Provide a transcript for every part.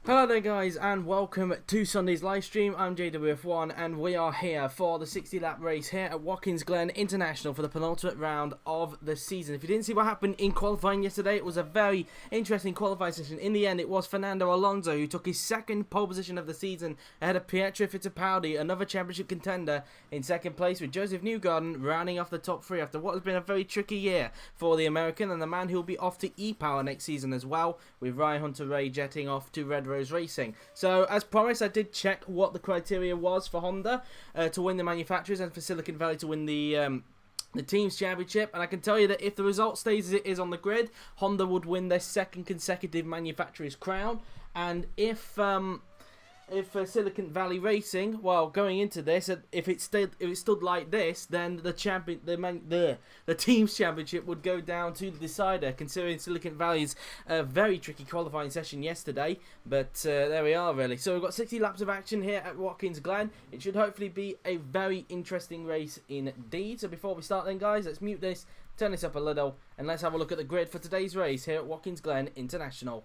Hello there guys and welcome to Sunday's livestream. I'm JWF1 and we are here for the 60 lap race here at Watkins Glen International for the penultimate round of the season. If you didn't see what happened in qualifying yesterday, it was a very interesting qualifying session. In the end, it was Fernando Alonso who took his second pole position of the season ahead of Pietro Fittipaldi, another championship contender, in second place, with Joseph Newgarden rounding off the top three after what has been a very tricky year for the American and the man who will be off to E-Power next season as well, with Ryan Hunter-Reay jetting off to Red Rose Racing. So as promised, I did check what the criteria was for Honda to win the manufacturers and for Silicon Valley to win the team's championship, and I can tell you that if the result stays as it is on the grid, Honda would win their second consecutive manufacturer's crown. And if Silicon Valley Racing, well, going into this, if it stood like this, then the team's championship would go down to the decider, considering Silicon Valley's very tricky qualifying session yesterday. But there we are, really. So we've got 60 laps of action here at Watkins Glen. It should hopefully be a very interesting race indeed. So before we start then, guys, let's mute this, turn this up a little, and let's have a look at the grid for today's race here at Watkins Glen International.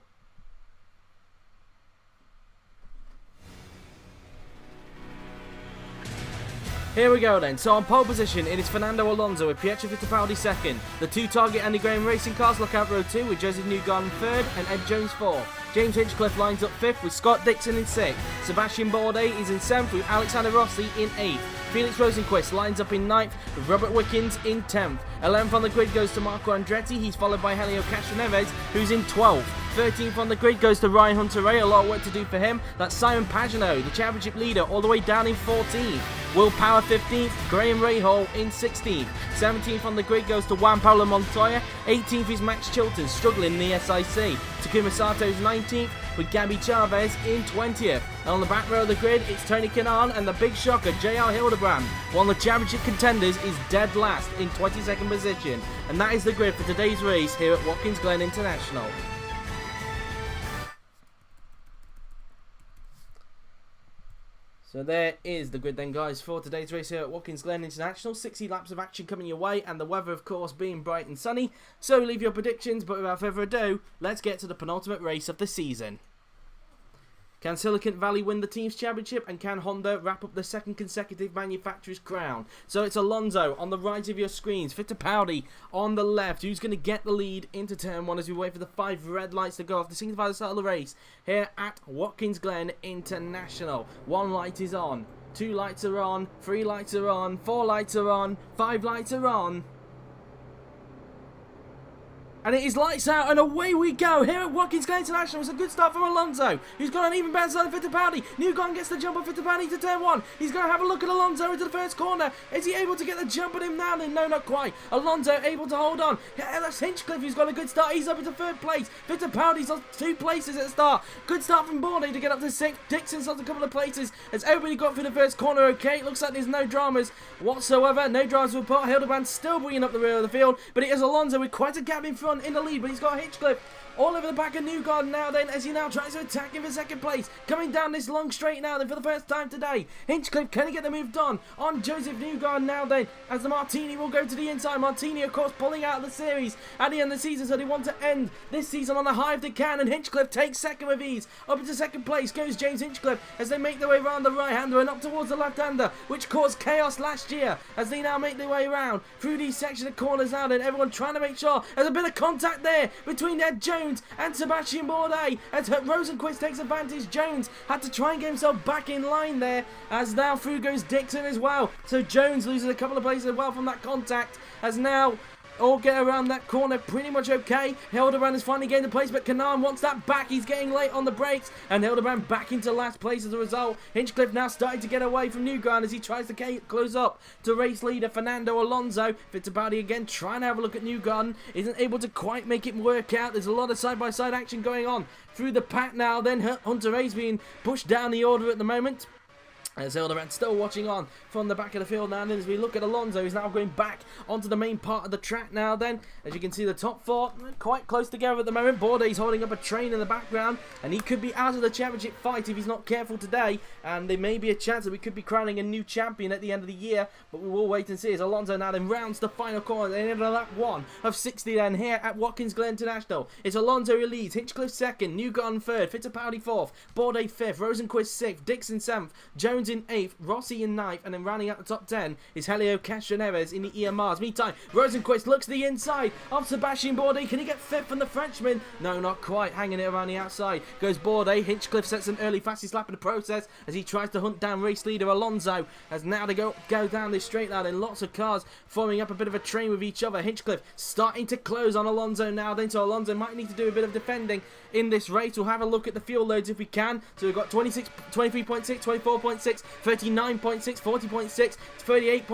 Here we go then. So on pole position, it is Fernando Alonso with Pietro Fittipaldi second. The two Target Andy Graham Racing cars look out row 2 with Joseph Newgarden third and Ed Jones fourth. James Hinchcliffe lines up fifth with Scott Dixon in 6th. Sebastian Bourdais is in 7th with Alexander Rossi in 8th. Felix Rosenquist lines up in 9th with Robert Wickens in 10th. 11th on the grid goes to Marco Andretti. He's followed by Helio Castroneves, who's in 12th. 13th on the grid goes to Ryan Hunter-Reay, a lot of work to do for him. That's Simon Pagenaud, the championship leader, all the way down in 14th. Will Power 15th, Graham Rahal in 16th. 17th on the grid goes to Juan Pablo Montoya. 18th is Max Chilton, struggling in the SIC. Takuma Sato's 19th, with Gabby Chavez in 20th. And on the back row of the grid, it's Tony Kanaan and the big shocker, JR Hildebrand. One of the championship contenders is dead last in 22nd position. And that is the grid for today's race here at Watkins Glen International. So there is the grid then, guys, for today's race here at Watkins Glen International. 60 laps of action coming your way, and the weather, of course, being bright and sunny. So leave your predictions, but without further ado, let's get to the penultimate race of the season. Can Silicon Valley win the team's championship, and can Honda wrap up the second consecutive manufacturer's crown? So it's Alonso on the right of your screens, Fittipaldi on the left. Who's going to get the lead into turn 1 as we wait for the 5 red lights to go off to signify the start of the race here at Watkins Glen International. 1 light is on, 2 lights are on, 3 lights are on, 4 lights are on, 5 lights are on. And it is lights out, and away we go here at Watkins Glen International. It's a good start from Alonso, who's got an even better start than Fittipaldi. Newgarden gets the jump on Fittipaldi to turn 1. He's going to have a look at Alonso into the first corner. Is he able to get the jump on him now? Then no, not quite. Alonso able to hold on. Yeah, that's Hinchcliffe, who's got a good start. He's up into 3rd place. Fittipaldi's on 2 places at the start. Good start from Bourdais to get up to 6th. Dixon's on a couple of places. Has everybody got through the first corner okay? It looks like there's no dramas whatsoever. No dramas with Port. Hildebrand still bringing up the rear of the field, but it is Alonso with quite a gap in front in the lead, but he's got Hinchcliffe all over the back of Newgarden now then, as he now tries to attack him for 2nd place. Coming down this long straight now then for the first time today. Hinchcliffe, can he get the move done on Joseph Newgarden now then, as the Martini will go to the inside. Martini, of course, pulling out of the series at the end of the season, so they want to end this season on the high if they can, and Hinchcliffe takes 2nd with ease. Up into 2nd place goes James Hinchcliffe as they make their way around the right-hander and up towards the left-hander, which caused chaos last year, as they now make their way around through these section of corners now then, everyone trying to make sure there's a bit of contact there between Ed Jones and Sebastian Bourdais as Rosenquist takes advantage. Jones had to try and get himself back in line there, as now through goes Dixon as well. So Jones loses a couple of places as well from that contact, as now all get around that corner pretty much okay. Hildebrand is finally getting the place, but Kanaan wants that back. He's getting late on the brakes, and Hildebrand back into last place as a result. Hinchcliffe now starting to get away from Newgarden as he tries to close up to race leader Fernando Alonso. Fittipaldi again trying to have a look at Newgarden. Isn't able to quite make it work out. There's a lot of side-by-side action going on through the pack now. Then Hunter-Reay's being pushed down the order at the moment. As Hildebrand still watching on from the back of the field now, and as we look at Alonso, he's now going back onto the main part of the track now then. As you can see, the top four quite close together at the moment. Bourdais holding up a train in the background, and he could be out of the championship fight if he's not careful today, and there may be a chance that we could be crowning a new champion at the end of the year, but we will wait and see as Alonso now then rounds the final corner at the end of lap 1 of 60 then here at Watkins Glen International. It's Alonso who leads, Hinchcliffe second, Newgarden third, Fittipaldi fourth, Bourdais fifth, Rosenquist sixth, Dixon seventh, Jones in 8th, Rossi in 9th, and then rounding out the top 10 is Helio Castroneves in the EMRs. Meantime, Rosenquist looks to the inside of Sebastian Bourdais. Can he get 5th from the Frenchman? No, not quite. Hanging it around the outside goes Bourdais. Hinchcliffe sets an early fastest lap in the process as he tries to hunt down race leader Alonso. As now they go down this straight line, and lots of cars forming up a bit of a train with each other. Hinchcliffe starting to close on Alonso now then, so Alonso might need to do a bit of defending in this race. We'll have a look at the fuel loads if we can. So we've got 26, 23.6, 24.6, 39.6, 40.6, 38.6,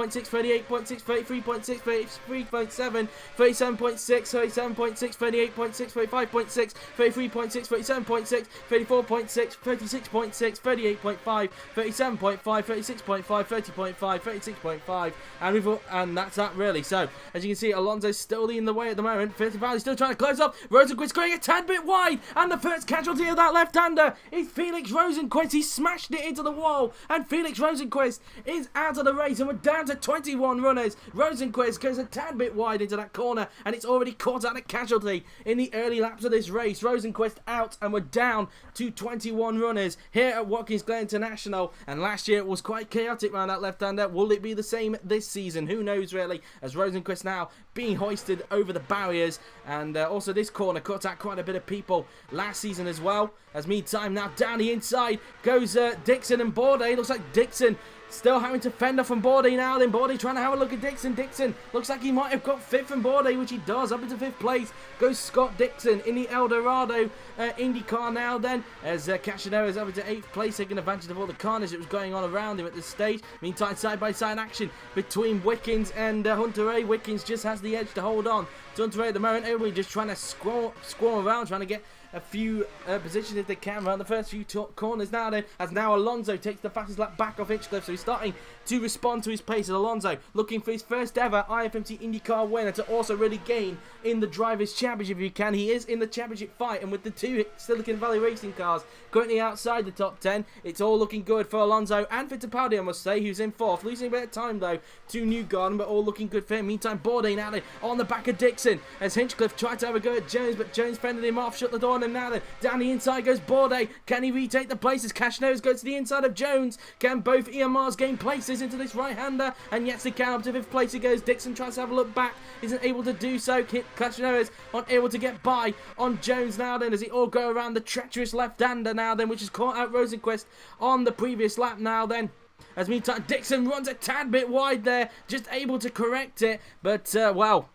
38.6, 33.6, 33.7, 37.6, 37.6, 38.6, 35.6, 33.6, 37.6, 34.6, 36.6, 38.5, 37.5, 36.5, 30.5, 36.5, and that's that really. So as you can see, Alonso's still leading the way at the moment. Fittipaldi's still trying to close up. Rosenquist going a tad bit wide, and the first casualty of that left-hander is Felix Rosenquist. He smashed it into the wall, and Felix Rosenquist is out of the race, and we're down to 21 runners. Rosenquist goes a tad bit wide into that corner, and it's already caught out a casualty in the early laps of this race. Rosenquist out, and we're down to 21 runners here at Watkins Glen International, and last year it was quite chaotic around that left-hander. Will it be the same this season? Who knows really, as Rosenquist now being hoisted over the barriers, and also this corner cut out quite a bit of people last season as well. As meantime now down the inside goes Dixon and Bourdais. Looks like Dixon still having to fend off from Bourdais now. Then Bourdais trying to have a look at Dixon. Dixon looks like he might have got 5th from Bourdais, which he does. Up into 5th place goes Scott Dixon in the Eldorado IndyCar now then, as Castroneves is up into 8th place, taking advantage of all the carnage that was going on around him at this stage. Meantime, side-by-side action between Wickens and Hunter-Reay. Wickens just has the edge to hold on to Hunter-Reay at the moment. Everybody just trying to squirm around, trying to get a few positions if they can around the first few corners now then, as now Alonso takes the fastest lap back off Hinchcliffe, so he's starting to respond to his pace. As Alonso looking for his first ever IFMC IndyCar win, and to also really gain in the Drivers' Championship if he can. He is in the championship fight, and with the 2 Silicon Valley Racing cars currently outside the top 10, it's all looking good for Alonso and Fittipaldi, I must say, who's in 4th, losing a bit of time though to Newgarden, but all looking good for him. Meantime, Bourdais now then on the back of Dixon, as Hinchcliffe tried to have a go at Jones, but Jones fended him off, shut the door on him now then. Down the inside goes Bourdais. Can he retake the places? Castroneves goes to the inside of Jones. Can both EMRs gain places into this right-hander? And yes, they can. Up to 5th place he goes. Dixon tries to have a look back. Isn't able to do so. Castroneves unable to get by on Jones now then, as he all go around the treacherous left-hander now then, which has caught out Rosenquist on the previous lap now then. As meantime, Dixon runs a tad bit wide there, just able to correct it, but well,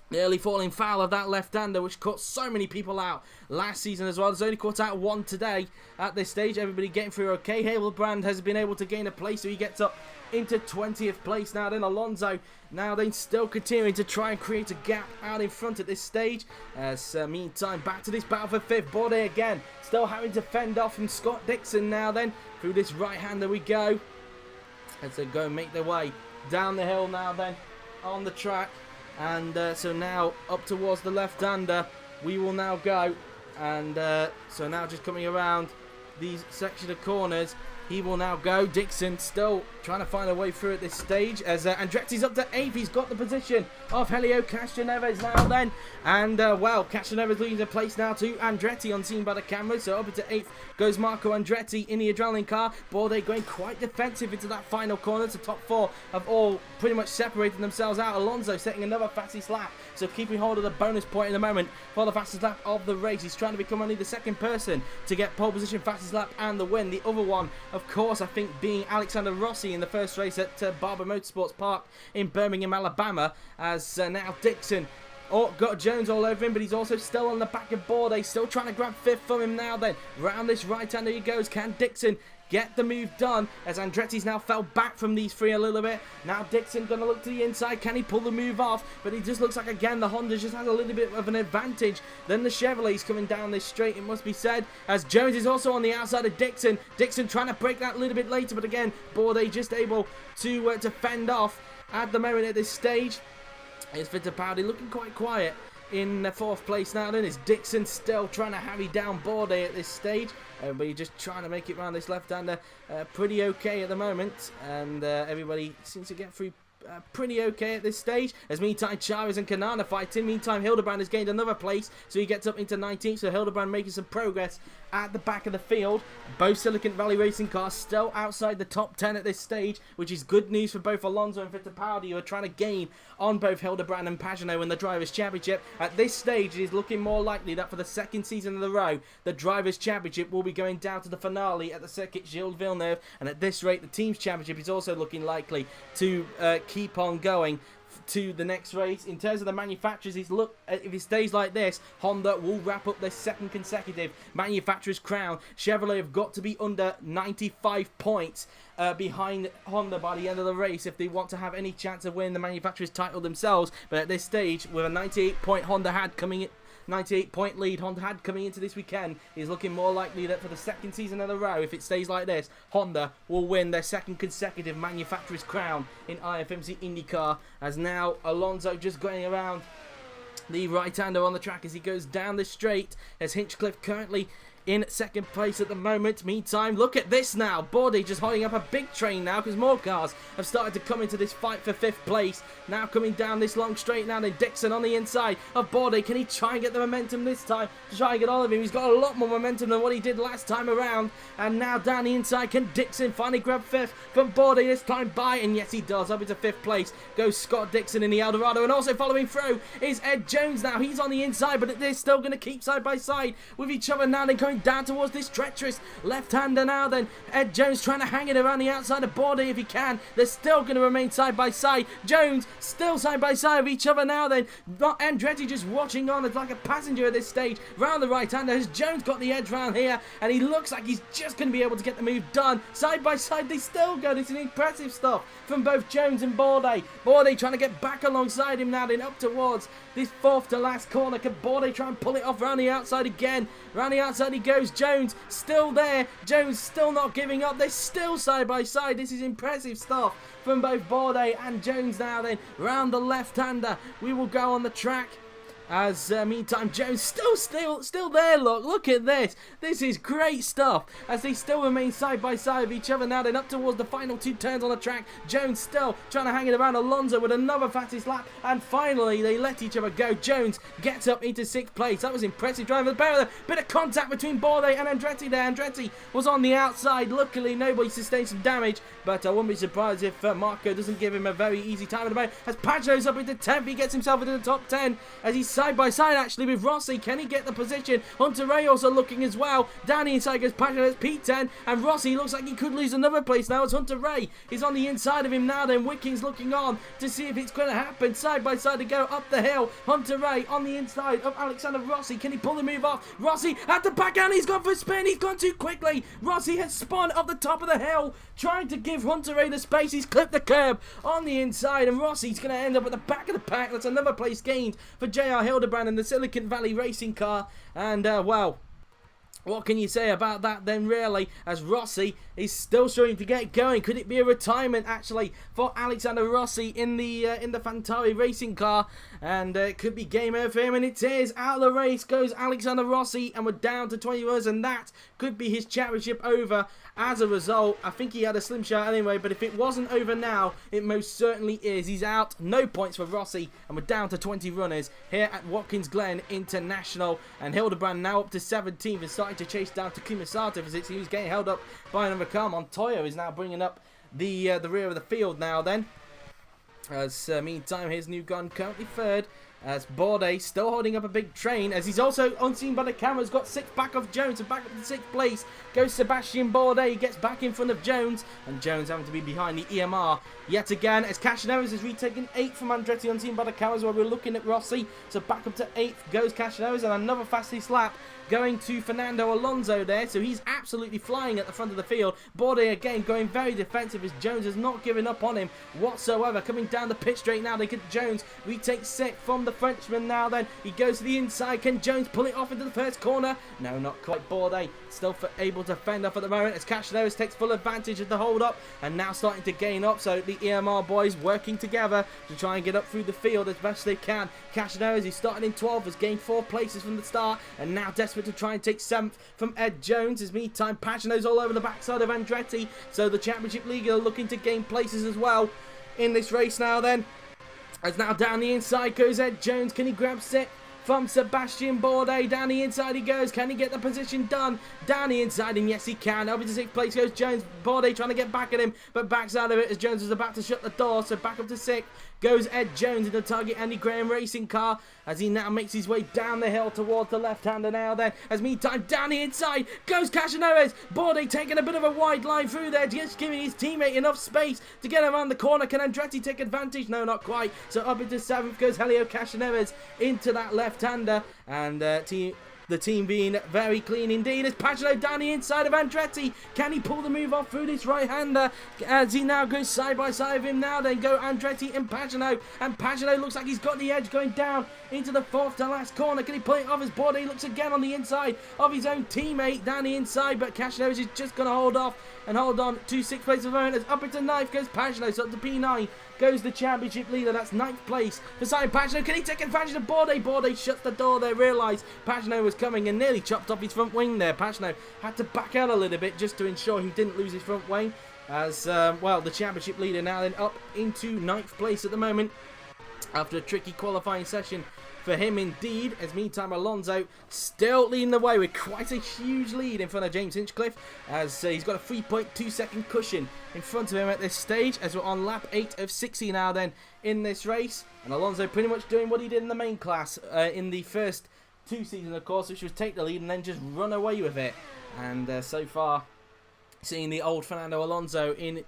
the early falling foul of that left-hander, which caught so many people out last season as well. There's only caught out 1 today at this stage. Everybody getting through okay. Hildebrand has been able to gain a place, so he gets up into 20th place now then. Alonso now then still continuing to try and create a gap out in front at this stage. As meantime, back to this battle for 5th. Bourdais again still having to fend off from Scott Dixon now then. Through this right-hander we go, as they go and make their way down the hill now then on the track. And so now up towards the left-hander we will now go, and so now just coming around these section of corners, he will now go. Dixon still trying to find a way through at this stage, as Andretti's up to 8th. He's got the position of Helio Castroneves now then, and well, Castroneves losing a place now to Andretti, unseen by the camera. So up into 8th goes Marco Andretti in the adrenaline car. Bourdais going quite defensive into that final corner. The top 4 have all pretty much separated themselves out. Alonso setting another fastest lap, so keeping hold of the bonus point in the moment for the fastest lap of the race. He's trying to become only the 2nd person to get pole position, fastest lap and the win. The other one, of course, I think being Alexander Rossi in the first race at Barber Motorsports Park in Birmingham, Alabama, as now Dixon Oh, got Jones all over him, but he's also still on the back of Bourdais, still trying to grab fifth from him now then. Round this right-hander he goes. Can Dixon get the move done as Andretti's now fell back from these three a little bit? Now Dixon gonna look to the inside. Can he pull the move off? But it just looks like, again, the Honda just has a little bit of an advantage than the Chevrolet's coming down this straight, it must be said, as Jones is also on the outside of Dixon. Dixon trying to break that a little bit later, but again, Bourdais just able to fend off at the moment at this stage. It's Fittipaldi looking quite quiet in the fourth place now. Then is Dixon still trying to harry down Bourdais at this stage. Everybody just trying to make it around this left-hander pretty okay at the moment. And everybody seems to get through pretty okay at this stage. As meantime, Chavez and Kanana fighting. Meantime, Hildebrand has gained another place, so he gets up into 19th. So Hildebrand making some progress at the back of the field. Both Silicon Valley racing cars still outside the top 10 at this stage, which is good news for both Alonso and Fittipaldi, who are trying to gain on both Hildebrand and Pagenaud in the Drivers' Championship. At this stage, it is looking more likely that for the second season in a row, the Drivers' Championship will be going down to the finale at the Circuit Gilles Villeneuve, and at this rate, the Teams' Championship is also looking likely to keep on going to the next race. In terms of the manufacturers, if it stays like this, Honda will wrap up their second consecutive manufacturer's crown. Chevrolet have got to be under 95 points behind Honda by the end of the race if they want to have any chance of winning the manufacturer's title themselves. But at this stage, with a 98-point Honda had coming in, 98-point lead Honda had coming into this weekend, is looking more likely that for the second season in a row, if it stays like this, Honda will win their second consecutive manufacturer's crown in IFMC IndyCar. As now Alonso just going around the right-hander on the track as he goes down the straight, as Hinchcliffe currently in second place at the moment. Meantime, look at this now. Bourdais just holding up a big train now because more cars have started to come into this fight for fifth place. Now coming down this long straight now, then Dixon on the inside of Bourdais. Can he try and get the momentum this time to try and get all of him? He's got a lot more momentum than what he did last time around. And now down the inside, can Dixon finally grab fifth from Bourdais this time by? And yes, he does. Up into fifth place goes Scott Dixon in the Eldorado. And also following through is Ed Jones now. He's on the inside, but they're still going to keep side by side with each other now. They're going down towards this treacherous left-hander now then. Ed Jones trying to hang it around the outside of Bourdais if he can. They're still going to remain side by side. Jones still side by side with each other now then. Andretti just watching on as like a passenger at this stage. Round the right-hander has Jones got the edge round here, and he looks like he's just going to be able to get the move done. Side by side they still go. This is impressive stuff from both Jones and Bourdais. Bourdais trying to get back alongside him now then up towards this fourth to last corner. Can Bourdais try and pull it off round the outside again? Round the outside he goes. Jones still there. Jones still not giving up. They're still side by side. This is impressive stuff from both Bourdais and Jones now then. Round the left-hander we will go on the track. As meantime, Jones still there. Look at this. This is great stuff. As they still remain side by side of each other now. Then up towards the final two turns on the track. Jones still trying to hang it around Alonso with another fastest lap. And finally, they let each other go. Jones gets up into sixth place. That was impressive driving. A bit of contact between Bourdais and Andretti there. Andretti was on the outside. Luckily, nobody sustained some damage. But I wouldn't be surprised if Marco doesn't give him a very easy time at the moment. As Pagenaud's up into 10th, he gets himself into the top 10. As he's side by side actually with Rossi. Can he get the position? Hunter Ray also looking as well. Down the inside goes Pagenaud, P10, and Rossi looks like he could lose another place now as Hunter Ray is on the inside of him now then. Wickings looking on to see if it's going to happen. Side by side to go up the hill. Hunter Ray on the inside of Alexander Rossi. Can he pull the move off? Rossi at the back and he's gone for a spin. He's gone too quickly. Rossi has spun up the top of the hill trying to give Hunter Ray the space. He's clipped the curb on the inside and Rossi's going to end up at the back of the pack. That's another place gained for JR Hildebrand and the Silicon Valley racing car. And well, what can you say about that then, really, as Rossi is still struggling to get going? Could it be a retirement, actually, for Alexander Rossi in the Fantari racing car? And it could be game over for him, and it is. Out of the race goes Alexander Rossi, and we're down to 20 runners, and that could be his championship over. As a result, I think he had a slim shot anyway, but if it wasn't over now, it most certainly is. He's out, no points for Rossi, and we're down to 20 runners here at Watkins Glen International. And Hildebrand now up to 17th and starting to chase down Takuma Sato as he was getting held up by another car. Montoya is now bringing up the rear of the field now then. As meantime, here's New Gun currently third. as Bourdais still holding up a big train, as he's also unseen by the cameras, got 6th back off Jones, and back up to 6th place goes Sebastian Bourdais. Gets back in front of Jones, and Jones having to be behind the EMR yet again, as Castaneras is retaking 8th from Andretti, unseen by the cameras while we're looking at Rossi. So back up to 8th goes Castaneras, and another fastest lap going to Fernando Alonso there, so he's absolutely flying at the front of the field. Bourdais again going very defensive, as Jones has not given up on him whatsoever. Coming down the pit straight now, they get Jones retake 6th from the Frenchman now then. He goes to the inside, can Jones pull it off into the first corner? No, not quite. Bourdais still able to fend off at the moment, as Castaneras takes full advantage of the hold up and now starting to gain up, so the EMR boys working together to try and get up through the field as best they can. Castaneras, who started in 12th, has gained 4 places from the start and now desperate to try and take 7th from Ed Jones. As meantime, Pagano's all over the backside of Andretti, so the championship league are looking to gain places as well in this race now then. As now down the inside goes Ed Jones, can he grab 6th from Sebastian Bourdais? Down the inside he goes, can he get the position done? Down the inside, and yes he can. Over to 6th place goes Jones. Bourdais trying to get back at him, but backs out of it as Jones is about to shut the door, so back up to 6th goes Ed Jones in the Target Andy Graham racing car, as he now makes his way down the hill towards the left-hander now then. As meantime, down the inside goes Castaneras. Bourdais taking a bit of a wide line through there, just giving his teammate enough space to get around the corner. Can Andretti take advantage? No, not quite. So up into 7th goes Helio Castaneras into that left-hander, and the team being very clean indeed, as Pagano down the inside of Andretti. Can he pull the move off through this right-hander, as he now goes side by side of him now then go Andretti and Pagano looks like he's got the edge going down into the 4th to last corner. Can he pull it off as Bourdais looks again on the inside of his own teammate down the inside, but Castaneras is just going to hold off and hold on to 6th place of owners. Up into 9th goes Pagano, so up to P9 goes the championship leader. That's 9th place for Simon Pagano. Can he take advantage of Bourdais? Bourdais shuts the door there, realised Pagano was coming and nearly chopped off his front wing there. Pagano had to back out a little bit just to ensure he didn't lose his front wing, as well, the championship leader now then up into 9th place at the moment after a tricky qualifying session for him indeed. As meantime, Alonso still leading the way with quite a huge lead in front of James Hinchcliffe, as he's got a 3.2 second cushion in front of him at this stage, as we're on lap 8 of 60 now then in this race. And Alonso pretty much doing what he did in the main class in the first 2 seasons, of course, which was take the lead and then just run away with it. And so far, seeing the old Fernando Alonso in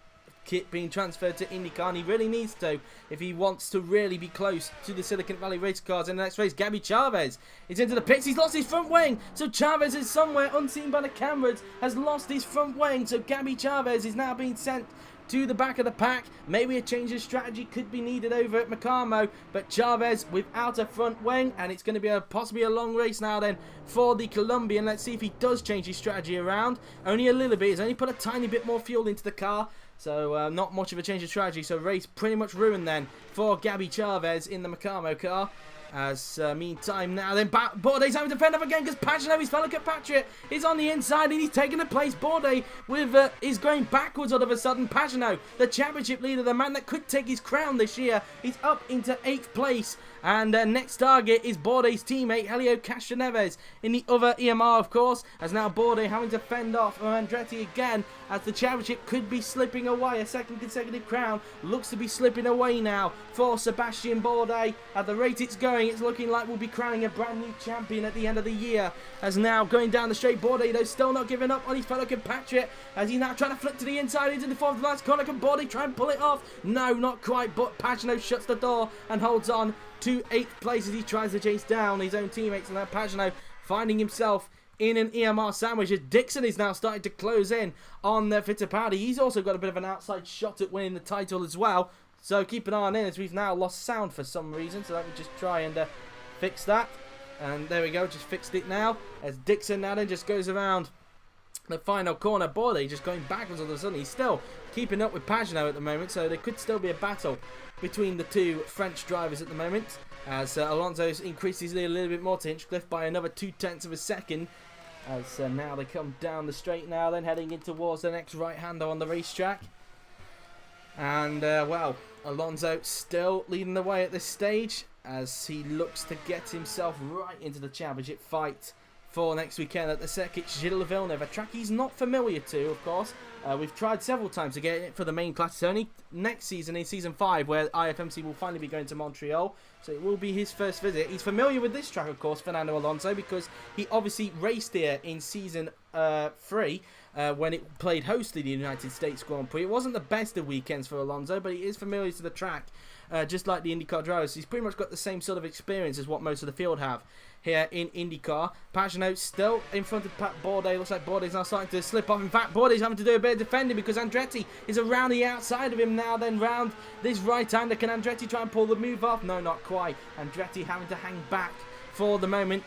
kit being transferred to IndyCar, and he really needs to if he wants to really be close to the Silicon Valley race cars in the next race. Gabby Chavez is into the pits. He's lost his front wing, so Chavez is somewhere unseen by the cameras, has lost his front wing, so Gabby Chavez is now being sent to the back of the pack. Maybe a change of strategy could be needed over at Macamo, but Chavez without a front wing, and it's going to be possibly a long race now then for the Colombian. Let's see if he does change his strategy around. Only a little bit. He's only put a tiny bit more fuel into the car, so not much of a change of strategy. So race pretty much ruined then for Gabby Chavez in the Macamo car. As meantime now then Bourdais having to fend off again, because Pagano, his fellow compatriot, is on the inside and he's taking the place. Bourdais is going backwards all of a sudden. Pagano, the championship leader, the man that could take his crown this year, is up into 8th place. And next target is Bourdais' teammate Helio Castaneras in the other EMR, of course, as now Bourdais having to fend off Andretti again, as the championship could be slipping away. A second consecutive crown looks to be slipping away now for Sebastian Bourdais. At the rate it's going, it's looking like we'll be crowning a brand new champion at the end of the year. As now going down the straight, Bourdais though still not giving up on his fellow compatriot, as he's now trying to flick to the inside into the 4th last corner. Can Bourdais try and pull it off? No, not quite, but Pagano shuts the door and holds on to 8th place as he tries to chase down his own teammates. And now Pagano finding himself in an EMR sandwich, as Dixon is now starting to close in on Fittipaldi. He's also got a bit of an outside shot at winning the title as well, so keep an eye on it, as we've now lost sound for some reason. So let me just try and fix that, and there we go, just fixed it now, as Dixon now then just goes around the final corner. Bourdais just going backwards all of a sudden. He's still keeping up with Pagano at the moment, so there could still be a battle between the two French drivers at the moment, as Alonso increases his lead a little bit more to Hinchcliffe by another 0.2 of a second, as now they come down the straight now then, heading in towards the next right-hander on the racetrack. And well, Alonso still leading the way at this stage, as he looks to get himself right into the championship fight for next weekend at the Circuit Gilles Villeneuve, a track he's not familiar to, of course. We've tried several times to get it for the main class. It's only next season, in Season 5, where IFMC will finally be going to Montreal. So it will be his first visit. He's familiar with this track, of course, Fernando Alonso, because he obviously raced here in Season 3 when it played host to the United States Grand Prix. It wasn't the best of weekends for Alonso, but he is familiar to the track, just like the IndyCar drivers. He's pretty much got the same sort of experience as what most of the field have here in IndyCar. Pagenaud still in front of Pat Bourdais. Looks like Bourdais now starting to slip off. In fact, Bourdais having to do a bit of defending because Andretti is around the outside of him now, then round this right-hander. Can Andretti try and pull the move off? No, not quite. Andretti having to hang back for the moment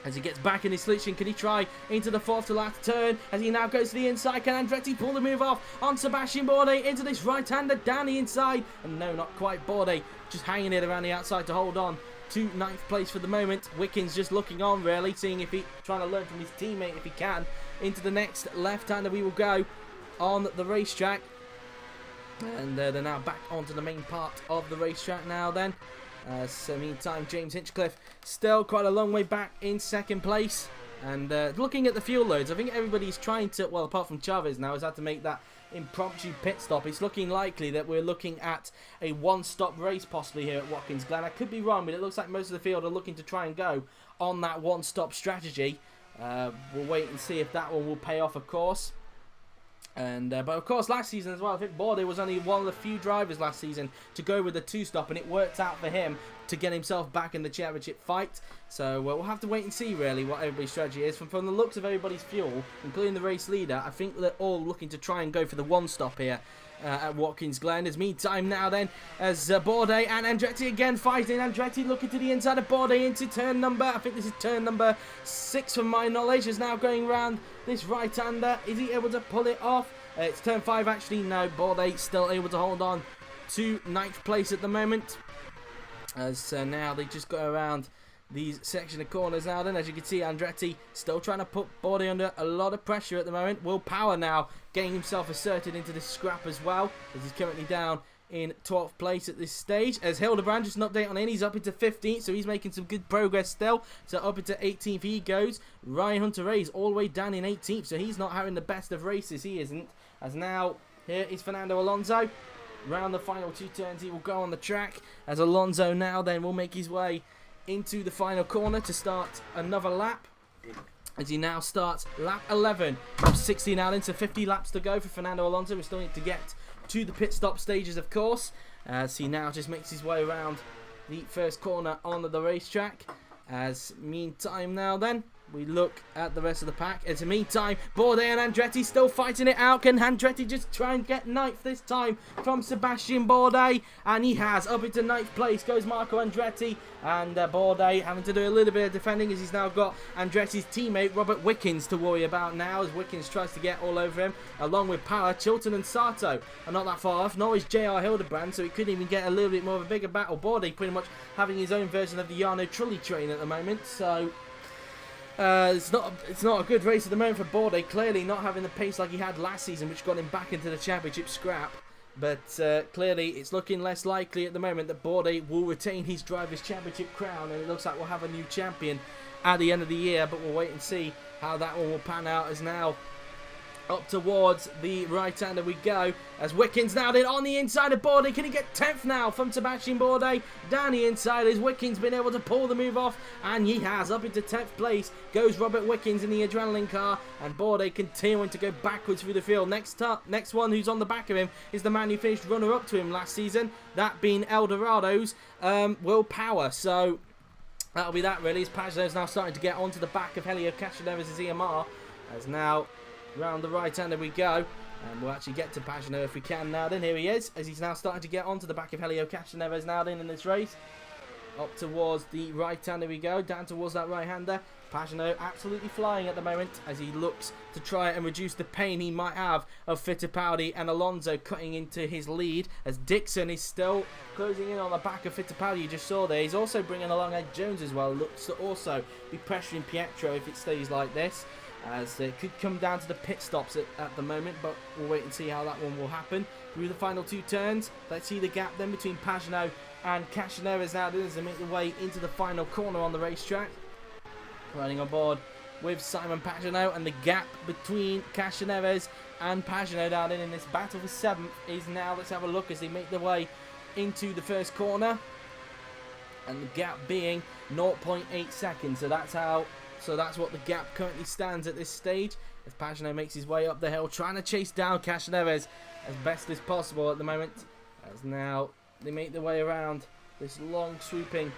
as he gets back in his solution. Can he try into the fourth to last turn as he now goes to the inside? Can Andretti pull the move off on Sebastian Bourdais into this right-hander down the inside? And no, not quite. Bourdais just hanging it around the outside to hold on to 9th place for the moment. Wickens just looking on, really, seeing if he trying to learn from his teammate if he can. Into the next left-hander we will go on the racetrack. And they're now back onto the main part of the racetrack now then. So meantime, James Hinchcliffe still quite a long way back in 2nd place. And looking at the fuel loads, I think everybody's trying to, well, apart from Chavez now, has had to make that impromptu pit stop. It's looking likely that we're looking at a one-stop race possibly here at Watkins Glen. I could be wrong, but it looks like most of the field are looking to try and go on that one-stop strategy. We'll wait and see if that one will pay off, of course. And but of course last season as well, I think Bourdais was only one of the few drivers last season to go with the 2-stop, and it worked out for him to get himself back in the championship fight. So we'll have to wait and see really what everybody's strategy is. From the looks of everybody's fuel, including the race leader, I think they're all looking to try and go for the 1-stop here at Watkins Glen. As meantime now then, as Bourdais and Andretti again fighting. Andretti looking to the inside of Bourdais into turn number, I think this is turn number 6 from my knowledge, is now going round this right-hander. Is he able to pull it off? It's turn 5 actually. No, Bourdais still able to hold on to 9th place at the moment. As now they just go around these section of corners now then. As you can see, Andretti still trying to put Bourdais under a lot of pressure at the moment. Will Power now getting himself asserted into this scrap as well, as he's currently down in 12th place at this stage. As Hildebrand, just an update on him, he's up into 15th, so he's making some good progress still. So up into 18th he goes. Ryan Hunter-Reay's all the way down in 18th, so he's not having the best of races, he isn't. As now, here is Fernando Alonso. Round the final 2 turns he will go on the track, as Alonso now then will make his way into the final corner to start another lap, as he now starts lap 11 from 60 now into 50 laps to go for Fernando Alonso. We still need to get to the pit stop stages, of course, as he now just makes his way around the first corner on the racetrack. As meantime now then, we look at the rest of the pack. As in meantime, Bourdais and Andretti still fighting it out. Can Andretti just try and get 9th this time from Sebastian Bourdais? And he has. Up into 9th place goes Marco Andretti. And Bourdais having to do a little bit of defending, as he's now got Andretti's teammate Robert Wickens to worry about now, as Wickens tries to get all over him. Along with Power, Chilton and Sato are not that far off. Nor is JR Hildebrand, so he couldn't even get a little bit more of a bigger battle. Bourdais pretty much having his own version of the Jarno Trulli train at the moment. So it's not a good race at the moment for Bourdais. Clearly not having the pace like he had last season, which got him back into the championship scrap. But clearly it's looking less likely at the moment that Bourdais will retain his Drivers' Championship crown, and it looks like we'll have a new champion at the end of the year. But we'll wait and see how that one will pan out, as now up towards the right-hander we go, as Wickens now then on the inside of Bourdais. Can he get 10th now from Sebastian Bourdais? Down the inside, as Wickens been able to pull the move off, and he has. Up into 10th place goes Robert Wickens in the adrenaline car, and Bourdais continuing to go backwards through the field. Next one who's on the back of him is the man who finished runner-up to him last season, that being Eldorado's Will Power. So that'll be that really, as Pagenaud's now starting to get onto the back of Helio Castroneves' EMR, as now round the right-hander we go, and we'll actually get to Pagenaud if we can now then. Here he is, as he's now starting to get onto the back of Helio Castroneves now then in this race. Up towards the right-hander we go, down towards that right-hander. Pagenaud absolutely flying at the moment, as he looks to try and reduce the pain he might have of Fittipaldi and Alonso cutting into his lead, as Dixon is still closing in on the back of Fittipaldi. You just saw there, he's also bringing along Ed Jones as well. Looks to also be pressuring Pietro if it stays like this, as it could come down to the pit stops at the moment, but we'll wait and see how that one will happen. Through the final 2 turns, let's see the gap then between Pagenaud and Castroneves now as they make their way into the final corner on the racetrack. Riding on board with Simon Pagenaud, and the gap between Castaneves and Pagenaud down in this battle for 7th is now, let's have a look as they make their way into the first corner, and the gap being 0.8 seconds. So that's what the gap currently stands at this stage, as Pagenaud makes his way up the hill, trying to chase down Castaneves as best as possible at the moment, as now they make their way around this long swooping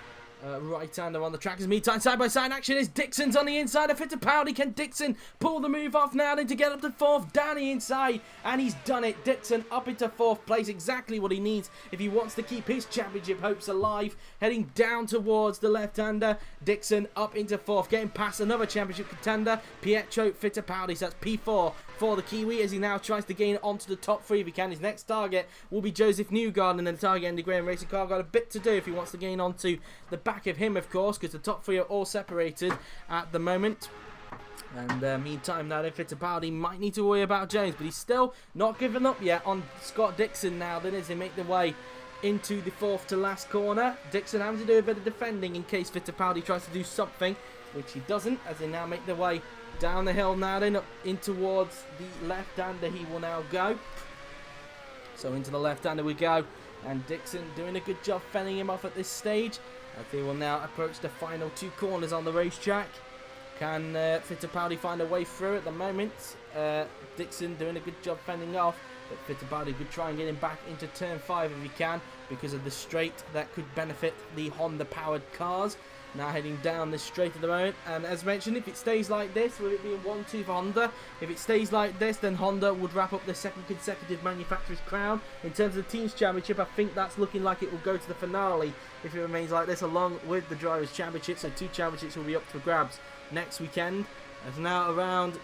right-hander on the track. As meantime, side-by-side action is Dixon's on the inside of Fittipaldi. Can Dixon pull the move off now then to get up to 4th? Down the inside, and he's done it. Dixon up into 4th place, exactly what he needs if he wants to keep his championship hopes alive. Heading down towards the left-hander, Dixon up into 4th, getting past another championship contender, Pietro Fittipaldi. So that's P4 for the Kiwi as he now tries to gain onto the top 3 if he can. His next target will be Joseph Newgarden, and the target Andy Graham Racing Car got a bit to do if he wants to gain onto the back of him, of course, because the top 3 are all separated at the moment. And meantime now then, Fittipaldi might need to worry about Jones, but he's still not given up yet on Scott Dixon now then, as they make their way into the 4th to last corner. Dixon having to do a bit of defending in case Fittipaldi tries to do something, which he doesn't, as they now make their way down the hill now then, up in towards the left-hander he will now go. So into the left-hander we go, and Dixon doing a good job fending him off at this stage, as they will now approach the final 2 corners on the racetrack. Can Fittipaldi find a way through at the moment? Dixon doing a good job fending off, but Fittipaldi could try and get him back into turn 5 if he can, because of the straight that could benefit the Honda powered cars. Now heading down this straight at the moment, and as mentioned, if it stays like this, with it being 1-2 for Honda, if it stays like this, then Honda would wrap up their 2nd consecutive manufacturer's crown. In terms of the team's championship, I think that's looking like it will go to the finale if it remains like this, along with the drivers' championship. So 2 championships will be up for grabs next weekend. As now around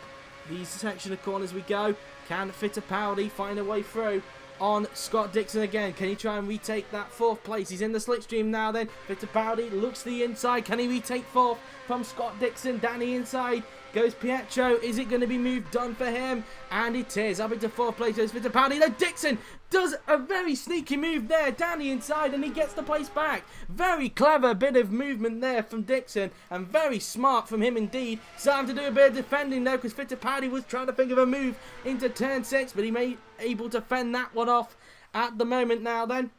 these section of corners we go, can Fittipaldi find a way through on Scott Dixon again? Can he try and retake that 4th place? He's in the slipstream now then. Fittipaldi looks to the inside. Can he retake 4th from Scott Dixon? Down the inside goes Pietro. Is it going to be moved done for him? And it is. Up into 4th place goes Fittipaldi. No, Dixon does a very sneaky move there down the inside, and he gets the place back. Very clever bit of movement there from Dixon, and very smart from him indeed. Starting to do a bit of defending though, because Fittipaldi was trying to think of a move into turn 6, but he may able to fend that one off at the moment now then.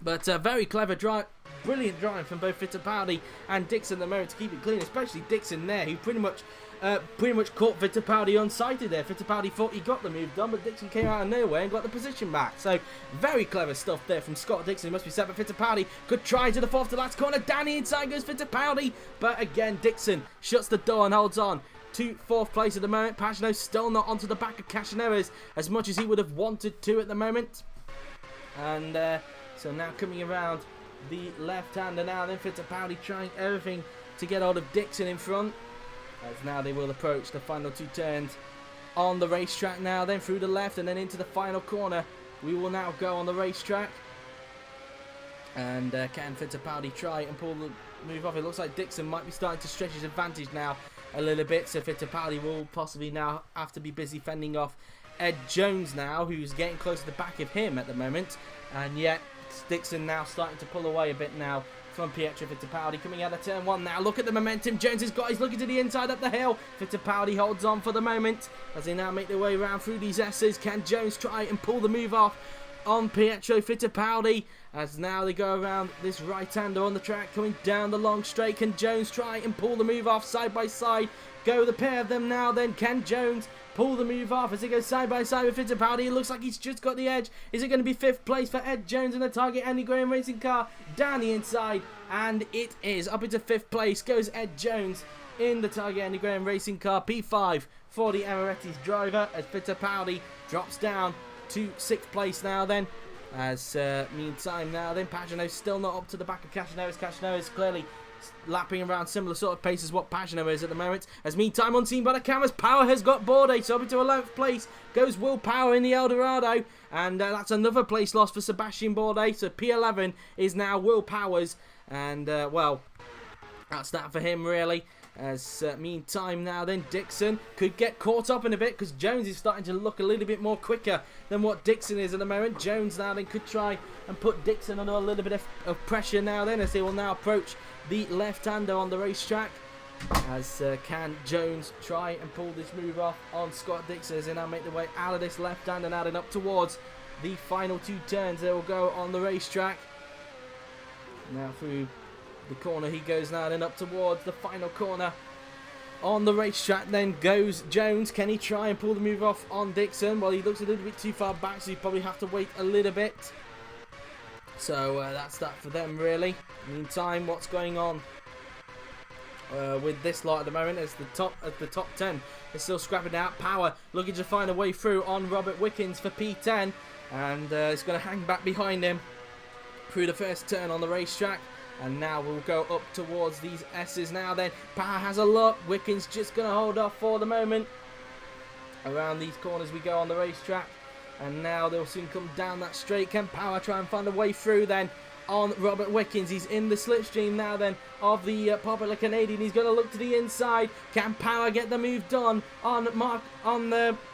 But very clever drive, brilliant drive from both Fittipaldi and Dixon at the moment to keep it clean, especially Dixon there, who pretty much caught Fittipaldi unsighted there. Fittipaldi thought he got the move done, but Dixon came out of nowhere and got the position back. So very clever stuff there from Scott Dixon. He must be set, but Fittipaldi could try to the 4th to last corner. Down the inside goes Fittipaldi, but again Dixon shuts the door and holds on to 4th place at the moment. Pagenaud still not onto the back of Castaneves as much as he would have wanted to at the moment. And so now coming around the left-hander now, then Fittipaldi trying everything to get hold of Dixon in front. As now they will approach the final 2 turns on the racetrack now, then through the left and then into the final corner. We will now go on the racetrack. And can Fittipaldi try and pull the move off? It looks like Dixon might be starting to stretch his advantage now a little bit, so Fittipaldi will possibly now have to be busy fending off Ed Jones now, who's getting close to the back of him at the moment. And yet Dixon now starting to pull away a bit now from Pietro Fittipaldi, coming out of turn 1 now. Look at the momentum Jones has got. He's looking to the inside up the hill. Fittipaldi holds on for the moment as they now make their way around through these S's. Can Jones try and pull the move off on Pietro Fittipaldi? As now they go around this right-hander on the track, coming down the long straight. Can Jones try and pull the move off side by side? Go the pair of them now then. Can Jones pull the move off as he goes side by side with Fittipaldi? It looks like he's just got the edge. Is it going to be 5th place for Ed Jones in the target Andy Graham Racing Car? Down the inside, and it is. Up into 5th place goes Ed Jones in the target Andy Graham Racing Car. P5 for the Amaretti's driver as Fittipaldi drops down to 6th place now then. As meantime now then, Pagenaud still not up to the back of Castaneves. Castaneves is clearly lapping around similar sort of pace as what Pagenaud is at the moment. As meantime, unseen by the cameras, Power has got Bourdais, so up into 11th place goes Will Power in the Eldorado, and that's another place loss for Sebastian Bourdais. So P11 is now Will Power's, and well, that's that for him really. As meantime now then, Dixon could get caught up in a bit because Jones is starting to look a little bit more quicker than what Dixon is at the moment. Jones now then could try and put Dixon under a little bit of pressure now then, as they will now approach the left-hander on the racetrack. As can Jones try and pull this move off on Scott Dixon as they now make their way out of this left hand and adding up towards the final 2 turns. They will go on the racetrack. Now through the corner he goes now and up towards the final corner on the racetrack. Then goes Jones. Can he try and pull the move off on Dixon? Well, he looks a little bit too far back, so you probably have to wait a little bit. So that's that for them, really. Meantime, what's going on with this lot at the moment as the top 10 is still scrapping out. Power looking to find a way through on Robert Wickens for P10, and it's going to hang back behind him through the first turn on the racetrack. And now we'll go up towards these S's now then. Power has a look. Wickens just going to hold off for the moment. Around these corners we go on the racetrack. And now they'll soon come down that straight. Can Power try and find a way through then on Robert Wickens? He's in the slipstream now then of the popular Canadian. He's going to look to the inside. Can Power get the move done on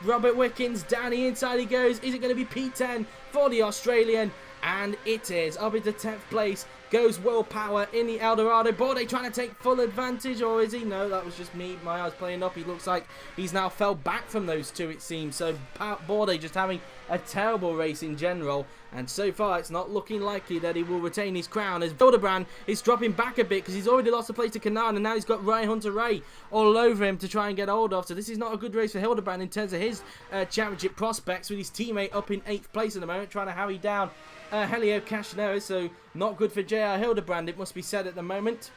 Robert Wickens? Down the inside he goes. Is it going to be P10 for the Australian? And it is. Up into 10th place goes Will Power in the Eldorado. Bourdais trying to take full advantage, or is he? No, that was just me. My eyes playing up. He looks like he's now fell back from those two, it seems. So Bourdais just having a terrible race in general. And so far, it's not looking likely that he will retain his crown, as Hildebrand is dropping back a bit because he's already lost a place to Canard, and now he's got Ryan Hunter-Reay all over him to try and get hold of. So this is not a good race for Hildebrand in terms of his championship prospects, with his teammate up in 8th place at the moment, trying to harry down Helio Cashinero. So not good for JR Hildebrand, it must be said, at the moment.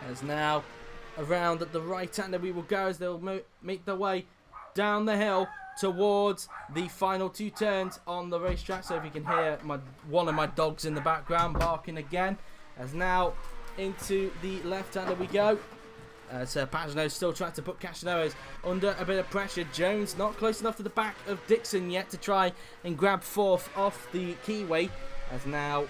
As now around at the right-hander we will go as they'll make their way down the hill towards the final 2 turns on the racetrack. So if you can hear one of my dogs in the background barking again. As now into the left-hander we go. So Pagenaud still trying to put Cashineros under a bit of pressure. Jones not close enough to the back of Dixon yet to try and grab 4th off the keyway. As now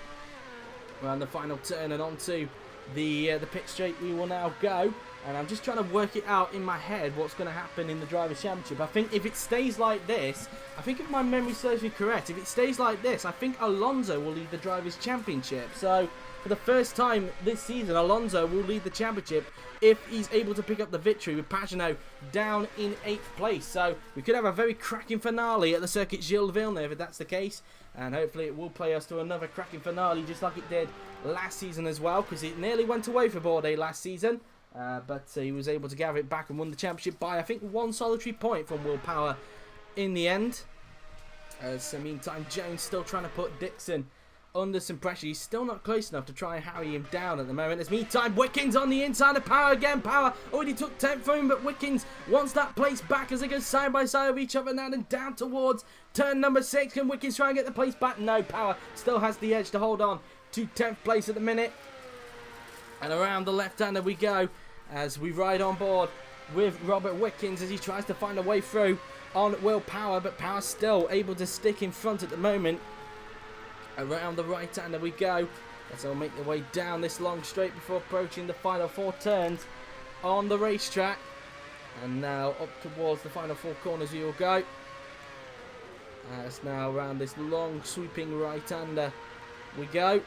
around the final turn and onto the pit straight we will now go. And I'm just trying to work it out in my head what's going to happen in the Drivers' Championship. I think if it stays like this, I think if my memory serves me correct, if it stays like this, I think Alonso will lead the Drivers' Championship. So for the first time this season, Alonso will lead the championship if he's able to pick up the victory, with Pagenaud down in 8th place. So we could have a very cracking finale at the Circuit Gilles Villeneuve if that's the case. And hopefully it will play us to another cracking finale just like it did last season as well, because it nearly went away for Bourdais last season. But he was able to gather it back and won the championship by, I think, 1 solitary point from Will Power in the end. As meantime, Jones still trying to put Dixon under some pressure. He's still not close enough to try and harry him down at the moment. As meantime, Wickens on the inside of Power again. Power already took 10th from him, but Wickens wants that place back as they go side by side of each other now and down towards turn number 6. Can Wickens try and get the place back? No, Power still has the edge to hold on to 10th place at the minute. And around the left-hander we go as we ride on board with Robert Wickens as he tries to find a way through on Will Power, but Power still able to stick in front at the moment. Around the right-hander we go as they'll make their way down this long straight before approaching the final 4 turns on the racetrack. And now up towards the final 4 corners we will go. As now around this long sweeping right-hander we go.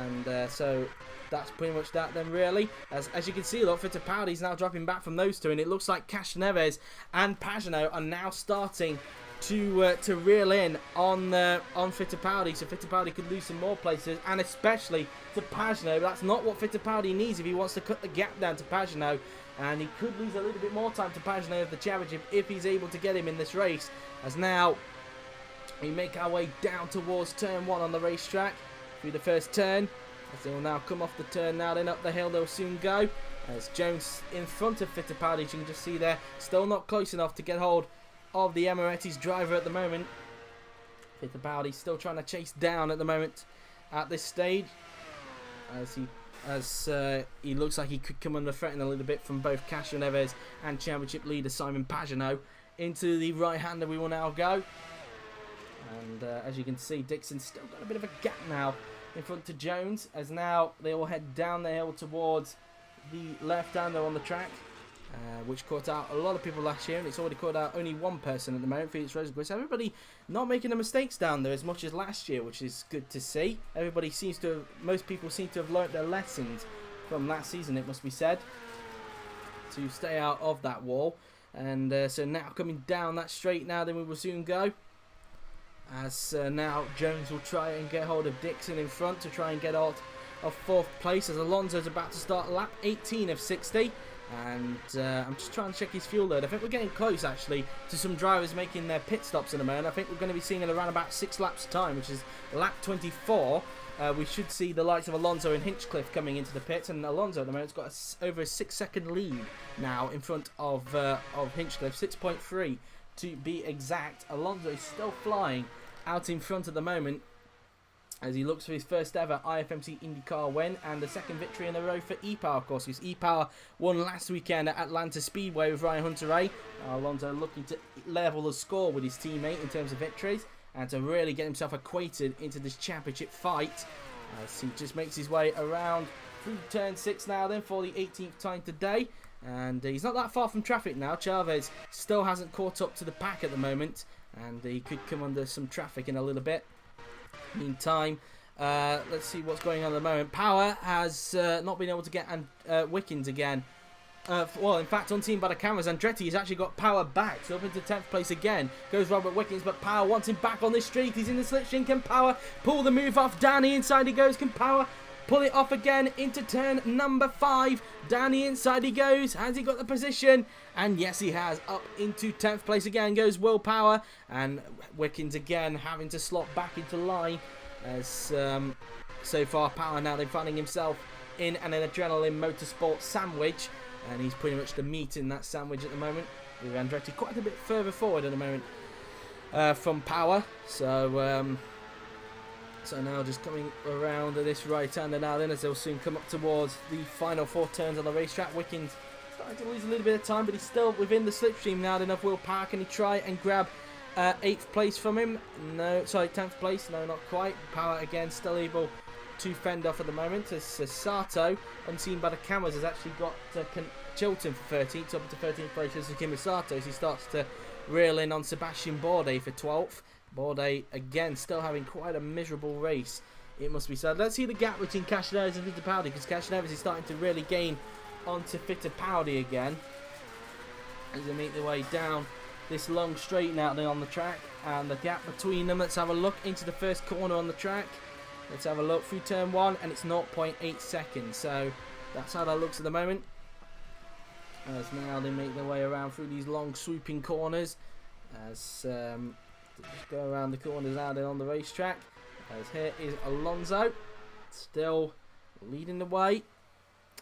And so that's pretty much that then, really. As you can see, look, Fittipaldi's now dropping back from those two, and it looks like Cashineves and Pagenaud are now starting to reel in on Fittipaldi, so Fittipaldi could lose some more places, and especially to Pagenaud. That's not what Fittipaldi needs if he wants to cut the gap down to Pagenaud, and he could lose a little bit more time to Pagenaud of the championship if he's able to get him in this race. As now we make our way down towards turn 1 on the racetrack through the first turn. As they will now come off the turn now, then up the hill they'll soon go. As Jones in front of Fittipaldi, as you can just see there, still not close enough to get hold of the Emirates driver at the moment. Fittipaldi still trying to chase down at the moment at this stage, as he looks like he could come under threat a little bit from both Cashineves and championship leader Simon Pagenaud. Into the right-hander we will now go. And as you can see, Dixon's still got a bit of a gap now in front to Jones, as now they all head down the hill towards the left-hander on the track, which caught out a lot of people last year, and it's already caught out only 1 person at the moment, Felix Rosenquist. Everybody not making the mistakes down there as much as last year, which is good to see. Most people seem to have learnt their lessons from last season, it must be said. to stay out of that wall. And so now coming down that straight now, then we will soon go. As now Jones will try and get hold of Dixon in front to try and get out of 4th place, as Alonso's about to start lap 18 of 60. And I'm just trying to check his fuel load. I think we're getting close actually to some drivers making their pit stops in a moment. I think we're going to be seeing it around about 6 laps time, which is lap 24. We should see the likes of Alonso and Hinchcliffe coming into the pits, and Alonso at the moment's got over a 6-second lead now in front of Hinchcliffe, 6.3 to be exact. Alonso is still flying out in front at the moment as he looks for his first ever IFMC IndyCar win and the 2nd victory in a row for E-Power, of course, because E-Power won last weekend at Atlanta Speedway with Ryan Hunter-Reay. Alonso looking to level the score with his teammate in terms of victories and to really get himself acquainted into this championship fight. As he just makes his way around through turn 6 now then for the 18th time today. And he's not that far from traffic now. Chavez still hasn't caught up to the pack at the moment, and he could come under some traffic in a little bit. Meantime, let's see what's going on at the moment. Power has not been able to get Watkins again. Well, in fact, unseen by the cameras, Andretti has actually got Power back. So up into 10th place again goes Robert Watkins, but Power wants him back on this streak. He's in the slipstream. Can Power pull the move off? Danny inside he goes. Can Power pull it off again into turn number 5? Danny inside he goes. Has he got the position? And yes, he has. Up into 10th place again goes Will Power, and Watkins again having to slot back into line as so far Power now then finding himself in an adrenaline motorsport sandwich, and he's pretty much the meat in that sandwich at the moment, with Andretti quite a bit further forward at the moment from Power. So now just coming around this right-hander now then, as they'll soon come up towards the final 4 turns on the racetrack. Watkins starting to lose a little bit of time, but he's still within the slipstream now then of Will Power. Can he try and grab 8th place from him? No, sorry, 10th place. No, not quite. Power again still able to fend off at the moment, as Sato, unseen by the cameras, has actually got Chilton for 13th, up to 13th place as Kimi Sato, as he starts to reel in on Sebastian Bourdais for 12th. Bourdais again still having quite a miserable race, it must be said. Let's see the gap between Castroneves and Fittipaldi, because Castroneves is starting to really gain onto Fittipaldi again as they make their way down this long straight now then on the track, and the gap between them, let's have a look into the first corner on the track. Let's have a look through turn 1, and it's 0.8 seconds, so that's how that looks at the moment. As now they make their way around through these long swooping corners, as just go around the corners now then on the racetrack. As here is Alonso, still leading the way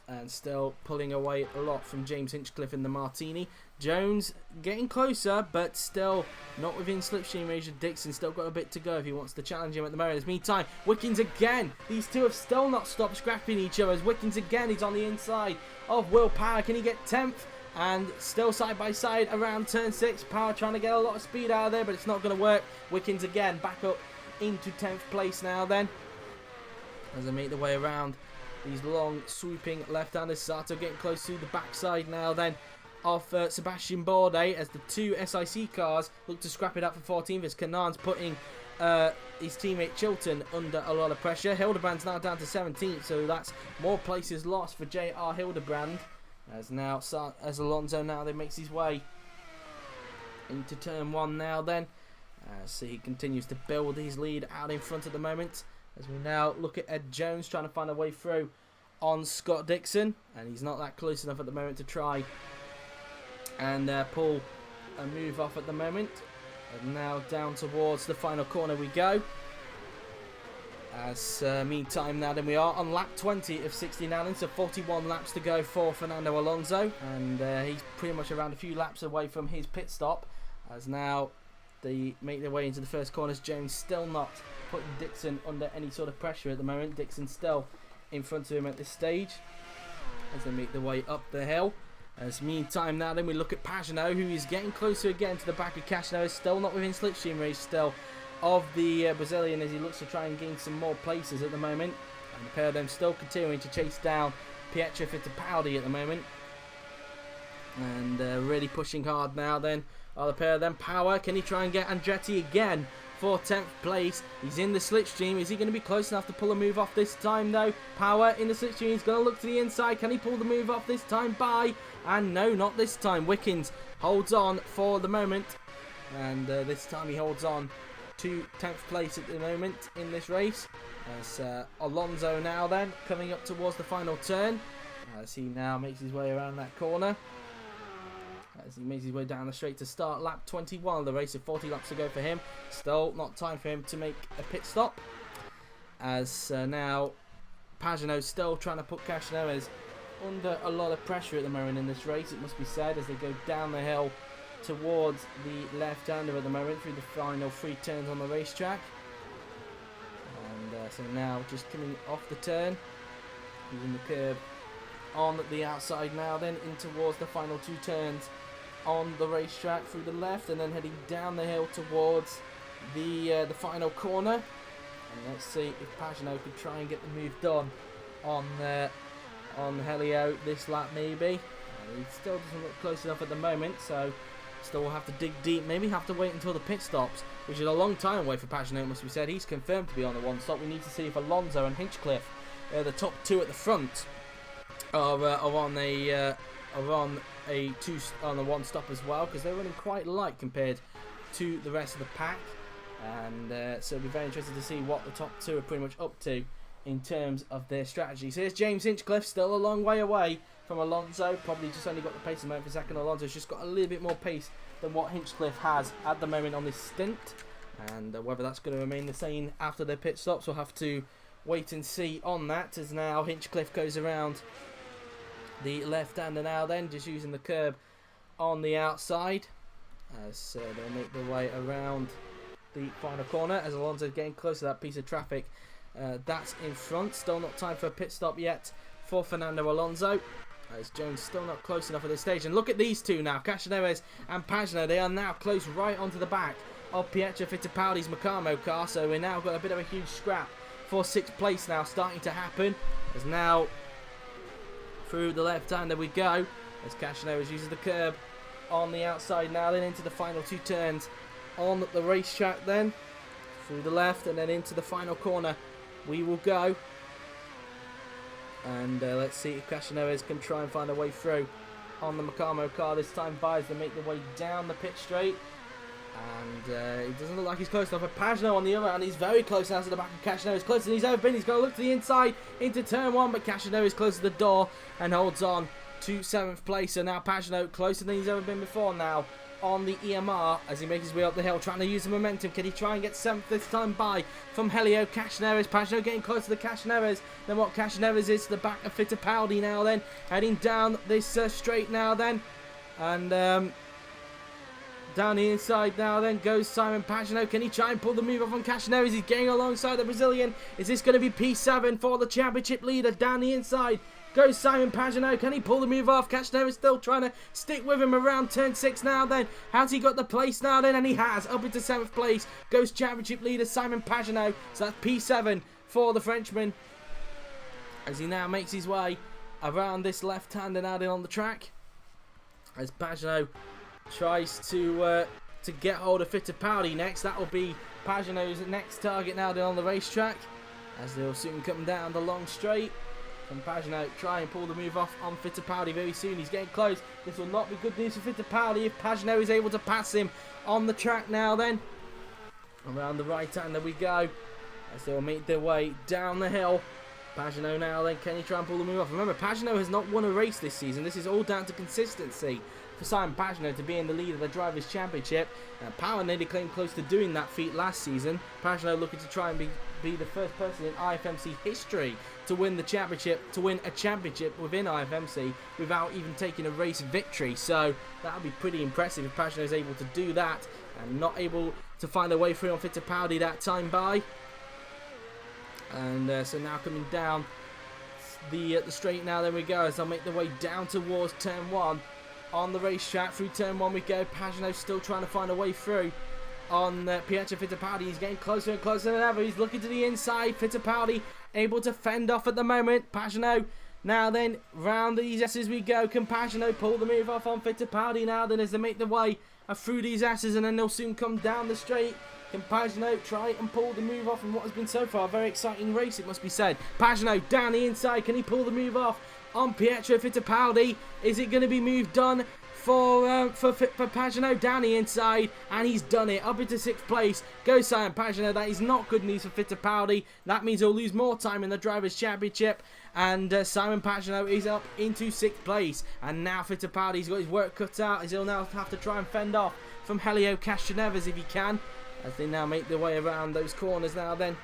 and still pulling away a lot from James Hinchcliffe in the Martini. Jones getting closer, but still not within slipstream range. Dixon still got a bit to go if he wants to challenge him at the moment. Meantime, Watkins again. These two have still not stopped scrapping each other. As Watkins again is on the inside of Will Power. Can he get 10th? And still side by side around turn 6. Power trying to get a lot of speed out of there, but it's not going to work. Watkins again back up into 10th place now then, as they make their way around these long swooping left-handers. Sato getting close to the backside now then of Sebastian Bourdais, as the 2 SIC cars look to scrap it up for 14th, as Kanan's putting his teammate Chilton under a lot of pressure. Hildebrand's now down to 17th, so that's more places lost for J.R. Hildebrand, as Alonso now then makes his way into turn 1 now then. So he continues to build his lead out in front at the moment, as we now look at Ed Jones trying to find a way through on Scott Dixon, and he's not that close enough at the moment to try and pull a move off at the moment. And now down towards the final corner we go. As meantime now then we are on lap 20 of 60 now then, so 41 laps to go for Fernando Alonso, and he's pretty much around a few laps away from his pit stop, as now they make their way into the first corners. Jones still not putting Dixon under any sort of pressure at the moment. Dixon still in front of him at this stage as they make their way up the hill. As meantime now then we look at Pagenaud, who is getting closer again to the back of Castroneves, still not within slipstream range still of the Brazilian, as he looks to try and gain some more places at the moment. And the pair of them still continuing to chase down Pietro Fittipaldi at the moment, and really pushing hard now then are the pair of them. Power, can he try and get Andretti again for 10th place. He's in the slipstream. Is he going to be close enough to pull a move off this time though? Power in the slipstream. He's going to look to the inside. Can he pull the move off this time? Bye. And no, not this time. Watkins holds on for the moment. And this time he holds on to 10th place at the moment in this race. As Alonso now then coming up towards the final turn. As he now makes his way around that corner. As he makes his way down the straight to start lap 21 of the race with 40 laps to go for him. Still not time for him to make a pit stop. As now Pagenaud still trying to put Castaneres under a lot of pressure at the moment in this race, it must be said, as they go down the hill towards the left-hander at the moment through the final 3 turns on the racetrack. And so now just coming off the turn, using the curb on the outside now, then in towards the final 2 turns on the racetrack through the left, and then heading down the hill towards the final corner. And let's see if Pagenaud could try and get the move done on Helio this lap maybe. He still doesn't look close enough at the moment, so still will have to dig deep, maybe have to wait until the pit stops, which is a long time away for Pagenaud, must be said. He's confirmed to be on the 1 stop. We need to see if Alonso and Hinchcliffe, the top 2 at the front, are on a 1 stop as well, because they're running quite light compared to the rest of the pack. And so it'll be very interesting to see what the top 2 are pretty much up to in terms of their strategies. Here's James Hinchcliffe, still a long way away from Alonso, probably just only got the pace a moment for second. Alonso's just got a little bit more pace than what Hinchcliffe has at the moment on this stint, and whether that's going to remain the same after their pit stops, we'll have to wait and see on that. As now Hinchcliffe goes around the left-hander now then, just using the curb on the outside, as they'll make their way around the final corner as Alonso's getting close to that piece of traffic that's in front. Still not time for a pit stop yet for Fernando Alonso, as Jones still not close enough at this stage. And look at these two now, Castaneres and Pagenaud. They are now close right onto the back of Pietro Fittipaldi's Macamo car, so we're now got a bit of a huge scrap for 6th place now starting to happen, as now through the left-hander we go, as Castaneres uses the curb on the outside now, then into the final 2 turns on the racetrack, then through the left and then into the final corner we will go. And let's see if Castaneres can try and find a way through on the Macamo car this time by, as they make their way down the pit straight. And it doesn't look like he's close enough. But Pagenaud on the other hand, he's very close now to the back of Castaneres, closer than he's ever been. He's going to look to the inside into turn 1, but Castaneres is close to the door and holds on to 7th place. So now Pagenaud closer than he's ever been before now on the EMR as he makes his way up the hill, trying to use the momentum. Can he try and get 7th this time by from Helio Castaneres? Pagenaud getting close to the Castaneres than what Castaneres is to the back of Fittipaldi now then, heading down this straight now then, and down the inside now then goes Simon Pagenaud. Can he try and pull the move off on Castaneres? He's getting alongside the Brazilian. Is this going to be P7 for the championship leader? Down the inside goes Simon Pagenaud. Can he pull the move off? Castaneres still trying to stick with him around turn 6 now then. Has he got the place now then? And he has. Up into 7th place goes championship leader Simon Pagenaud. So that's P7 for the Frenchman, as he now makes his way around this left-hander now then on the track, as Pagenaud tries to get hold of Fittipaldi next. That will be Pagenaud's next target now then on the racetrack, as they'll soon come down the long straight. And Pagenaud try and pull the move off on Fittipaldi very soon. He's getting close. This will not be good news for Fittipaldi if Pagenaud is able to pass him on the track now then. Around the right-hander we go, as they'll make their way down the hill. Pagenaud now then, can he try and pull the move off? Remember, Pagenaud has not won a race this season. This is all down to consistency for Simon Pagenaud to be in the lead of the Drivers' Championship. Power nearly came close to doing that feat last season. Pagenaud looking to try and be the first person in IFMC history to win the championship, to win a championship within IFMC without even taking a race victory. So that would be pretty impressive if Pagenaud is able to do that and not able to find a way through on Fittipaldi that time by. And so now coming down the straight now, there we go, as they'll make their way down towards turn 1 on the racetrack. Through turn 1 we go. Pagenaud still trying to find a way through on Pietro Fittipaldi. He's getting closer and closer than ever. He's looking to the inside. Fittipaldi able to fend off at the moment. Pagenaud now then round these S's we go. Can Pagenaud pull the move off on Fittipaldi now then, as they make their way through these S's, and then they'll soon come down the straight Can Pagenaud try and pull the move off in what has been so far a very exciting race, it must be said. Pagenaud down the inside. Can he pull the move off on Pietro Fittipaldi? Is it going to be move done for Pagenaud down the inside? And he's done it. Up into 6th place goes Simon Pagenaud. That is not good news for Fittipaldi. That means he'll lose more time in the Drivers' Championship. And Simon Pagenaud is up into 6th place. And now Fittipaldi's got his work cut out, as he'll now have to try and fend off from Helio Castroneves if he can, as they now make their way around those corners now then.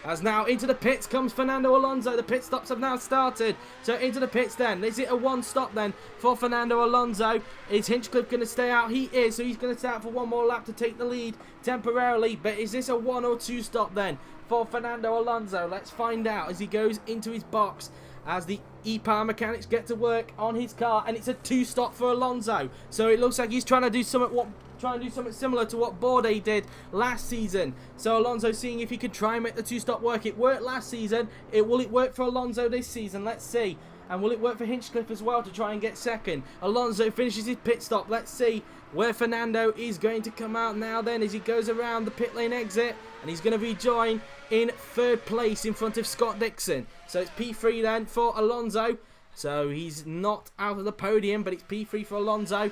As now into the pits comes Fernando Alonso. The pit stops have now started. So into the pits then. Is it a one stop then for Fernando Alonso? Is Hinchcliffe going to stay out? He is. So he's going to stay out for one more lap to take the lead temporarily. But is this a 1 or 2 stop then for Fernando Alonso? Let's find out as he goes into his box, as the e-power mechanics get to work on his car, and it's a 2 stop for Alonso. So it looks like he's trying to do something similar to what Bourdais did last season. So Alonso seeing if he could try and make the 2 stop work. It worked last season. Will it work for Alonso this season? Let's see. And will it work for Hinchcliffe as well to try and get second? Alonso finishes his pit stop. Let's see where Fernando is going to come out now then as he goes around the pit lane exit, and he's going to rejoin in 3rd place in front of Scott Dixon. So it's P3 then for Alonso. So he's not out of the podium, but it's P3 for Alonso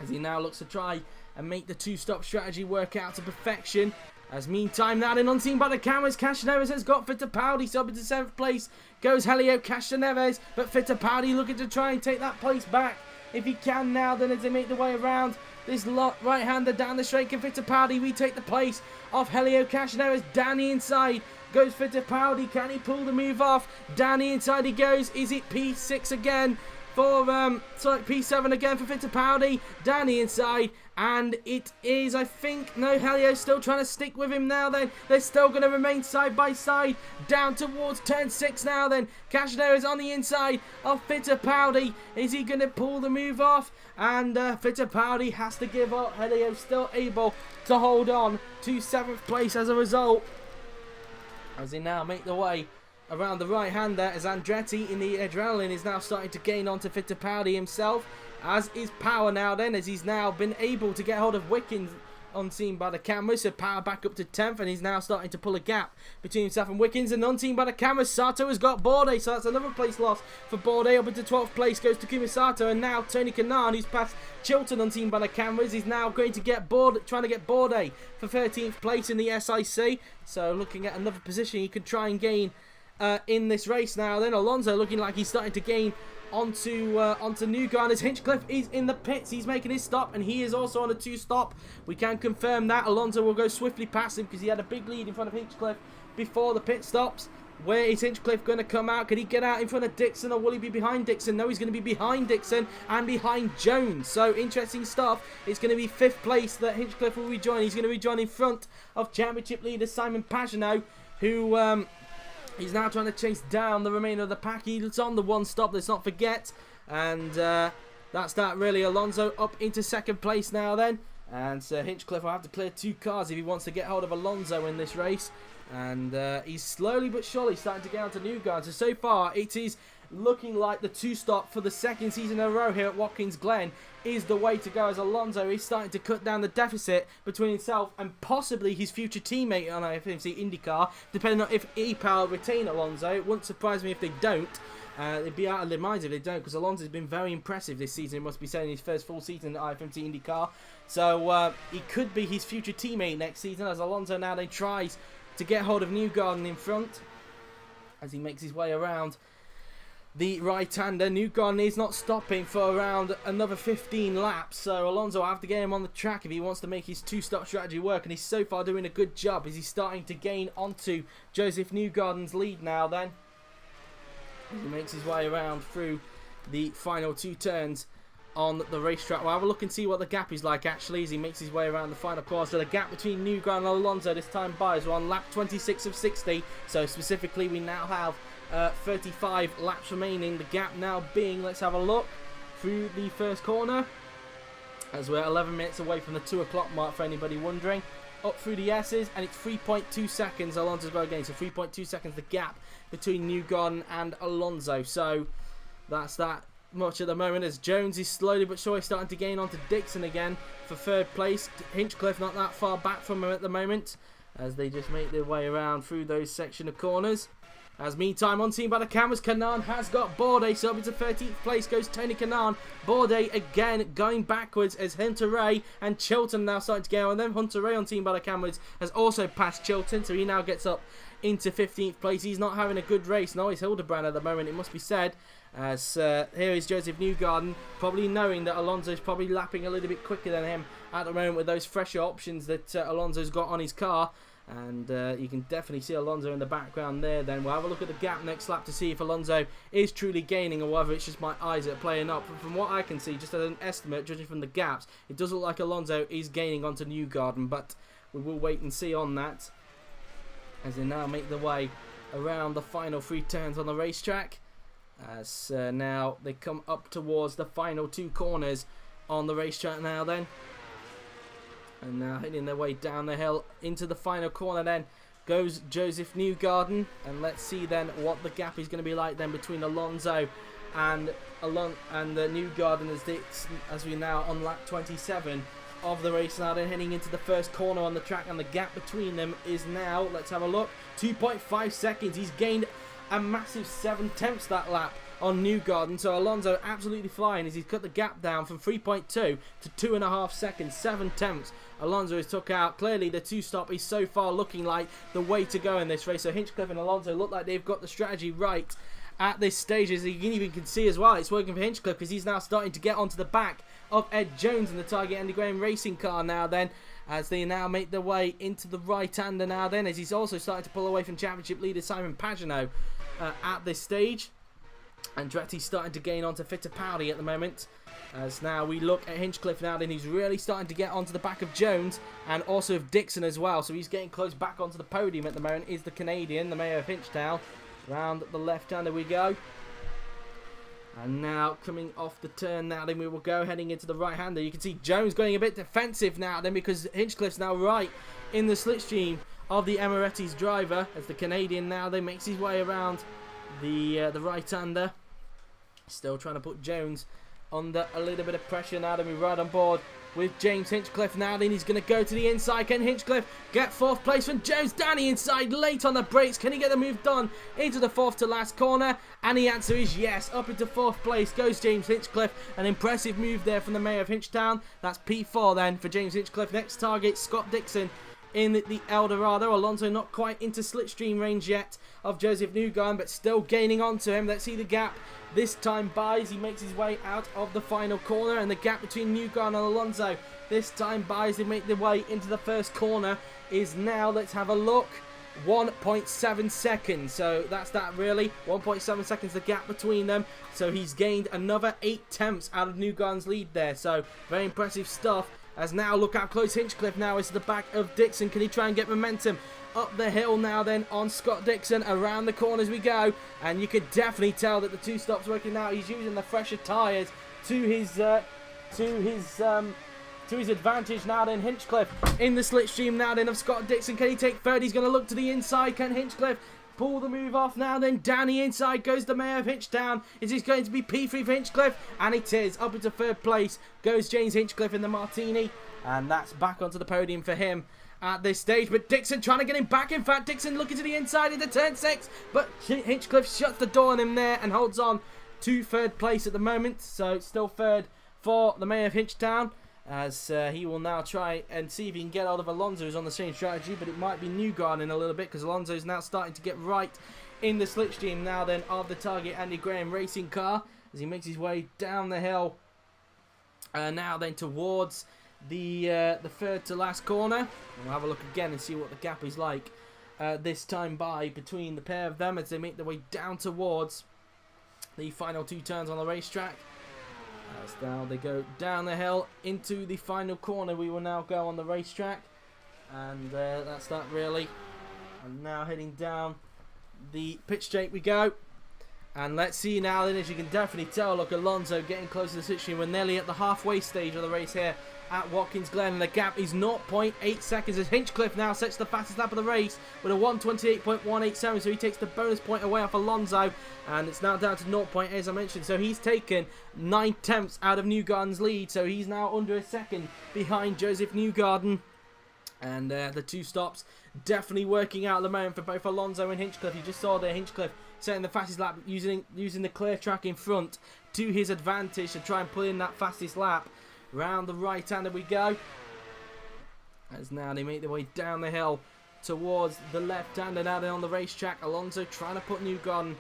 as he now looks to try and make the 2-stop strategy work out to perfection. As meantime, now then, unseen by the cameras, Castroneves has got Fittipaldi. So up into 7th place goes Helio Castroneves, but Fittipaldi looking to try and take that place back if he can now then, as they make their way around this right-hander down the straight. Can Fittipaldi retake the place of Helio Castroneves? Down the inside goes Fittipaldi. Can he pull the move off? Down the inside he goes. Is it P6 again for P7 again for Fittipaldi? Down the inside, and it is, I think, no, Helio's still trying to stick with him now then. They're still going to remain side by side down towards turn 6 now then. Castroneves is on the inside of Fittipaldi. Is he going to pull the move off? And Fittipaldi has to give up. Helio's still able to hold on to 7th place as a result, as they now make their way around the right hander, as Andretti in the adrenaline is now starting to gain onto Fittipaldi himself, as is Power now then, as he's now been able to get hold of Wickens unseen by the cameras. So Power back up to 10th, and he's now starting to pull a gap between himself and Wickens, and unseen by the cameras, Sato has got Bourdais, so that's another place loss for Bourdais. Up into 12th place goes Takuma Sato, and now Tony Kanaan, who's passed Chilton unseen by the cameras, is now going to get trying to get Bourdais for 13th place in the SIC. So looking at another position he could try and gain in this race now then. Alonso looking like he's starting to gain onto Newgarden, as Hinchcliffe is in the pits. He's making his stop, and he is also on a 2 stop. We can confirm that. Alonso will go swiftly past him because he had a big lead in front of Hinchcliffe before the pit stops. Where is Hinchcliffe going to come out? Can he get out in front of Dixon, or will he be behind Dixon? No, he's going to be behind Dixon and behind Jones. So interesting stuff. It's going to be 5th place that Hinchcliffe will rejoin. He's going to rejoin in front of championship leader Simon Pagenaud, who he's now trying to chase down the remainder of the pack. He's on the 1 stop, let's not forget. And that's that really. Alonso up into 2nd place now then. And so Hinchcliffe will have to clear 2 cars if he wants to get hold of Alonso in this race. And he's slowly but surely starting to get onto Newgarden. So far it is looking like the 2 stop for the 2nd season in a row here at Watkins Glen is the way to go, as Alonso is starting to cut down the deficit between himself and possibly his future teammate on IFMC IndyCar, depending on if E-Power retain Alonso. It wouldn't surprise me if they don't. They'd be out of their minds if they don't, because Alonso's been very impressive this season, it must be said, in his first full season at IFMC IndyCar. So he could be his future teammate next season, as Alonso now then tries to get hold of Newgarden in front as he makes his way around the right-hander. Newgarden is not stopping for around another 15 laps, so Alonso will have to get him on the track if he wants to make his 2-stop strategy work, and he's so far doing a good job as he's starting to gain onto Joseph Newgarden's lead now then. As he makes his way around through the final 2 turns on the racetrack. We'll have a look and see what the gap is like actually as he makes his way around the final course. So the gap between Newgarden and Alonso this time by is on lap 26 of 60. So specifically we now have 35 laps remaining. The gap now being, let's have a look, through the first corner, as we're 11 minutes away from the 2 o'clock mark for anybody wondering. Up through the S's, and it's 3.2 seconds Alonso's got again. So 3.2 seconds the gap between Newgarden and Alonso. So that's that much at the moment, as Jones is slowly but surely starting to gain onto Dixon again for third place. Hinchcliffe not that far back from him at the moment, as they just make their way around through those section of corners. As meantime, on seen by the cameras, Kanaan has got Bourdais, so up into 13th place goes Tony Kanaan. Bourdais again going backwards as Hunter Ray and Chilton now starting to get on them. Hunter Ray, on seen by the cameras, has also passed Chilton, so he now gets up into 15th place. He's not having a good race. No, it's Hildebrand at the moment, it must be said. As here is Joseph Newgarden, probably knowing that Alonso's probably lapping a little bit quicker than him at the moment with those fresher options that Alonso's got on his car. And you can definitely see Alonso in the background there. Then we'll have a look at the gap next lap to see if Alonso is truly gaining or whether it's just my eyes that are playing up. But from what I can see, just as an estimate, judging from the gaps, it does look like Alonso is gaining onto Newgarden, but we will wait and see on that as they now make their way around the final 3 turns on the racetrack. As now they come up towards the final 2 corners on the racetrack now then. And now heading their way down the hill into the final corner then goes Joseph Newgarden. And let's see then what the gap is going to be like then between Alonso and Newgarden as we now on lap 27 of the race now then heading into the first corner on the track. And the gap between them is now, let's have a look, 2.5 seconds. He's gained a massive 7/10 that lap on Newgarden, so Alonso absolutely flying as he's cut the gap down from 3.2 to 2.5 seconds, 7/10. Alonso has took out. Clearly the 2-stop is so far looking like the way to go in this race, so Hinchcliffe and Alonso look like they've got the strategy right at this stage, as you can see as well. It's working for Hinchcliffe because he's now starting to get onto the back of Ed Jones in the Target Andy Graham racing car now then, as they now make their way into the right-hander now then, as he's also starting to pull away from championship leader Simon Pagenaud at this stage. Andretti's starting to gain onto Fittipaldi at the moment. As now we look at Hinchcliffe now, then he's really starting to get onto the back of Jones and also of Dixon as well. So he's getting close back onto the podium at the moment, is the Canadian, the mayor of Hinchtown. Round the left-hander we go. And now coming off the turn now, then we will go heading into the right-hander. You can see Jones going a bit defensive now then, because Hinchcliffe's now right in the slipstream of the Emirates driver, as the Canadian now then makes his way around the right-hander. Still trying to put Jones under a little bit of pressure now. Then we ride on board with James Hinchcliffe now. Then he's going to go to the inside. Can Hinchcliffe get 4th place from Jones? Danny inside, late on the brakes. Can he get the move done into the 4th to last corner? And the answer is yes. Up into 4th place goes James Hinchcliffe. An impressive move there from the mayor of Hinchtown. That's P4 then for James Hinchcliffe. Next target, Scott Dixon in the Eldorado. Alonso not quite into slipstream range yet of Joseph Newgarden, but still gaining onto him. Let's see the gap this time by as he makes his way out of the final corner, and the gap between Newgarden and Alonso this time by as they make their way into the first corner is now, let's have a look, 1.7 seconds. So that's that really, 1.7 seconds the gap between them. So he's gained another 8/10 out of Newgarden's lead there, so very impressive stuff. As now, look how close Hinchcliffe now is to the back of Dixon. Can he try and get momentum up the hill now then on Scott Dixon? Around the corners we go. And you could definitely tell that the 2-stop's working now. He's using the fresher tyres to his advantage now then. Hinchcliffe in the slipstream now then of Scott Dixon. Can he take third? He's going to look to the inside. Can Hinchcliffe pull the move off now then? Danny inside goes the mayor of Hinchtown. Is this going to be P3 for Hinchcliffe? And it is. Up into 3rd place goes James Hinchcliffe in the Martini, and that's back onto the podium for him at this stage. But Dixon trying to get him back. In fact, Dixon looking to the inside into turn 6, but Hinchcliffe shuts the door on him there and holds on to 3rd place at the moment. So still 3rd for the mayor of Hinchtown, as he will now try and see if he can get out of Alonso, who's on the same strategy, but it might be Newgarden in a little bit, because Alonso is now starting to get right in the slipstream now then of the Target Andy Graham racing car, as he makes his way down the hill now then towards the 3rd to last corner. We'll have a look again and see what the gap is like this time by between the pair of them as they make their way down towards the final 2 turns on the racetrack. As now they go down the hill into the final corner, we will now go on the racetrack, and that's that really. And now heading down the pitch straight we go, And let's see now then, as you can definitely tell, look, Alonso getting close to the slipstream. We're nearly at the halfway stage of the race here at Watkins Glen, and the gap is 0.8 seconds as Hinchcliffe now sets the fastest lap of the race with a 1:28.187, so he takes the bonus point away off Alonso, and it's now down to 0.8 as I mentioned, so he's taken 9/10 out of Newgarden's lead, so he's now under a second behind Joseph Newgarden. And the two stops definitely working out at the moment for both Alonso and Hinchcliffe. You just saw there Hinchcliffe setting the fastest lap using the clear track in front to his advantage to try and pull in that fastest lap. Round the right hander we go. As now they make their way down the hill towards the left hander. Now they're on the racetrack. Alonso trying to put Newgarden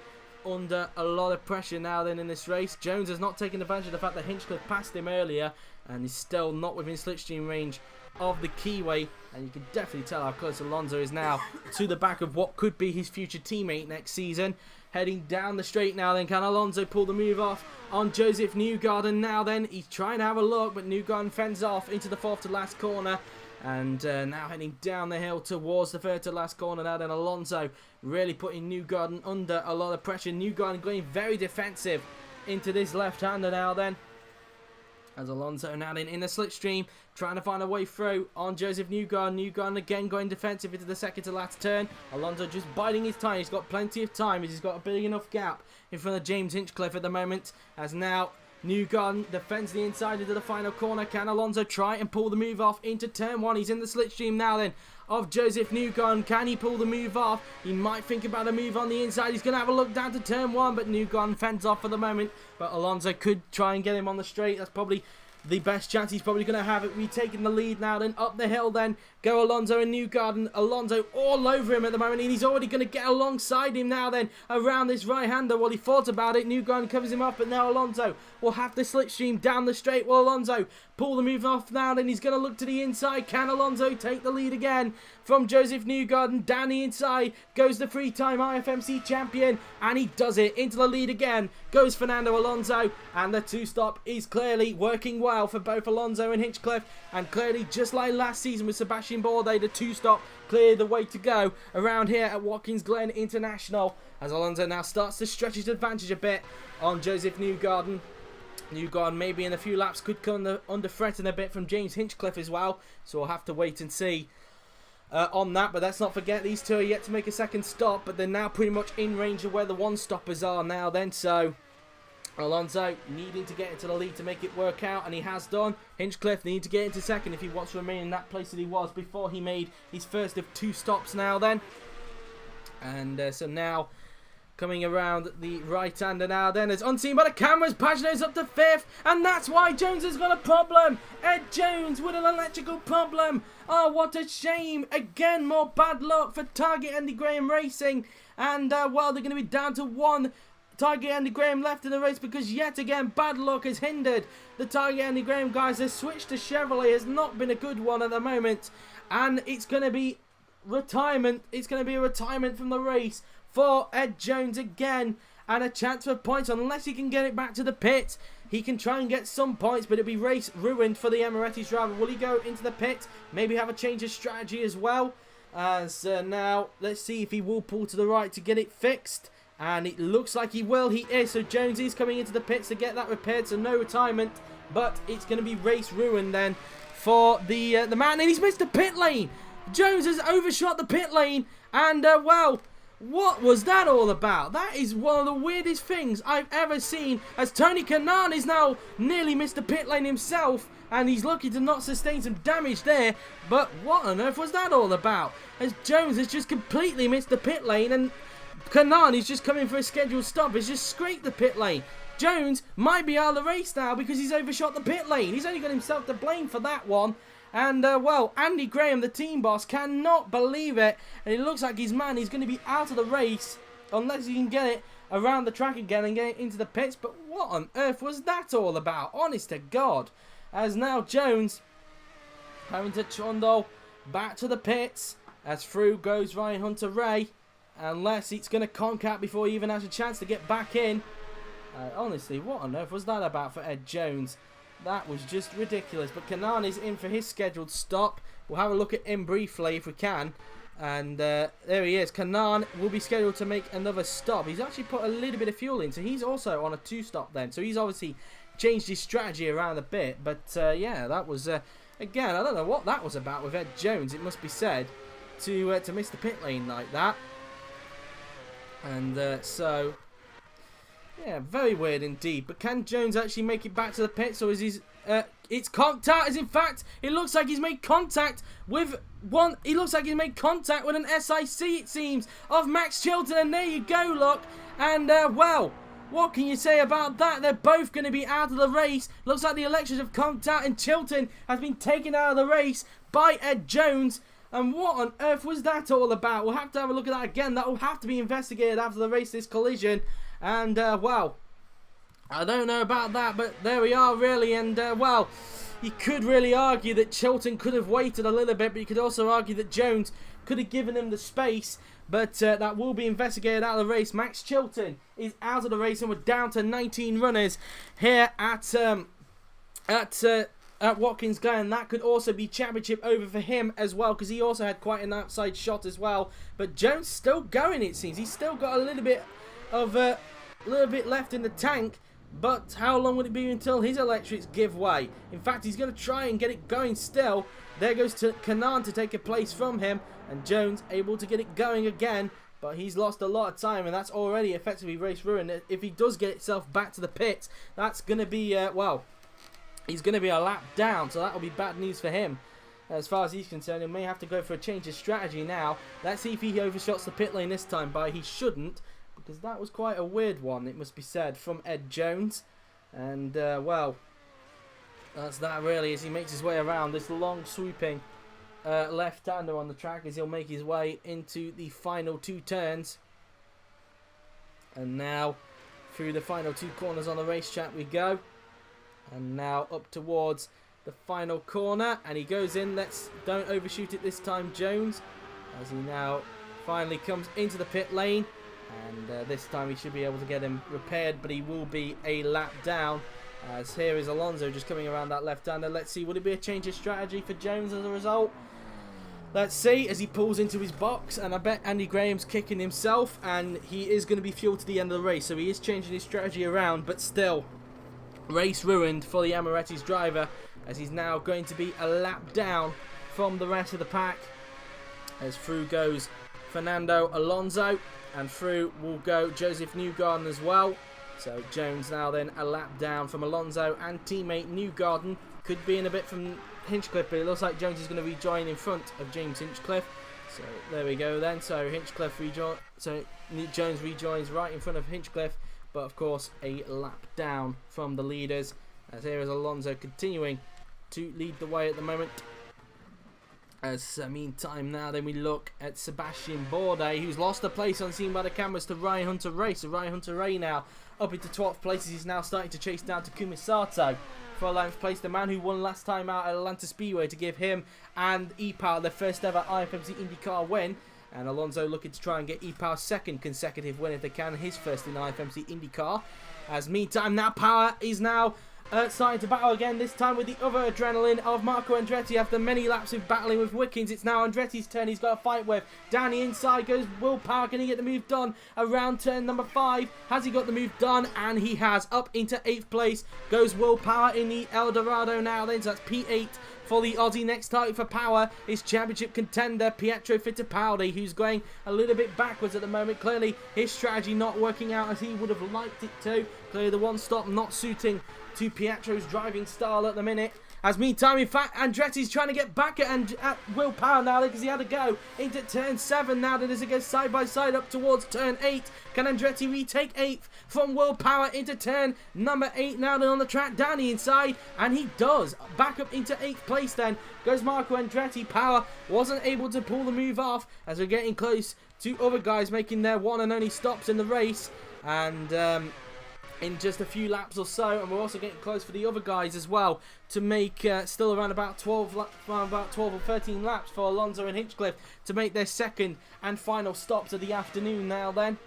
under a lot of pressure now then in this race. Jones has not taken advantage of the fact that Hinchcliffe passed him earlier and is still not within slipstream range of the keyway, and you can definitely tell how close Alonso is now to the back of what could be his future teammate next season. Heading down the straight now then, can Alonso pull the move off on Joseph Newgarden now then? He's trying to have a look, but Newgarden fends off into the fourth to last corner, and now heading down the hill towards the third to last corner now then. Alonso really putting Newgarden under a lot of pressure. Newgarden going very defensive into this left-hander now then, as Alonso now in the slipstream, trying to find a way through on Joseph Newgarden. Newgarden again going defensive into the second to last turn. Alonso just biding his time. He's got plenty of time as he's got a big enough gap in front of James Hinchcliffe at the moment. As now Newgarden defends the inside into the final corner. Can Alonso try and pull the move off into turn one? He's in the slipstream now then of Joseph Newgarden. Can he pull the move off? He might think about a move on the inside. He's going to have a look down to turn one, but Newgarden fends off for the moment. But Alonso could try and get him on the straight. That's probably the best chance he's probably going to have it. We taking the lead now then. Up the hill then go Alonso and Newgarden. Alonso all over him at the moment, and he's already going to get alongside him now then around this right-hander. Well, he thought about it. Newgarden covers him up, but now Alonso will have the slipstream down the straight. Well, Alonso pull the move off now then. He's going to look to the inside. Can Alonso take the lead again from Joseph Newgarden? Down the inside goes the three-time IFMC champion, and he does it. Into the lead again goes Fernando Alonso, and the two-stop is clearly working well for both Alonso and Hinchcliffe, and clearly just like last season with Sebastian Bourdais, the two-stop cleared the way to go around here at Watkins Glen International, as Alonso now starts to stretch his advantage a bit on Joseph Newgarden. Newgarden maybe in a few laps could come under threat and a bit from James Hinchcliffe as well, so we'll have to wait and see on that. But let's not forget these two are yet to make a second stop, but they're now pretty much in range of where the one-stoppers are now then, so Alonso needing to get into the lead to make it work out, and he has done. Hinchcliffe needing to get into second if he wants to remain in that place that he was before he made his first of two stops now then. And so now coming around the right-hander now then, as unseen by the cameras, Pagenaud's up to fifth, and that's why Jones has got a problem. Ed Jones with an electrical problem. Oh, what a shame. Again, more bad luck for Target Andy Graham Racing, and well, they're going to be down to one Target Andy Graham left in the race because yet again bad luck has hindered the Target Andy Graham guys. Their switch to Chevrolet has not been a good one at the moment, and it's going to be retirement. It's going to be a retirement from the race for Ed Jones again, and a chance for points unless he can get it back to the pit. He can try and get some points, but it'll be race ruined for the Emirates driver. Will he go into the pit? Maybe have a change of strategy as well. As now, let's see if he will pull to the right to get it fixed. And it looks like he will. He is. So Jones is coming into the pits to get that repaired. So no retirement. But it's going to be race ruin then for the man. And he's missed the pit lane. Jones has overshot the pit lane. And, well, what was that all about? That is one of the weirdest things I've ever seen. As Tony Kanaan is now nearly missed the pit lane himself. And he's lucky to not sustain some damage there. But what on earth was that all about? As Jones has just completely missed the pit lane, and Kanaan is just coming for a scheduled stop. He's just scraped the pit lane. Jones might be out of the race now because he's overshot the pit lane. He's only got himself to blame for that one. And, well, Andy Graham, the team boss, cannot believe it. And it looks like his man is going to be out of the race unless he can get it around the track again and get it into the pits. But what on earth was that all about? Honest to God. As now Jones having to trundle back to the pits as through goes Ryan Hunter-Ray. Unless it's going to conk out before he even has a chance to get back in. Honestly, what on earth was that about for Ed Jones? That was just ridiculous. But Kanaan is in for his scheduled stop. We'll have a look at him briefly if we can. And there he is. Kanaan will be scheduled to make another stop. He's actually put a little bit of fuel in, so he's also on a 2-stop then. So he's obviously changed his strategy around a bit. But yeah, that was, again, I don't know what that was about with Ed Jones, it must be said, to miss the pit lane like that. And so, yeah, very weird indeed. But can Jones actually make it back to the pits, or is his... it's conked out, as in fact, it looks like he's made contact with one. He looks like he's made contact with an SIC, it seems, of Max Chilton. And there you go, look. And, well, what can you say about that? They're both going to be out of the race. Looks like the elections have conked out, and Chilton has been taken out of the race by Ed Jones. And what on earth was that all about? We'll have to have a look at that again. That will have to be investigated after the race, this collision. And, well, I don't know about that, but there we are, really. And, well, you could really argue that Chilton could have waited a little bit, but you could also argue that Jones could have given him the space. But that will be investigated out of the race. Max Chilton is out of the race, and we're down to 19 runners here at Watkins Glen. That could also be championship over for him as well, because he also had quite an outside shot as well. But Jones still going, it seems. He's still got a little bit left in the tank. But how long would it be until his electrics give way? In fact, he's going to try and get it going still. There goes to Kanaan to take a place from him. And Jones able to get it going again. But he's lost a lot of time, and that's already effectively race ruined. If he does get himself back to the pits, that's going to be, well, he's going to be a lap down. So that will be bad news for him. As far as he's concerned, he may have to go for a change of strategy now. Let's see if he overshots the pit lane this time, but he shouldn't. Because that was quite a weird one, it must be said, from Ed Jones. And, well, that's that really, as he makes his way around this long swooping left-hander on the track, as he'll make his way into the final 2 turns. And now, through the final 2 corners on the racetrack we go. And now up towards the final corner, and he goes in. Don't overshoot it this time, Jones, as he now finally comes into the pit lane. And this time he should be able to get him repaired, but he will be a lap down. As here is Alonso just coming around that left-hander. Let's see, would it be a change of strategy for Jones as a result? Let's see, as he pulls into his box, and I bet Andy Graham's kicking himself, and he is going to be fueled to the end of the race, so he is changing his strategy around, but still, race ruined for the Amaretti's driver, as he's now going to be a lap down from the rest of the pack. As through goes Fernando Alonso, and through will go Joseph Newgarden as well. So Jones now then a lap down from Alonso and teammate Newgarden. Could be in a bit from Hinchcliffe, but it looks like Jones is going to rejoin in front of James Hinchcliffe. So there we go then. So Jones rejoins right in front of Hinchcliffe, but of course a lap down from the leaders. As here is Alonso continuing to lead the way at the moment. As meantime now then we look at Sebastian Bourdais, who's lost a place unseen by the cameras to Ryan Hunter-Reay. So Ryan Hunter-Reay now up into 12th place, as he's now starting to chase down Takuma Sato for 11th place, the man who won last time out at Atlanta Speedway, to give him and E-Power their first ever IFMC IndyCar win. And Alonso looking to try and get E-Power's second consecutive win if they can, his first in IFMC IndyCar. As meantime now Power is now starting to battle again, this time with the other adrenaline of Marco Andretti. After many laps of battling with Wickens, it's now Andretti's turn. He's got a fight with. Down the inside goes Will Power. Can he get the move done around turn number 5? Has he got the move done? And he has. Up into 8th place goes Will Power in the Eldorado now then. So that's P8 for the Aussie. Next target for Power is championship contender Pietro Fittipaldi, who's going a little bit backwards at the moment. Clearly his strategy not working out as he would have liked it to. Clearly the one stop not suiting to Pietro's driving style at the minute. As meantime, in fact, Andretti's trying to get back at Will Power now, because he had to go into turn 7 now then, as it goes side by side up towards turn 8. Can Andretti retake 8th from Will Power into turn number 8 now then on the track down the inside? And he does. Back up into 8th place then goes Marco Andretti. Power wasn't able to pull the move off, as we're getting close to other guys making their one and only stops in the race. And in just a few laps or so, and we're also getting close for the other guys as well to make still around about 12 or 13 laps for Alonso and Hinchcliffe to make their second and final stops of the afternoon now then,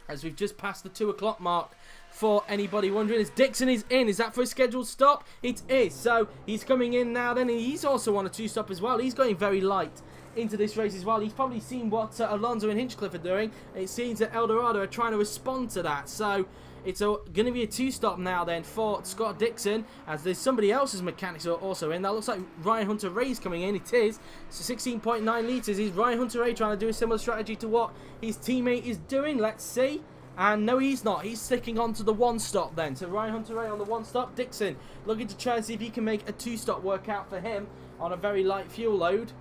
as we've just passed the 2 o'clock mark. For anybody wondering, as Dixon is in, is that for a scheduled stop? It is. So he's coming in now then, and he's also on a 2-stop as well. He's going very light into this race as well. He's probably seen what Alonso and Hinchcliffe are doing. And it seems that Eldorado are trying to respond to that. So it's going to be a 2-stop now then for Scott Dixon, as there's somebody else's mechanics are also in. That looks like Ryan Hunter-Reay's coming in. It is. So 16.9 litres. Is Ryan Hunter-Reay trying to do a similar strategy to what his teammate is doing? Let's see. And no, he's not. He's sticking on to the 1-stop then. So Ryan Hunter-Reay on the 1-stop. Dixon looking to try and see if he can make a 2-stop work out for him on a very light fuel load.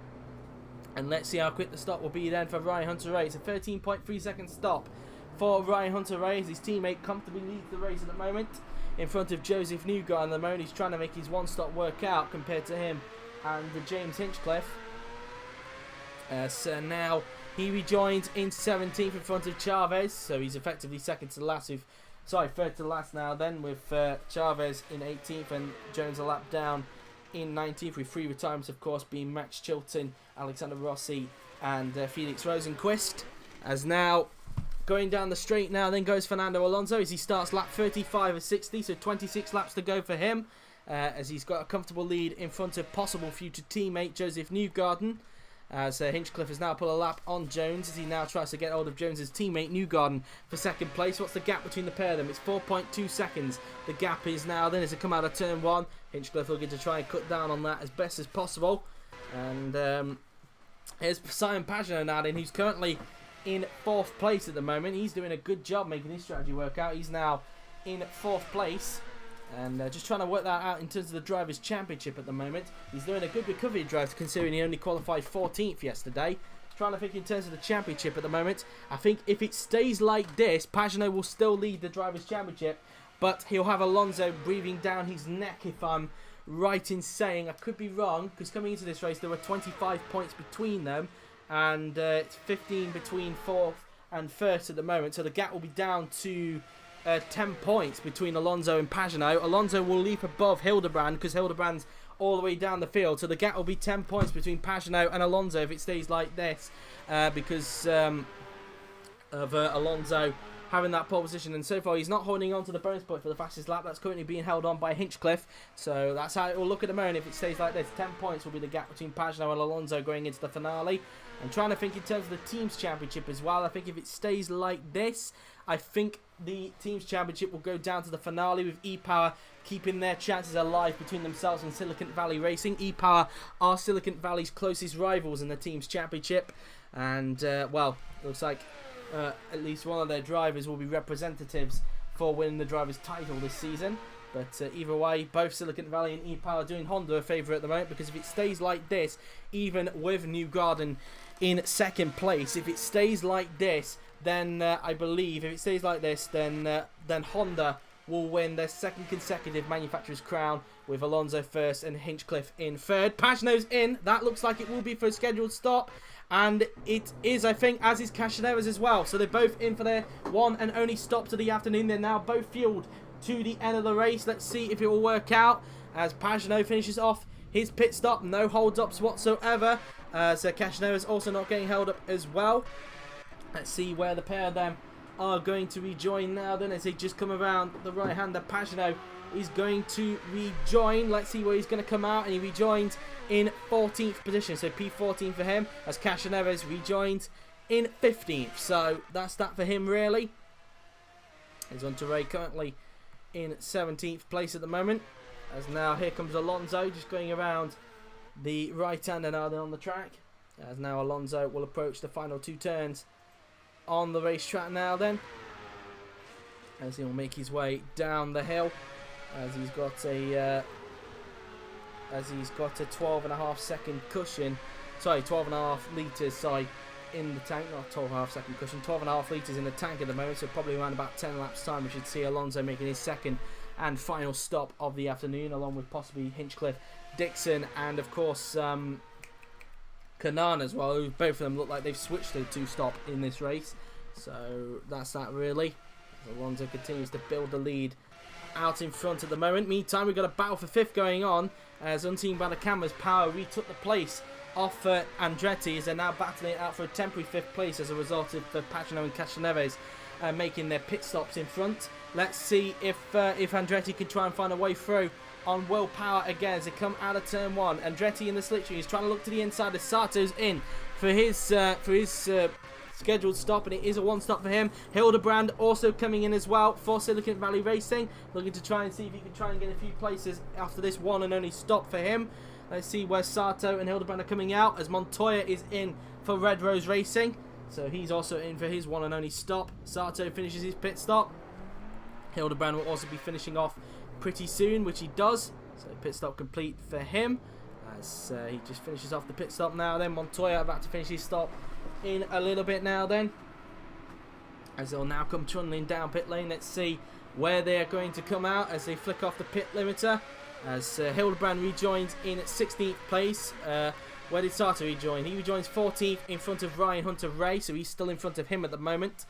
And let's see how quick the stop will be then for Ryan Hunter-Reay. It's a 13.3 second stop for Ryan Hunter-Reay, as his teammate comfortably leads the race at the moment in front of Joseph Newgarden. At the moment, he's trying to make his 1-stop work out compared to him and James Hinchcliffe. So now he rejoins in 17th in front of Chavez, so he's effectively third to last now then, with Chavez in 18th and Jones a lap down in 19th, with 3 retirements of course being Max Chilton, Alexander Rossi and Felix Rosenquist. As now going down the straight now then goes Fernando Alonso, as he starts lap 35 of 60, so 26 laps to go for him, as he's got a comfortable lead in front of possible future teammate Joseph Newgarden. So Hinchcliffe has now put a lap on Jones, as he now tries to get hold of Jones's teammate Newgarden for second place. What's the gap between the pair of them? It's 4.2 seconds. The gap is now then as they come out of turn 1. Hinchcliffe looking to try and cut down on that as best as possible. And here's Simon Pagenaud now then, who's currently in 4th place at the moment. He's doing a good job making his strategy work out. He's now in 4th place. And just trying to work that out in terms of the Drivers' Championship at the moment. He's doing a good recovery drive, considering he only qualified 14th yesterday. Trying to think in terms of the Championship at the moment. I think if it stays like this, Pagenaud will still lead the Drivers' Championship, but he'll have Alonso breathing down his neck, if I'm right in saying. I could be wrong, because coming into this race there were 25 points between them, and it's 15 between 4th and 1st at the moment, so the gap will be down to 10 points between Alonso and Pagenaud. Alonso will leap above Hildebrand, because Hildebrand's all the way down the field, so the gap will be 10 points between Pagenaud and Alonso if it stays like this, because of Alonso having that pole position. And so far he's not holding on to the bonus point for the fastest lap. That's currently being held on by Hinchcliffe, so that's how it will look at the moment if it stays like this. 10 points will be the gap between Pagenaud and Alonso going into the finale. I'm trying to think in terms of the Teams Championship as well. I think if it stays like this, I think the Teams Championship will go down to the finale, with E-Power keeping their chances alive between themselves and Silicon Valley Racing. E-Power are Silicon Valley's closest rivals in the Teams Championship, and well, looks like at least one of their drivers will be representatives for winning the drivers' title this season. But either way, both Silicon Valley and E-Power doing Honda a favour at the moment, because if it stays like this, even with Newgarden in 2nd place, if it stays like this, then I believe if it stays like this, then Honda will win their 2nd consecutive manufacturer's crown, with Alonso 1st and Hinchcliffe in 3rd. Pagenaud's in. That looks like it will be for a scheduled stop, and it is, I think, as is Castaneda's as well. So they're both in for their one and only stop to the afternoon. They're now both fueled to the end of the race. Let's see if it will work out as Pagenaud finishes off his pit stop. No hold-ups whatsoever. So Castanedo is also not getting held up as well. Let's see where the pair of them are going to rejoin now then, as they just come around the right-hander. Pagenaud is going to rejoin. Let's see where he's going to come out, and he rejoins in 14th position. So P14 for him, as Castanedo rejoins in 15th. So that's that for him really. He's on to Ray currently in 17th place at the moment, as now here comes Alonso just going around the right-hander now on the track, as now Alonso will approach the final 2 turns on the racetrack now then, as he'll make his way down the hill, as he's got a 12.5 second cushion, sorry, 12.5 litres, sorry, in the tank, not 12.5 second cushion, 12.5 litres in the tank at the moment, so probably around about 10 laps time we should see Alonso making his 2nd and final stop of the afternoon, along with possibly Hinchcliffe, Dixon, and of course Kanaan as well, who both of them look like they've switched to 2-stop in this race. So that's that really. Alonso continues to build the lead out in front at the moment. Meantime, we've got a battle for 5th going on, as unseen by the cameras, Power retook the place off Andretti, as they're now battling it out for a temporary 5th place as a result of Pagenaud and Castaneves making their pit stops in front. Let's see if Andretti can try and find a way through on Will Power again as they come out of turn 1. Andretti in the slipstream is trying to look to the inside as Sato's in for his scheduled stop, and it is a 1 stop for him. Hildebrand also coming in as well for Silicon Valley Racing, looking to try and see if he can try and get a few places after this one and only stop for him. Let's see where Sato and Hildebrand are coming out, as Montoya is in for Red Rose Racing, so he's also in for his one and only stop. Sato finishes his pit stop. Hildebrand will also be finishing off pretty soon, which he does, so pit stop complete for him as he just finishes off the pit stop now. Then Montoya about to finish his stop in a little bit now then, as they'll now come trundling down pit lane. Let's see where they are going to come out as they flick off the pit limiter, as Hildebrand rejoins in 16th place. Where did Sato rejoin? He rejoins 14th in front of Ryan Hunter-Ray, so he's still in front of him at the moment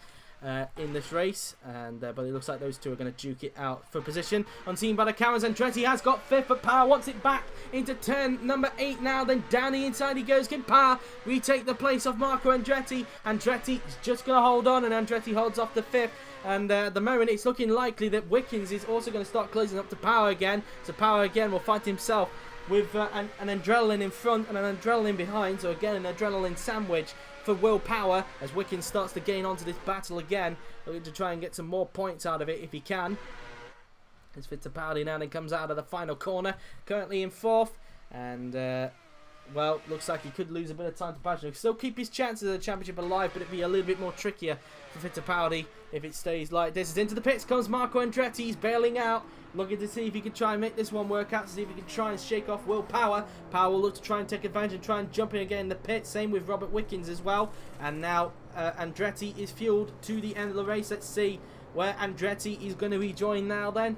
in this race, and but it looks like those two are going to duke it out for position. Unseen by the cameras, Andretti has got 5th, but Power wants it back into turn number 8 now. Then down the inside he goes. Can Power retake the place of Marco Andretti? Andretti is just going to hold on, and Andretti holds off the 5th. And at the moment it's looking likely that Watkins is also going to start closing up to Power again, so Power again will fight himself with an adrenaline in front and an adrenaline behind, so again an adrenaline sandwich for Will Power as Watkins starts to gain onto this battle again, looking to try and get some more points out of it if he can. As Fittipaldi now then comes out of the final corner, currently in 4th, and well, looks like he could lose a bit of time to Pagenaud. Still keep his chances of the championship alive, but it'd be a little bit more trickier for Fittipaldi if it stays like this. As into the pits comes Marco Andretti. He's bailing out, looking to see if he can try and make this one work out, to see if he can try and shake off Will Power. Power will look to try and take advantage and try and jump in again in the pit. Same with Robert Watkins as well. And now Andretti is fueled to the end of the race. Let's see where Andretti is going to rejoin now then,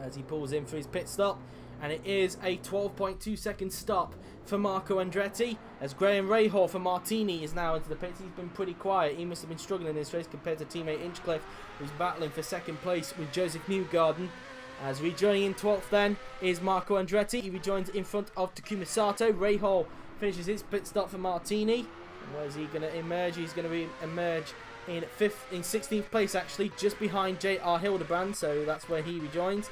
as he pulls in for his pit stop. And it is a 12.2 second stop for Marco Andretti, as Graham Rahal for Martini is now into the pits. He's been pretty quiet. He must have been struggling in this race compared to teammate Hinchcliffe, who's battling for 2nd place with Joseph Newgarden. As rejoining in 12th then is Marco Andretti. He rejoins in front of Takuma Sato. Rahal finishes his pit stop for Martini. And where is he going to emerge? He's going to emerge in 16th place actually, just behind J.R. Hildebrand, so that's where he rejoins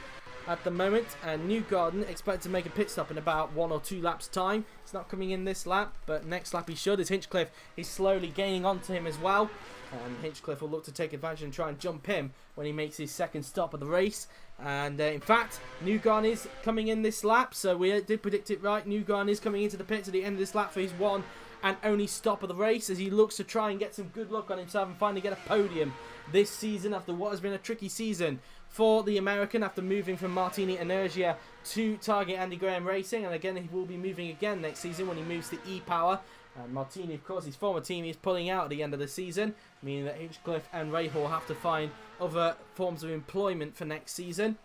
at the moment. And Newgarden expected to make a pit stop in about 1 or 2 laps time. It's not coming in this lap, but next lap he should, as Hinchcliffe is slowly gaining onto him as well, and Hinchcliffe will look to take advantage and try and jump him when he makes his 2nd stop of the race. And in fact, Newgarden is coming in this lap, so we did predict it right. Newgarden is coming into the pits at the end of this lap for his 1 and only stop of the race, as he looks to try and get some good luck on himself and finally get a podium this season after what has been a tricky season for the American, after moving from Martini Energia to Target Andy Graham Racing. And again, he will be moving again next season when he moves to E-Power. And Martini, of course, his former team, is pulling out at the end of the season, meaning that Hinchcliffe and Rahal have to find other forms of employment for next season.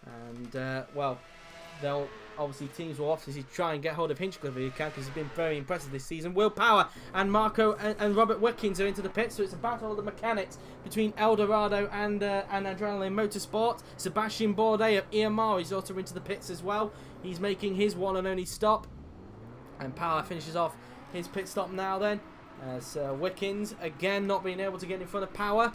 And well, they'll obviously, teams will obviously try and get hold of Hinchcliffe if he can, because he's been very impressive this season. Will Power and Marco and Robert Watkins are into the pits, so it's a battle of the mechanics between Eldorado and Adrenaline Motorsport. Sebastian Bourdais of EMR is also into the pits as well. He's making his 1 and only stop, and Power finishes off his pit stop now then, as Watkins again not being able to get in front of Power.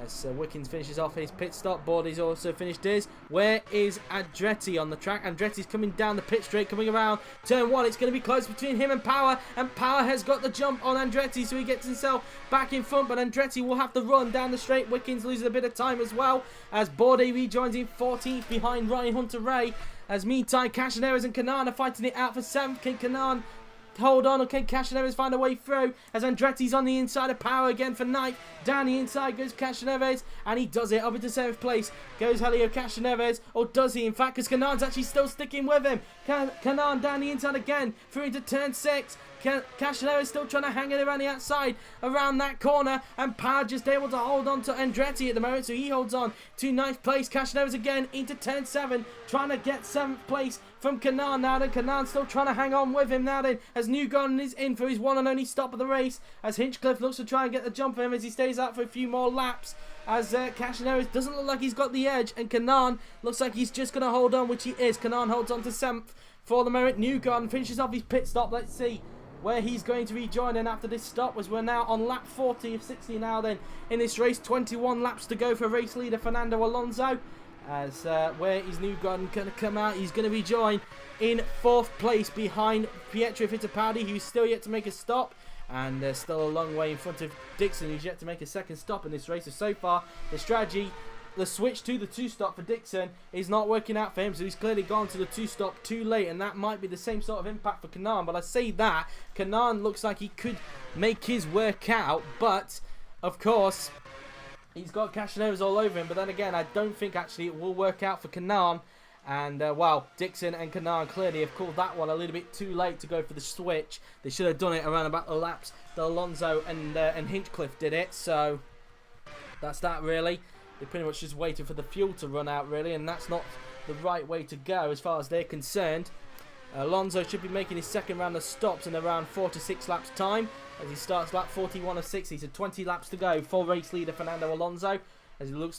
As Watkins finishes off his pit stop. Bourdais also finished his. Where is Andretti on the track? Andretti's coming down the pit straight, coming around turn 1. It's going to be close between him and Power has got the jump on Andretti, so he gets himself back in front, but Andretti will have to run down the straight. Watkins loses a bit of time as well, as Bourdais rejoins in 14th behind Ryan Hunter-Ray. As meantime, Castaneras and Canaan are fighting it out for 7th. Can Canaan hold on? Okay, Castaneras find a way through, as Andretti's on the inside of Power again for 9th. Down the inside goes Castaneras, and he does it. Up into 7th place goes Helio Castaneras, or does he in fact, because Canaan's actually still sticking with him. Canaan down the inside again through into turn 6. Castaneras still trying to hang it around the outside around that corner, and Power just able to hold on to Andretti at the moment, so he holds on to 9th place. Castaneras again into turn 7, trying to get 7th place from Canaan now then. Canaan still trying to hang on with him now then, as Newgarden is in for his 1 and only stop of the race, as Hinchcliffe looks to try and get the jump for him as he stays out for a few more laps, as Castaneras doesn't look like he's got the edge, and Canaan looks like he's just going to hold on, which he is. Canaan holds on to 7th for the moment. Newgarden finishes off his pit stop. Let's see where he's going to rejoin in after this stop, as we're now on lap 40 of 60 now then in this race. 21 laps to go for race leader Fernando Alonso, as where is New Garden going to come out? He's going to be joined in 4th place behind Pietro Fittipaldi, who's still yet to make a stop, and still a long way in front of Dixon, who's yet to make a second stop in this race. So far, the strategy, the switch to the 2-stop for Dixon, is not working out for him, so he's clearly gone to the 2-stop too late, and that might be the same sort of impact for Kanaan. But I say that, Kanaan looks like he could make his work out, but of course he's got Castaneras all over him. But then again, I don't think actually it will work out for Kanaan. And, well, Dixon and Kanaan clearly have called that one a little bit too late to go for the switch. They should have done it around about the laps that Alonso and Hinchcliffe did it. So, that's that, really. They pretty much just waited for the fuel to run out, really. And that's not the right way to go as far as they're concerned. Alonso should be making his second round of stops in around 4 to 6 laps time, as he starts lap 41 of 60. So 20 laps to go for race leader Fernando Alonso, as he looks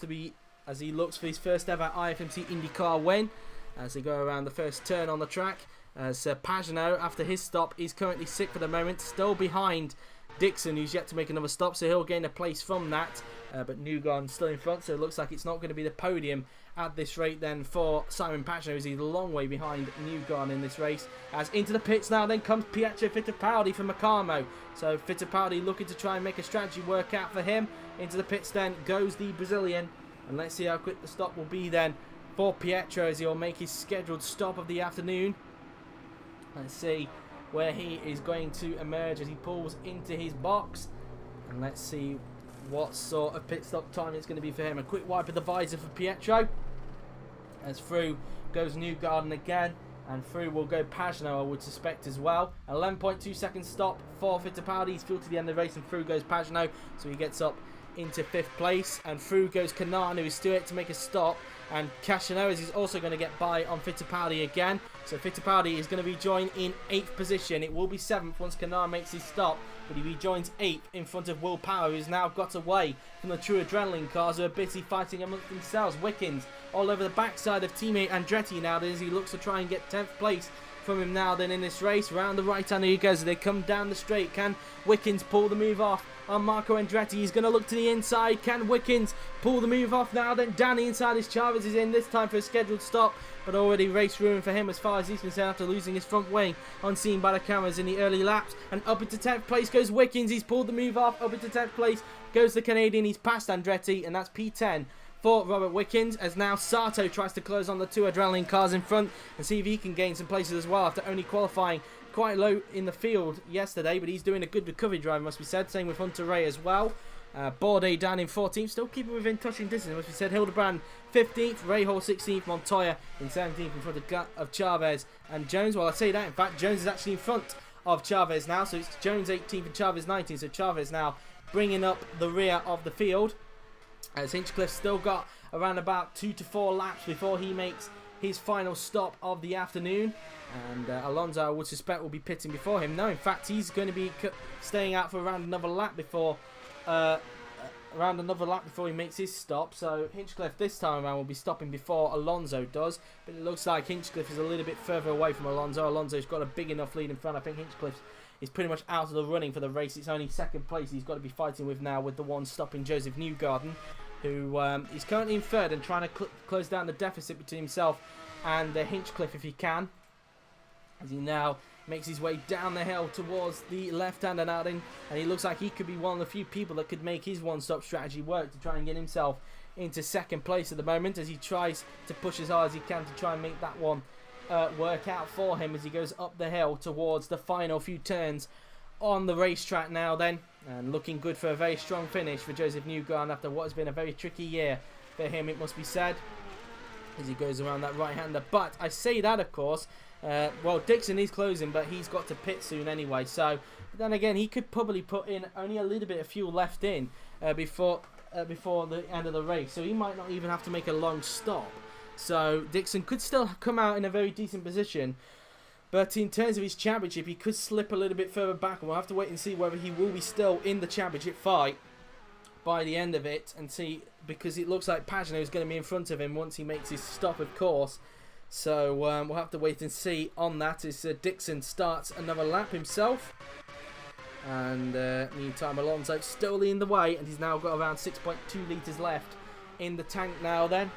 for his first ever IFMC IndyCar win, as they go around the first turn on the track. As Pagenaud, after his stop, is currently 6th for the moment, still behind Dixon, who's yet to make another stop, so he'll gain a place from that. But Newgarden still in front, so it looks like it's not going to be the podium at this rate then for Simon Pagenaud, as he's a long way behind Newgarden in this race. As into the pits now then comes Pietro Fittipaldi for Macamo. So Fittipaldi looking to try and make a strategy work out for him. Into the pits then goes the Brazilian, and let's see how quick the stop will be then for Pietro, as he'll make his scheduled stop of the afternoon. Let's see where he is going to emerge as he pulls into his box, and let's see what sort of pit stop time it's going to be for him. A quick wipe of the visor for Pietro, as through goes Newgarden again, and through will go Pagenaud, I would suspect, as well. 11.2 second stop for Fittipaldi. He's through to the end of the race, and through goes Pagenaud, so he gets up into 5th place, and through goes Kanaan, who is still yet to make a stop, and Castaneras is also going to get by on Fittipaldi again. So Fittipaldi is going to be joined in 8th position. It will be 7th once Kanaan makes his stop, but he rejoins 8th in front of Will Power, who's now got away from the True Adrenaline cars, who are busy fighting amongst themselves. Wickens all over the backside of teammate Andretti now, as he looks to try and get 10th place from him now then in this race. Round the right hand he goes, they come down the straight. Can Wickens pull the move off on Marco Andretti? He's going to look to the inside. Can Wickens pull the move off now then? Down the inside as Chavez is in, this time for a scheduled stop, but already race ruined for him as far as he's concerned after losing his front wing, unseen by the cameras in the early laps. And up into 10th place goes Wickens. He's pulled the move off. Up into 10th place goes the Canadian. He's passed Andretti, and that's P10 for Robert Wickens, as now Sato tries to close on the 2 Adrenaline cars in front and see if he can gain some places as well, after only qualifying quite low in the field yesterday. But he's doing a good recovery drive, must be said. Same with Hunter Ray as well. Bourdais down in 14th, still keeping within touching distance, must be said. Hildebrand 15th, Rahal 16th, Montoya in 17th in front of Chavez and Jones. Well, I say that, in fact, Jones is actually in front of Chavez now, so it's Jones 18th and Chavez 19th, so Chavez now bringing up the rear of the field, as Hinchcliffe still got around about 2 to 4 laps before he makes his final stop of the afternoon. And Alonso, I would suspect, will be pitting before him. No, in fact, he's going to be staying out for around another lap before he makes his stop. So Hinchcliffe this time around will be stopping before Alonso does. But it looks like Hinchcliffe is a little bit further away from Alonso. Alonso's got a big enough lead in front. I think Hinchcliffe is pretty much out of the running for the race. It's only 2nd place he's got to be fighting with now, with the one stopping Joseph Newgarden, who is currently in 3rd and trying to close down the deficit between himself and Hinchcliffe if he can, as he now makes his way down the hill towards the left-hander now then, and he looks like he could be one of the few people that could make his one-stop strategy work to try and get himself into 2nd place at the moment, as he tries to push as hard as he can to try and make that one work out for him as he goes up the hill towards the final few turns on the racetrack now then. And looking good for a very strong finish for Joseph Newgarden after what has been a very tricky year for him, it must be said, as he goes around that right-hander. But I say that, of course, well, Dixon is closing, but he's got to pit soon anyway. So then again, he could probably put in only a little bit of fuel left in before the end of the race. So he might not even have to make a long stop. So Dixon could still come out in a very decent position. But in terms of his championship, he could slip a little bit further back, and we'll have to wait and see whether he will be still in the championship fight by the end of it, and see, because it looks like Pagenaud is going to be in front of him once he makes his stop, of course. So we'll have to wait and see on that, as Dixon starts another lap himself. And meantime, Alonso still leading the way, and he's now got around 6.2 litres left in the tank now then.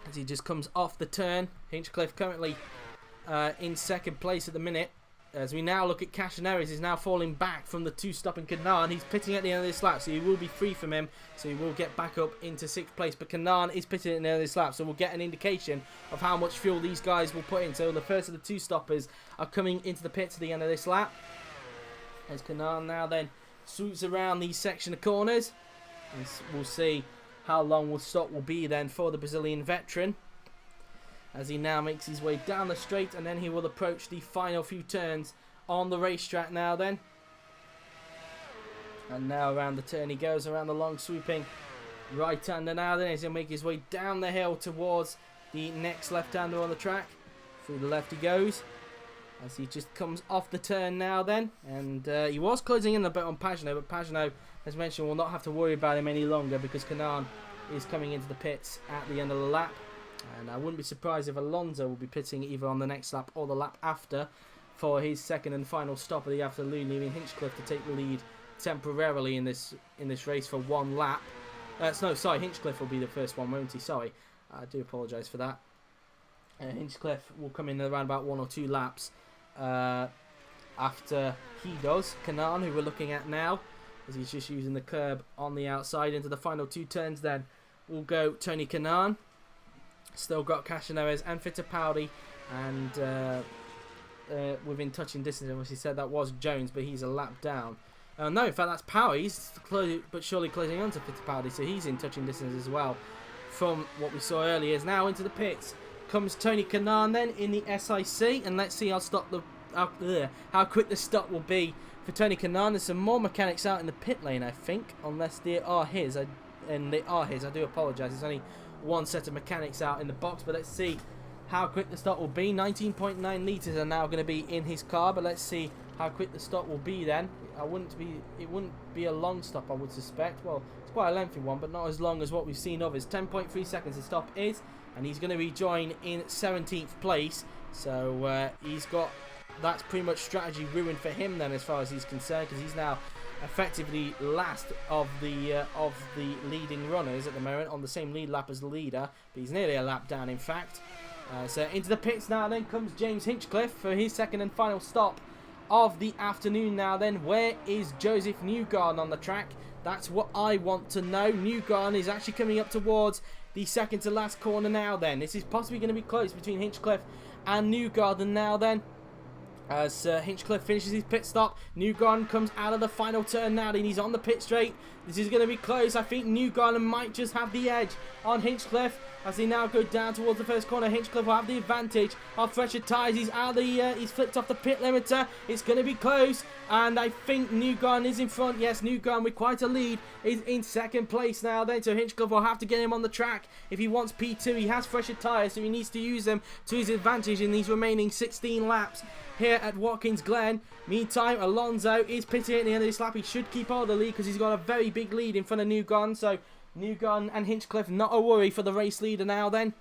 as he just comes off the turn. Hinchcliffe currently in second place at the minute. As we now look at Cacheneres, he's now falling back from the two-stopping Kanaan. He's pitting at the end of this lap, so he will be free from him. So he will get back up into 6th place. But Kanaan is pitting at the end of this lap, so we'll get an indication of how much fuel these guys will put in. So the first of the two stoppers are coming into the pits at the end of this lap. As Kanaan now then swoops around the section of corners. And we'll see how long the stop will be then for the Brazilian veteran, as he now makes his way down the straight, and then he will approach the final few turns on the racetrack now then. And now around the turn he goes, around the long swooping right-hander now then, as he'll make his way down the hill towards the next left-hander on the track. Through the left he goes, as he just comes off the turn now then. And he was closing in a bit on Pagenaud, but Pagenaud, as mentioned, will not have to worry about him any longer, because Kanaan is coming into the pits at the end of the lap. And I wouldn't be surprised if Alonso will be pitting either on the next lap or the lap after for his second and final stop of the afternoon, leaving Hinchcliffe to take the lead temporarily in this race for one lap. No, sorry, Hinchcliffe will be the first one, won't he? Sorry, I do apologise for that. Hinchcliffe will come in around about 1 or 2 laps after he does. Kanaan, who we're looking at now, as he's just using the curb on the outside into the final 2 turns, then will go Tony Kanaan. Still got Cacheneres and Fittipaldi, and within touching distance. As he said, that was Jones, but he's a lap down. No, in fact, that's Power. He's but surely closing on to Fittipaldi, so he's in touching distance as well from what we saw earlier. Is now into the pits comes Tony Kanaan then in the SIC, and let's see how quick the stop will be for Tony Kanaan. There's some more mechanics out in the pit lane, I think, unless they are his. And they are his. I do apologise. There's only one set of mechanics out in the box, but let's see how quick the stop will be. 19.9 litres are now going to be in his car, but let's see how quick the stop will be then. It wouldn't be a long stop, I would suspect. Well, it's quite a lengthy one, but not as long as what we've seen of his. 10.3 seconds the stop is, and he's going to rejoin in 17th place. So that's pretty much strategy ruined for him then, as far as he's concerned, because he's now effectively last of the leading runners at the moment, on the same lead lap as the leader, but he's nearly a lap down in fact. So into the pits now then comes James Hinchcliffe for his second and final stop of the afternoon now then. Where is Joseph Newgarden on the track? That's what I want to know. Newgarden is actually coming up towards the second to last corner now then. This is possibly going to be close between Hinchcliffe and Newgarden now then. As Hinchcliffe finishes his pit stop, Newgarden comes out of the final turn now, and he's on the pit straight. This is going to be close. I think Newgarden might just have the edge on Hinchcliffe as they now go down towards the first corner. Hinchcliffe will have the advantage of fresher tyres. He's out of the, he's flipped off the pit limiter. It's going to be close, and I think Newgarden is in front. Yes, Newgarden with quite a lead is in second place now then, so Hinchcliffe will have to get him on the track if he wants P2. He has fresher tyres, so he needs to use them to his advantage in these remaining 16 laps here at Watkins Glen. Meantime, Alonso is pitting at the end of this lap. He should keep hold of the lead because he's got a very big lead in front of Newgarden. So Newgarden and Hinchcliffe, not a worry for the race leader now then.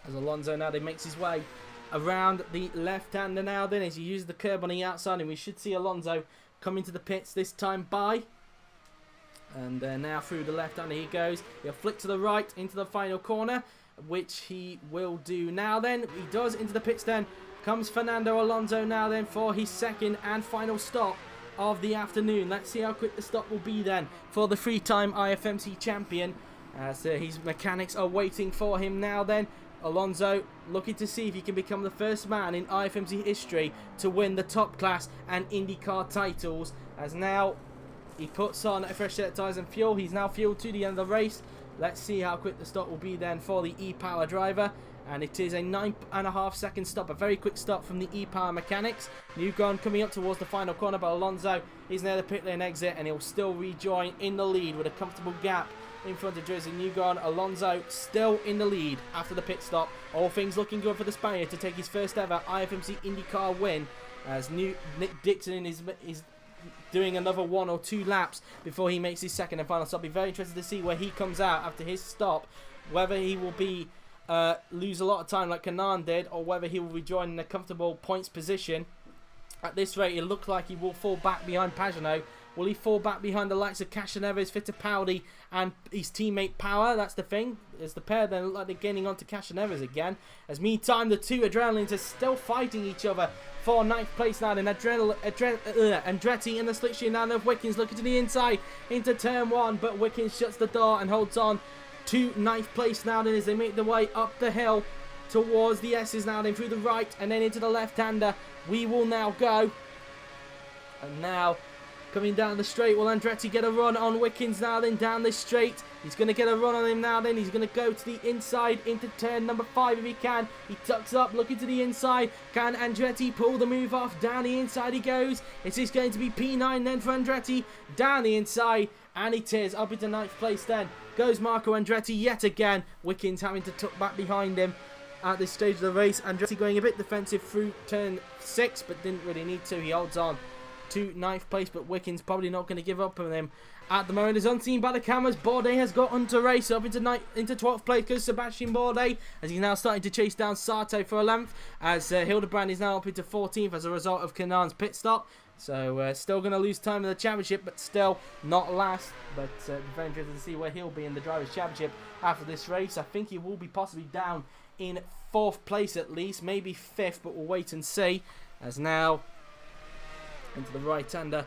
As Alonso now then makes his way around the left-hander now then, as he uses the curb on the outside, and we should see Alonso come into the pits this time by. And now through the left-hander he goes. He'll flick to the right into the final corner, which he will do now then. He does into the pits then. Comes Fernando Alonso now then for his second and final stop of the afternoon. Let's see how quick the stop will be then for the 3-time IFMC champion. So his mechanics are waiting for him now then. Alonso looking to see if he can become the first man in IFMC history to win the top class and IndyCar titles. As now he puts on a fresh set of tyres and fuel. He's now fueled to the end of the race. Let's see how quick the stop will be then for the e-Power driver. And it is a 9.5 second stop, a very quick stop from the e-Power mechanics. Newgarden coming up towards the final corner, but Alonso is near the pit lane exit, and he'll still rejoin in the lead with a comfortable gap in front of Joseph Newgarden. Alonso still in the lead after the pit stop. All things looking good for the Spaniard to take his first ever IFMC IndyCar win, as Nick Dixon is doing another 1 or 2 laps before he makes his second and final stop. Be very interested to see where he comes out after his stop, whether he will be lose a lot of time like Kanaan did, or whether he will rejoin in a comfortable points position. At this rate, it looks like he will fall back behind Pagenaud Will he fall back behind the likes of Castaneves, Fittipaldi, and his teammate Power? That's the thing. As the pair then look like they're gaining onto Castaneves again. As meantime, the two Adrenalines are still fighting each other for 9th place now. And Andretti in the slipstream now of Watkins looking to the inside into turn 1. But Watkins shuts the door and holds on to 9th place now then as they make their way up the hill towards the S's now then through the right and then into the left-hander. We will now go. And now coming down the straight, will Andretti get a run on Watkins now then down this straight? He's going to get a run on him now then. He's going to go to the inside into turn number 5 if he can. He tucks up, looking to the inside. Can Andretti pull the move off? Down the inside he goes. Is this going to be P9 then for Andretti? Down the inside, and it is up into 9th place then. Goes Marco Andretti yet again. Watkins having to tuck back behind him at this stage of the race. Andretti going a bit defensive through turn 6, but didn't really need to. He holds on to 9th place, but Watkins probably not going to give up on him at the moment. As unseen by the cameras, Bourdais has got onto race up into 12th place goes Sebastian Bourdais as he's now starting to chase down Sato for a length, as Hildebrand is now up into 14th as a result of Kanan's pit stop. So still going to lose time in the championship, but still not last. But very interested to see where he'll be in the Drivers' Championship after this race. I think he will be possibly down in 4th place at least, maybe 5th, but we'll wait and see. As now into the right-hander,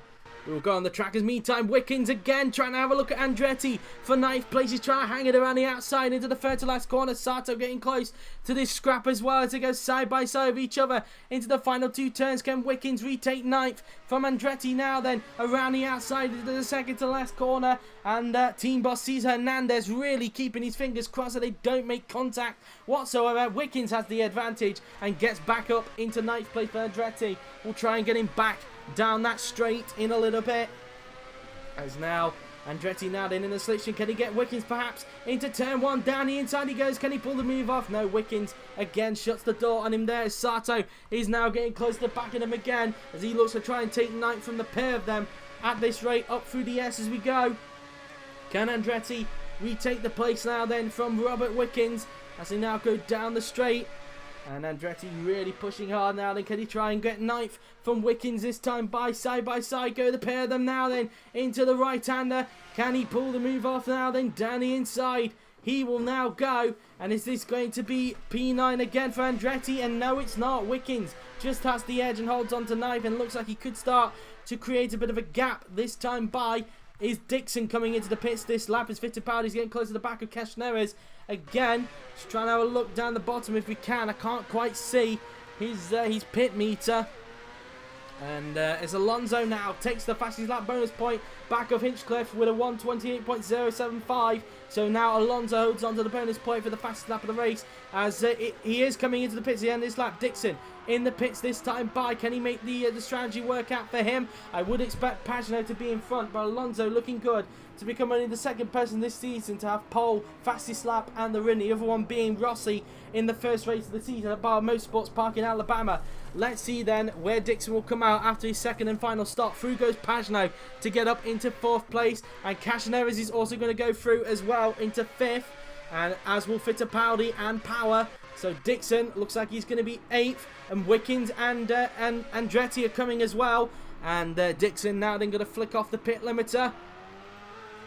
we will go on the track. As meantime, Watkins again trying to have a look at Andretti for 9th place. He's trying to hang it around the outside into the third to last corner. Sato getting close to this scrap as well as they go side by side of each other into the final 2 turns. Can Watkins retake 9th from Andretti now then around the outside into the second to last corner? And team boss sees Hernandez really keeping his fingers crossed that they don't make contact whatsoever. Watkins has the advantage and gets back up into 9th place for Andretti. We'll try and get him back down that straight in a little bit. As now Andretti now then in the slipstream. Can he get Watkins perhaps into turn 1? Down the inside he goes. Can he pull the move off? No, Watkins again shuts the door on him there. Sato is now getting close to the back of him again as he looks to try and take 9th from the pair of them at this rate up through the S as we go. Can Andretti retake the place now then from Robert Watkins as they now go down the straight? And Andretti really pushing hard now then. Can he try and get 9th from Watkins this time? Side by side go the pair of them now then into the right-hander. Can he pull the move off now then? Down the inside he will now go. And is this going to be P9 again for Andretti? And no, it's not. Watkins just has the edge and holds on to 9th and looks like he could start to create a bit of a gap this time by is Dixon coming into the pits this lap as Fittipaldi's getting close to the back of Castaneves again. Just trying to have a look down the bottom if we can. I can't quite see his pit meter. And as Alonso now takes the fastest lap bonus point back of Hinchcliffe with a 1:28.075. So now Alonso holds on to the bonus point for the fastest lap of the race as he is coming into the pits at the end of this lap. Dixon in the pits this time by. Can he make the strategy work out for him? I would expect Pagenaud to be in front, but Alonso looking good to become only the 2nd person this season to have pole, fastest lap and the win. The other one being Rossi in the first race of the season at Bar Motorsports Park in Alabama. Let's see then where Dixon will come out after his 2nd and final stop. Through goes Pagenaud to get up into 4th place, and Castaneves is also going to go through as well into 5th, and as will Fittipaldi and Power. So Dixon looks like he's going to be 8th, and Watkins and Andretti are coming as well. And Dixon now then going to flick off the pit limiter.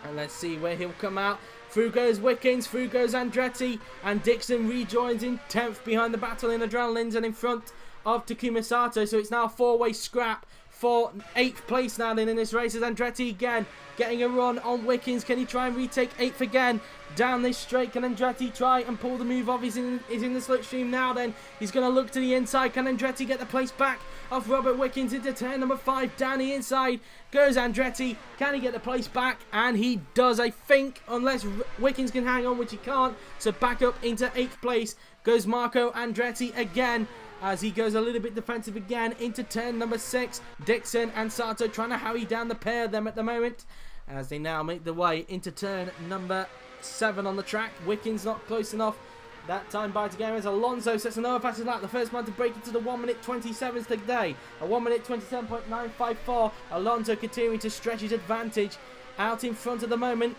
And let's see where he'll come out. Through goes Watkins, through goes Andretti, and Dixon rejoins in 10th behind the battle in Adrenalines and in front of Takuma Sato. So it's now a 4-way scrap for 8th place now then in this race as Andretti again getting a run on Watkins. Can he try and retake 8th again? Down this straight, can Andretti try and pull the move off? He's in the slipstream now then. He's going to look to the inside. Can Andretti get the place back off Robert Watkins into turn number 5? Down the inside goes Andretti. Can he get the place back? And he does, I think, unless Watkins can hang on, which he can't. So back up into 8th place goes Marco Andretti again as he goes a little bit defensive again into turn number 6. Dixon and Sato trying to harry down the pair of them at the moment as they now make their way into turn number 7 on the track. Watkins not close enough that time by to game as Alonso sets another fastest lap. The first man to break into the 1:27 today. A 1:27.954. Alonso continuing to stretch his advantage out in front at the moment.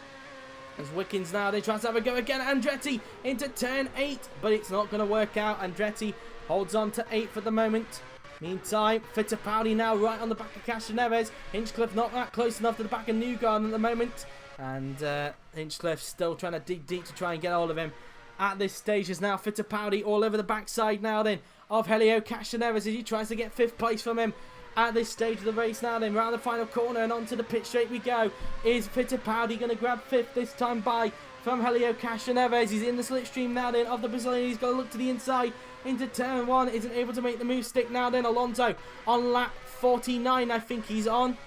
As Watkins now, they try to have a go again. Andretti into turn 8, but it's not going to work out. Andretti holds on to 8th at the moment. Meantime, Fittipaldi now right on the back of Castroneves. Hinchcliffe not that close enough to the back of Newgarden at the moment. And Hinchcliffe still trying to dig deep to try and get hold of him. At this stage is now Fittipaldi all over the backside now then of Helio Castroneves as he tries to get 5th place from him. At this stage of the race now then, round the final corner and onto the pit straight we go. Is Fittipaldi going to grab 5th this time by from Helio Castroneves? He's in the slipstream now then of the Brazilian. He's got to look to the inside into turn 1. Isn't able to make the move stick now then. Alonso on lap 49 I think he's on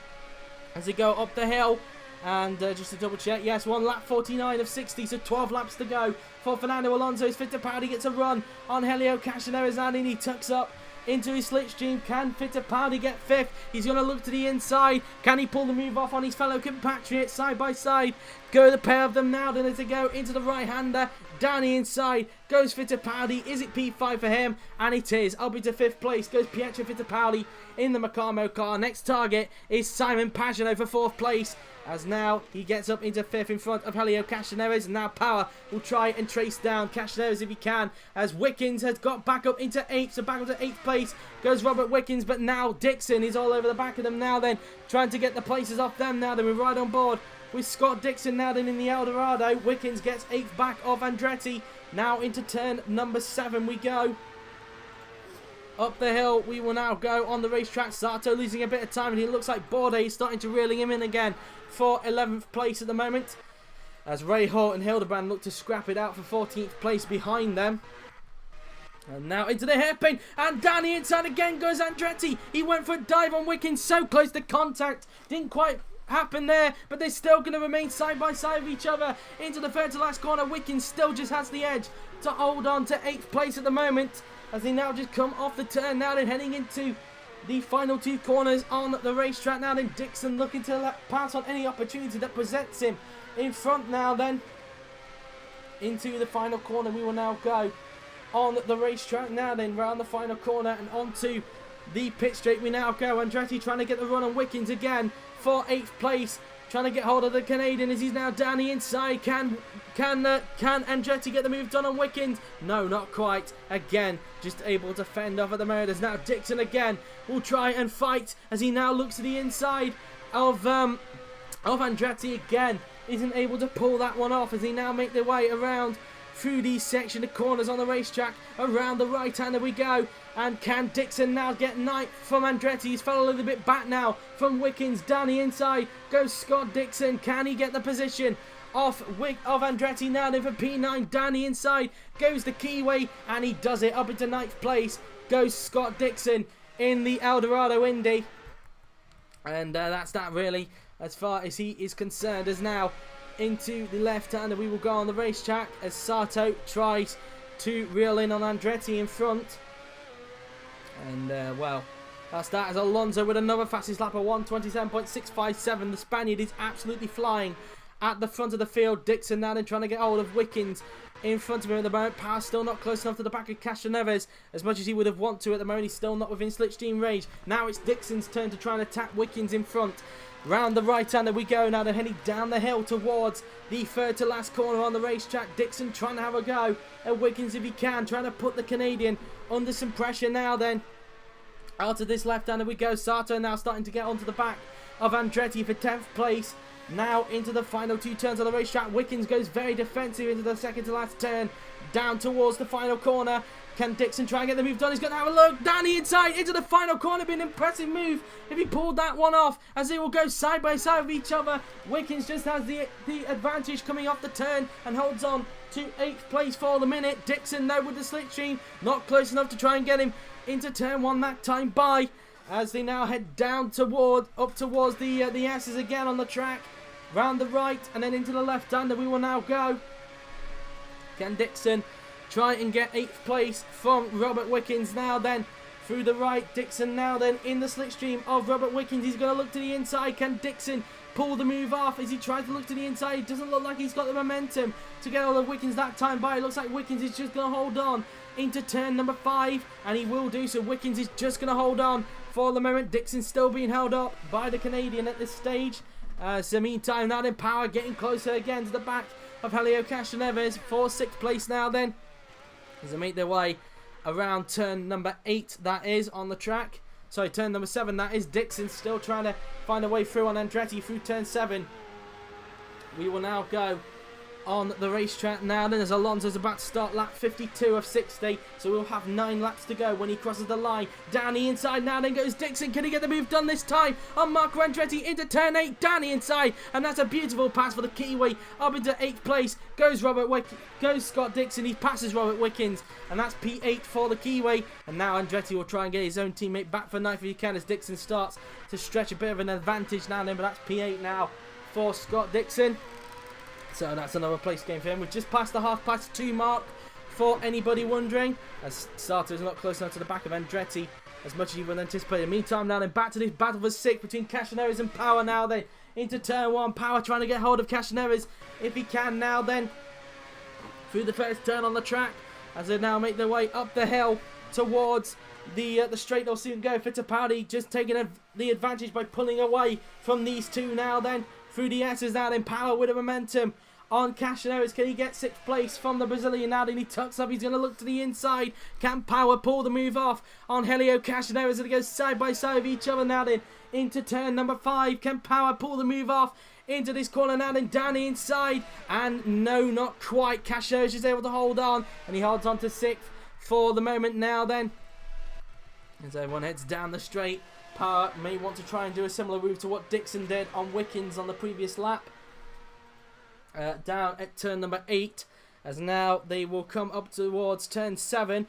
as they go up the hill. And just to double check, yes, one lap 49 of 60, so 12 laps to go for Fernando Alonso. As Fittipaldi gets a run on Helio Castroneves and he tucks up into his slipstream. Can Fittipaldi get 5th? He's going to look to the inside. Can he pull the move off on his fellow compatriot? Side by side go the pair of them now then as they go into the right-hander. Down the inside goes Fittipaldi. Is it P5 for him? And it is. Up into 5th place goes Pietro Fittipaldi in the Macamo car. Next target is Simon Pagenaud for 4th place. As now he gets up into 5th in front of Helio Castroneves. And now Power will try and trace down Castroneves if he can. As Wickens has got back up into 8th. So back up to 8th place goes Robert Wickens. But now Dixon is all over the back of them now then. Trying to get the places off them now then. We're right on board with Scott Dixon now then in the Eldorado. Wickens gets 8th back of Andretti. Now into turn number 7 we go. Up the hill we will now go on the racetrack. Sato losing a bit of time and it looks like Bourdais is starting to reeling him in again for 11th place at the moment. As Ray Hort and Hildebrand look to scrap it out for 14th place behind them. And now into the hairpin and down the inside again goes Andretti. He went for a dive on Wickens, so close to contact. Didn't quite happen there, but they're still going to remain side by side of each other into the third to last corner. Wickens still just has the edge to hold on to 8th place at the moment as they now just come off the turn now then heading into the final 2 corners on the racetrack. Now then Dixon looking to pass on any opportunity that presents him in front now then into the final corner. We will now go on the racetrack now then round the final corner and onto the pit straight we now go. Andretti trying to get the run on Wickens again for 8th place. Trying to get hold of the Canadian as he's now down the inside. Can Andretti get the move done on Wickens? No, not quite. Again, just able to fend off at the moment. As now Dixon again will try and fight as he now looks to the inside of Andretti again. Isn't able to pull that one off as he now make their way around through these section of corners on the racetrack. Around the right-hander we go. And can Dixon now get 9th from Andretti? He's fell a little bit back now from Wickens. Down the inside goes Scott Dixon. Can he get the position off of Andretti now then for P9? Down the inside goes the Kiwi and he does it. Up into 9th place goes Scott Dixon in the Eldorado Indy. And that's that really as far as he is concerned. As now into the left-hander we will go on the racetrack as Sato tries to reel in on Andretti in front. And well, that's that as Alonso with another fastest lap of 1:27.657. The Spaniard is absolutely flying at the front of the field. Dixon now then trying to get hold of Wickens in front of him at the moment. Power still not close enough to the back of Castroneves as much as he would have wanted to at the moment. He's still not within slipstream range. Now it's Dixon's turn to try and attack Wickens in front. Round the right-hander we go now. They're heading down the hill towards the third to last corner on the racetrack. Dixon trying to have a go at Wickens if he can. Trying to put the Canadian under some pressure now then. Out of this left-hander we go. Sato now starting to get onto the back of Andretti for 10th place. Now into the final 2 turns on the racetrack. Wickens goes very defensive into the second to last turn. Down towards the final corner. Can Dixon try and get the move done? He's going to have a look down the inside into the final corner. Be an impressive move if he pulled that one off as they will go side by side with each other. Wickens just has the advantage coming off the turn and holds on to 8th place for the minute. Dixon though with the slipstream not close enough to try and get him into turn 1 that time by as they now head down up towards the S's again on the track. Round the right and then into the left-hander we will now go. Can Dixon try and get 8th place from Robert Wickens now then through the right? Dixon now then in the slipstream of Robert Wickens. He's going to look to the inside. Can Dixon pull the move off as he tries to look to the inside? It doesn't look like he's got the momentum to get all of Wickens that time by. It looks like Wickens is just going to hold on into turn number 5 and he will do so. Wickens is just going to hold on for the moment. Dixon still being held up by the Canadian at this stage. So meantime now then Power getting closer again to the back of Helio Castroneves for 6th place now then as they make their way around turn number 8, that is, on the track. Sorry, turn number 7, that is. Dixon still trying to find a way through on Andretti through turn 7. We will now go on the racetrack now then, as Alonso's about to start lap 52 of 60, so we'll have 9 laps to go when he crosses the line. Down the inside now then goes Dixon. Can he get the move done this time on Marco Andretti into turn 8? Down the inside, and that's a beautiful pass for the Kiwi. Up into 8th place goes Scott Dixon. He passes Robert Wickens, and that's P8 for the Kiwi. And now Andretti will try and get his own teammate back for 9th if he can, as Dixon starts to stretch a bit of an advantage now then, but that's P8 now for Scott Dixon. So that's another place game for him. We've just passed the half-past 2 mark, for anybody wondering, as Sato is not close enough to the back of Andretti as much as he would anticipate. In the meantime, now then, back to this battle for 6 between Castaneras and Power now then. Into turn 1, Power trying to get hold of Castaneras if he can now then. Through the first turn on the track, as they now make their way up the hill towards the straight. They'll soon go. Fittipaldi just taking the advantage by pulling away from these two now then. Through the S's now then, Power with a momentum on Castaneras. Can he get 6th place from the Brazilian now then? He tucks up, he's going to look to the inside. Can Power pull the move off on Helio Castaneras, and they go side by side of each other now then into turn number 5. Can Power pull the move off into this corner now then, down the inside? And no, not quite. Castaneras is able to hold on, and he holds on to 6th for the moment now then. As everyone heads down the straight, Power may want to try and do a similar move to what Dixon did on Wickens on the previous lap. Down at turn number 8, as now they will come up towards turn 7.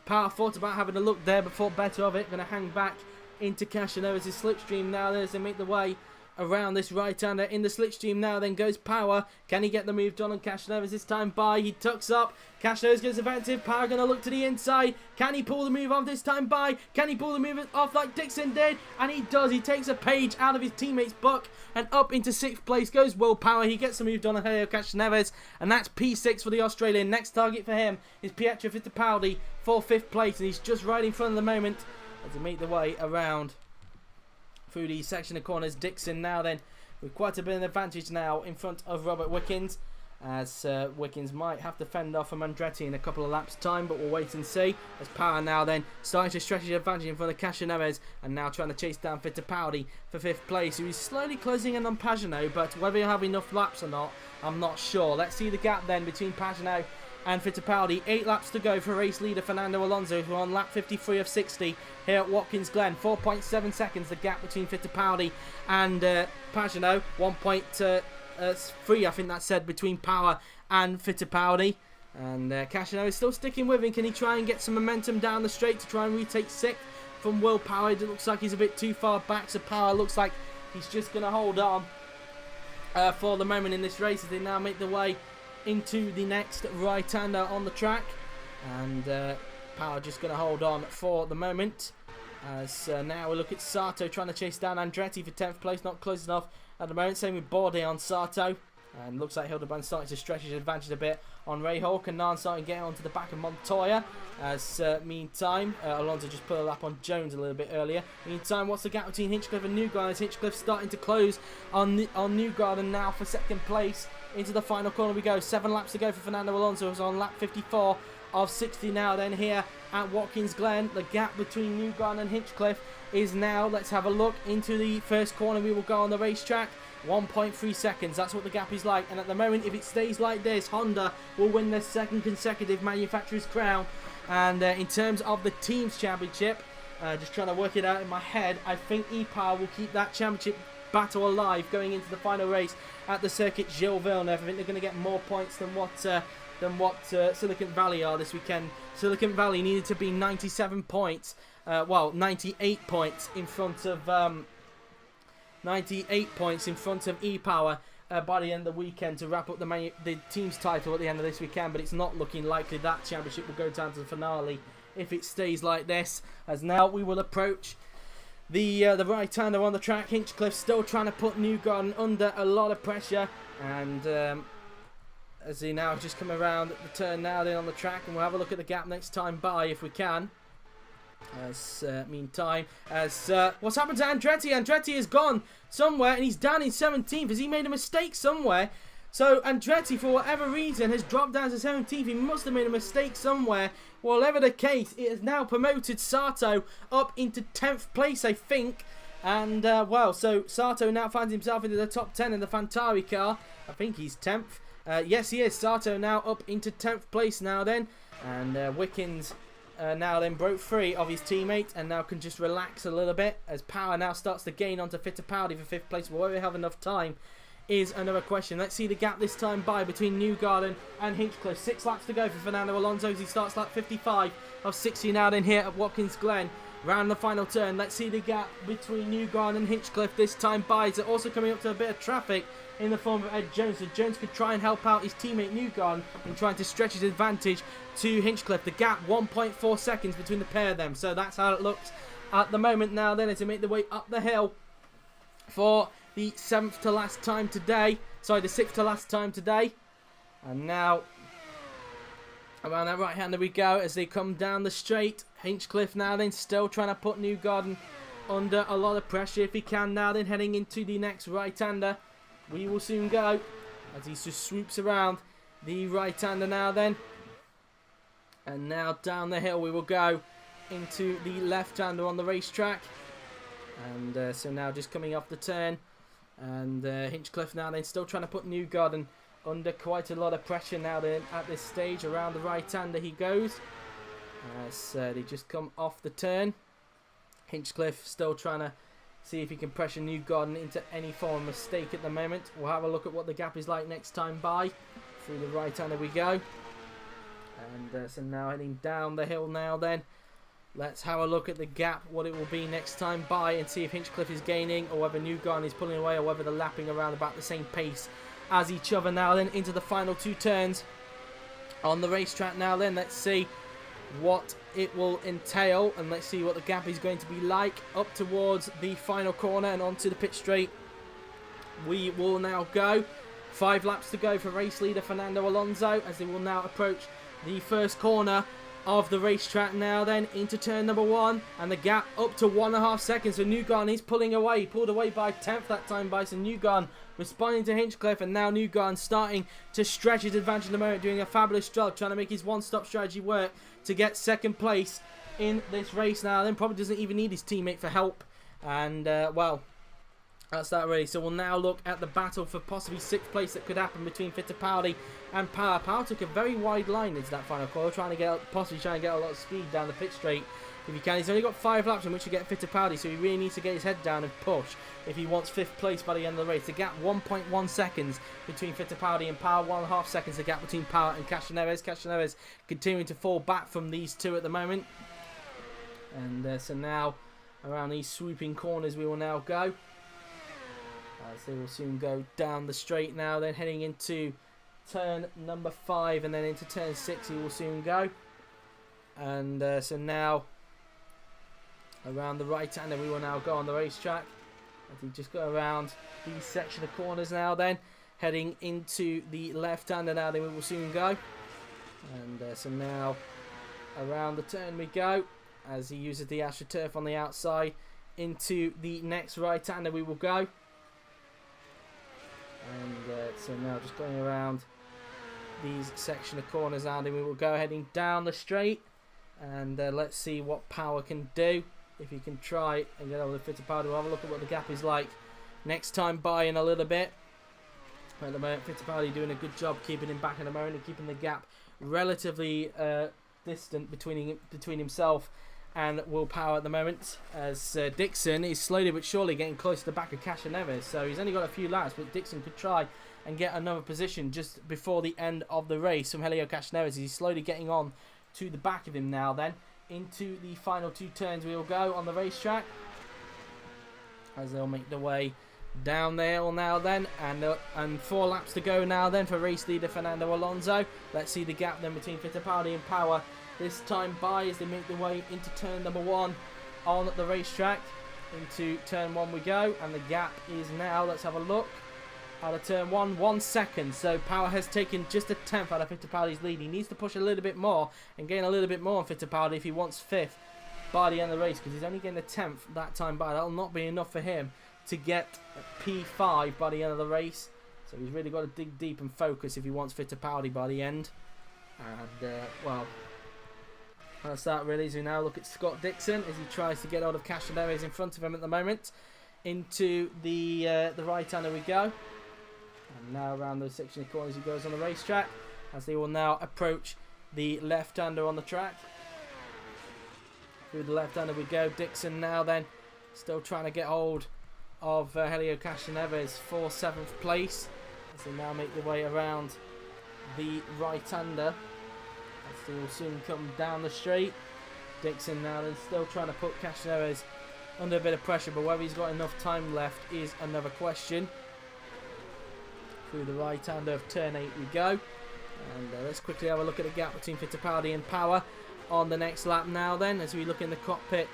Power thought about having a look there but thought better of it. Going to hang back into Castaneras' slipstream now as they make the way around this right-hander in the slipstream now then goes Power. Can he get the move done on Castaneras this time? By he tucks up. Castaneras gets offensive. Power going to look to the inside. Can he pull the move off this time? By can he pull the move off like Dixon did? And he does. He takes a page out of his teammate's book, and up into 6th place goes Will Power. He gets the move done on Helio Castaneras, and that's P6 for the Australian. Next target for him is Pietro Fittipaldi for 5th place, and he's just right in front of the moment as they make the way around through the section of corners. Dixon now then with quite a bit of advantage now in front of Robert Wickens, as Wickens might have to fend off from Andretti in a couple of laps time, but we'll wait and see. As Power now then starting to stretch his advantage in front of Castaneras, and now trying to chase down Fittipaldi for 5th place, who is slowly closing in on Pagano, but whether he'll have enough laps or not, I'm not sure. Let's see the gap then between Pagano and Fittipaldi. 8 laps to go for race leader Fernando Alonso, who are on lap 53 of 60 here at Watkins Glen. 4.7 seconds the gap between Fittipaldi and Pagano. 1.3 I think that said between Power and Fittipaldi. And Castaneras is still sticking with him. Can he try and get some momentum down the straight to try and retake 6th from Will Power? It looks like he's a bit too far back, so Power looks like he's just going to hold on for the moment in this race, as they now make the way into the next right-hander on the track. And Power just going to hold on for the moment, as now we look at Sato trying to chase down Andretti for 10th place. Not close enough at the moment. Same with Borde on Sato, and looks like Hildebrand starting to stretch his advantage a bit on Ray Hawk, and Nan starting to get onto the back of Montoya. As meantime, Alonso just put a lap on Jones a little bit earlier. Meantime, what's the gap between Hinchcliffe and Newgarden? As Hinchcliffe starting to close on Newgarden now for 2nd place. Into the final corner we go. 7 laps to go for Fernando Alonso, who's on lap 54 of 60 now then here at Watkins Glen. The gap between Newgarden and Hinchcliffe is now, let's have a look into the first corner we will go on the racetrack. 1.3 seconds, that's what the gap is like. And at the moment, if it stays like this, Honda will win their 2nd consecutive manufacturer's crown. And in terms of the team's championship, just trying to work it out in my head, I think E-Power will keep that championship battle alive going into the final race at the circuit Gilles Villeneuve. I think they're going to get more points than what Silicon Valley are this weekend. Silicon Valley needed to be 97 points, 98 points in front of 98 points in front of E-Power by the end of the weekend to wrap up the team's title at the end of this weekend. But it's not looking likely that championship will go down to the finale if it stays like this. As now we will approach the right-hander on the track. Hinchcliffe still trying to put Newgarden under a lot of pressure, and as he now just come around the turn now then on the track, and we'll have a look at the gap next time by if we can. As meantime, as what's happened to Andretti? Andretti is gone somewhere, and he's down in 17th. Has he made a mistake somewhere? So Andretti, for whatever reason, has dropped down to 17th. He must have made a mistake somewhere. Whatever the case, it has now promoted Sato up into 10th place, I think. And, well, so Sato now finds himself into the top 10 in the Fantari car. I think he's 10th. Yes, he is. Sato now up into 10th place now then. And Watkins now then broke free of his teammate and now can just relax a little bit as power now starts to gain onto Fittipaldi for 5th place. Will we have enough time is another question. Let's see the gap this time by between Newgarden and Hinchcliffe. 6 laps to go for Fernando Alonso as he starts lap 55 of 60 now then here at Watkins Glen. Round the final turn, let's see the gap between Newgarden and Hinchcliffe this time by. It's also coming up to a bit of traffic in the form of Ed Jones. So Jones could try and help out his teammate Newgarden in trying to stretch his advantage to Hinchcliffe. The gap 1.4 seconds between the pair of them. So that's how it looks at the moment now then as they make their way up the hill for the 7th to last time today. Sorry, the 6th to last time today. And now around that right hander we go as they come down the straight. Hinchcliffe now then still trying to put Newgarden under a lot of pressure if he can now then heading into the next right hander. We will soon go as he just swoops around the right hander now then. And now down the hill we will go into the left hander on the racetrack. And so now just coming off the turn. And Hinchcliffe now then still trying to put Newgarden under quite a lot of pressure now then at this stage. Around the right hander he goes. So they just come off the turn. Hinchcliffe still trying to see if he can pressure Newgarden into any form of mistake at the moment. We'll have a look at what the gap is like next time by. Through the right hander we go. And so now heading down the hill now then. Let's have a look at the gap, what it will be next time by, and see if Hinchcliffe is gaining or whether Newgarden is pulling away or whether they're lapping around about the same pace as each other now then into the final 2 turns on the racetrack now then. Let's see what it will entail and let's see what the gap is going to be like up towards the final corner and onto the pit straight. We will now go. 5 laps to go for race leader Fernando Alonso as they will now approach the first corner of the racetrack now then into turn number 1 and the gap up to 1.5 seconds. So Newgarden is pulling away, pulled away by 10th that time by so Newgarden responding to Hinchcliffe, and now Newgarden starting to stretch his advantage at the moment, doing a fabulous job trying to make his one-stop strategy work to get 2nd place in this race now then. Probably doesn't even need his teammate for help. And well, that's that really. So we'll now look at the battle for possibly 6th place that could happen between Fittipaldi and Power. Power took a very wide line into that final corner, possibly trying to get a lot of speed down the pit straight if he can. He's only got 5 laps in which to get Fittipaldi, so he really needs to get his head down and push if he wants 5th place by the end of the race. The gap 1.1 seconds between Fittipaldi and Power, 1.5 seconds the gap between Power and Castaneves. Castaneves continuing to fall back from these two at the moment. And so now around these swooping corners we will now go. As they will soon go down the straight now, then heading into turn number 5 and then into turn 6 he will soon go. And so now around the right hander we will now go on the racetrack as we just go around these section of corners now then heading into the left hander now then we will soon go. And so now around the turn we go as he uses the AstroTurf on the outside into the next right hander we will go. And so now just going around these section of corners now, then we will go heading down the straight. And let's see what Power can do. If he can try and get over the Fittipaldi, we'll have a look at what the gap is like next time by in a little bit. At the moment, Fittipaldi doing a good job keeping him back in the moment and keeping the gap relatively distant between himself and Will Power at the moment, as Dixon is slowly but surely getting close to the back of Castaneves. So he's only got a few laps, but Dixon could try and get another position just before the end of the race from Helio Castaneves. He's slowly getting on to the back of him now then. Into the final 2 turns we will go on the racetrack as they'll make their way down the hill now then, and 4 laps to go now then for race leader Fernando Alonso. Let's see the gap then between Fittipaldi and Power this time by as they make their way into turn number 1 on the racetrack. Into turn 1 we go, and the gap is now, let's have a look, out of turn 1 second. So Power has taken just a 10th out of Fittipaldi's lead. He needs to push a little bit more and gain a little bit more on Fittipaldi if he wants 5th by the end of the race, because he's only getting a 10th that time by. That'll not be enough for him to get P5 by the end of the race. So he's really got to dig deep and focus if he wants Fittipaldi by the end. And, well, that's that really. So we now look at Scott Dixon as he tries to get out of Castaneres in front of him at the moment. Into the right-hander we go. And now around those section of corners he goes on the racetrack. As they will now approach the left-hander on the track. Through the left-hander we go. Dixon now then still trying to get hold of Helio Castroneves for 7th place. As they now make their way around the right-hander. As they will soon come down the straight. Dixon now then still trying to put Castroneves under a bit of pressure, but whether he's got enough time left is another question. Through the right-hander of turn 8 we go. And let's quickly have a look at the gap between Fittipaldi and Power on the next lap now then, as we look in the cockpit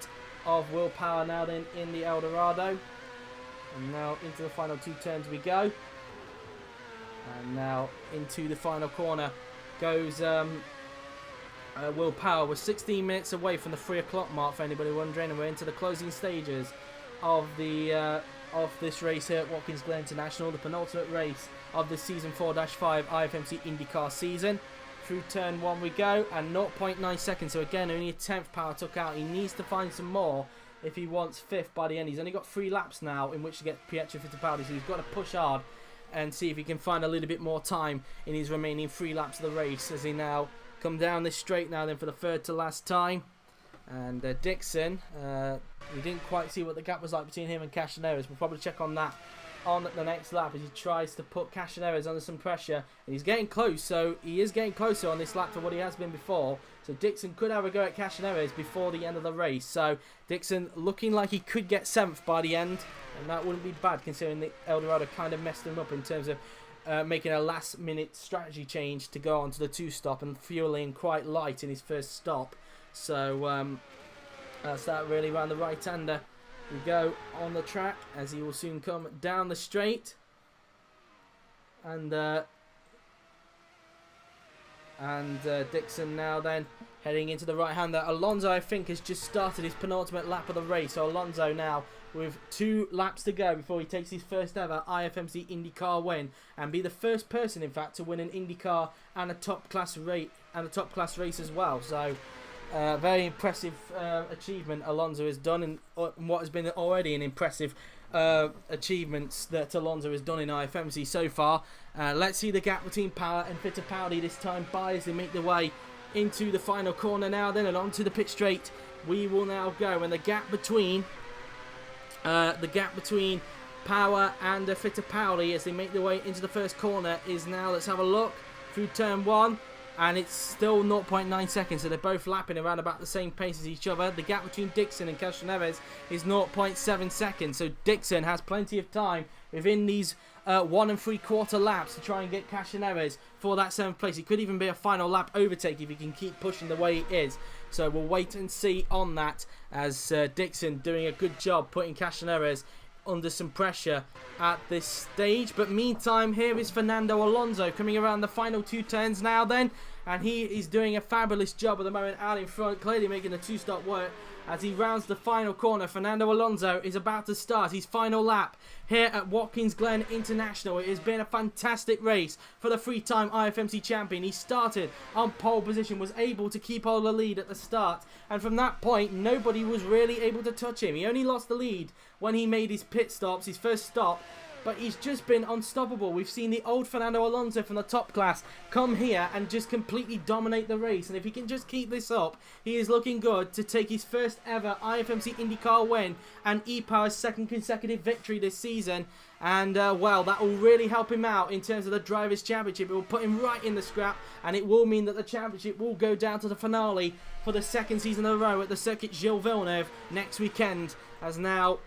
of Will Power now then in the Eldorado. And now into the final 2 turns we go. And now into the final corner goes Will Power. We're 16 minutes away from the 3 o'clock mark for anybody wondering, and we're into the closing stages of the of this race here at Watkins Glen International, the penultimate race of the Season 4-5 IFMC IndyCar season. Through turn 1 we go, and 0.9 seconds, so again only a 10th Power took out. He needs to find some more if he wants 5th by the end. He's only got 3 laps now in which to get Pietro Fittipaldi, so he's got to push hard and see if he can find a little bit more time in his remaining 3 laps of the race, as he now come down this straight now then for the 3rd to last time. And Dixon, we didn't quite see what the gap was like between him and Castaneres. We'll probably check on that on the next lap as he tries to put Castaneres under some pressure. And he's getting close, so he is getting closer on this lap to what he has been before. So Dixon could have a go at Castaneres before the end of the race. So Dixon looking like he could get 7th by the end, and that wouldn't be bad considering the Eldorado kind of messed him up in terms of making a last minute strategy change to go on to the 2-stop and fueling quite light in his first stop. So that's that really. Around the right-hander we go on the track as he will soon come down the straight. And Dixon now then heading into the right-hander. Alonso, I think, has just started his penultimate lap of the race. So Alonso now with 2 laps to go before he takes his first ever IFMC IndyCar win, and be the first person, in fact, to win an IndyCar and a top class race as well. So very impressive achievement Alonso has done in what has been already an impressive achievements that Alonso has done in IFMC so far. Let's see the gap between Power and Fittipaldi this time by as they make their way into the final corner now then, and onto the pit straight we will now go. And the gap between Power and Fittipaldi as they make their way into the first corner is now, let's have a look, through turn 1. And it's still 0.9 seconds, so they're both lapping around about the same pace as each other. The gap between Dixon and Castroneves is 0.7 seconds, so Dixon has plenty of time within these 1 3/4 laps to try and get Castroneves for that 7th place. It could even be a final lap overtake if he can keep pushing the way he is. So we'll wait and see on that, as Dixon doing a good job putting Castroneves under some pressure at this stage. But meantime, here is Fernando Alonso coming around the final 2 turns now then, and he is doing a fabulous job at the moment out in front, clearly making the 2-stop work. As he rounds the final corner, Fernando Alonso is about to start his final lap here at Watkins Glen International. It has been a fantastic race for the 3-time IFMC champion. He started on pole position, was able to keep hold of the lead at the start, and from that point nobody was really able to touch him. He only lost the lead when he made his pit stops, his first stop, but he's just been unstoppable. We've seen the old Fernando Alonso from the top class come here and just completely dominate the race, and if he can just keep this up, he is looking good to take his first ever IFMC IndyCar win and E-Power's 2nd consecutive victory this season. And well, that will really help him out in terms of the Drivers' Championship. It will put him right in the scrap, and it will mean that the championship will go down to the finale for the 2nd season in a row at the Circuit Gilles Villeneuve next weekend. As now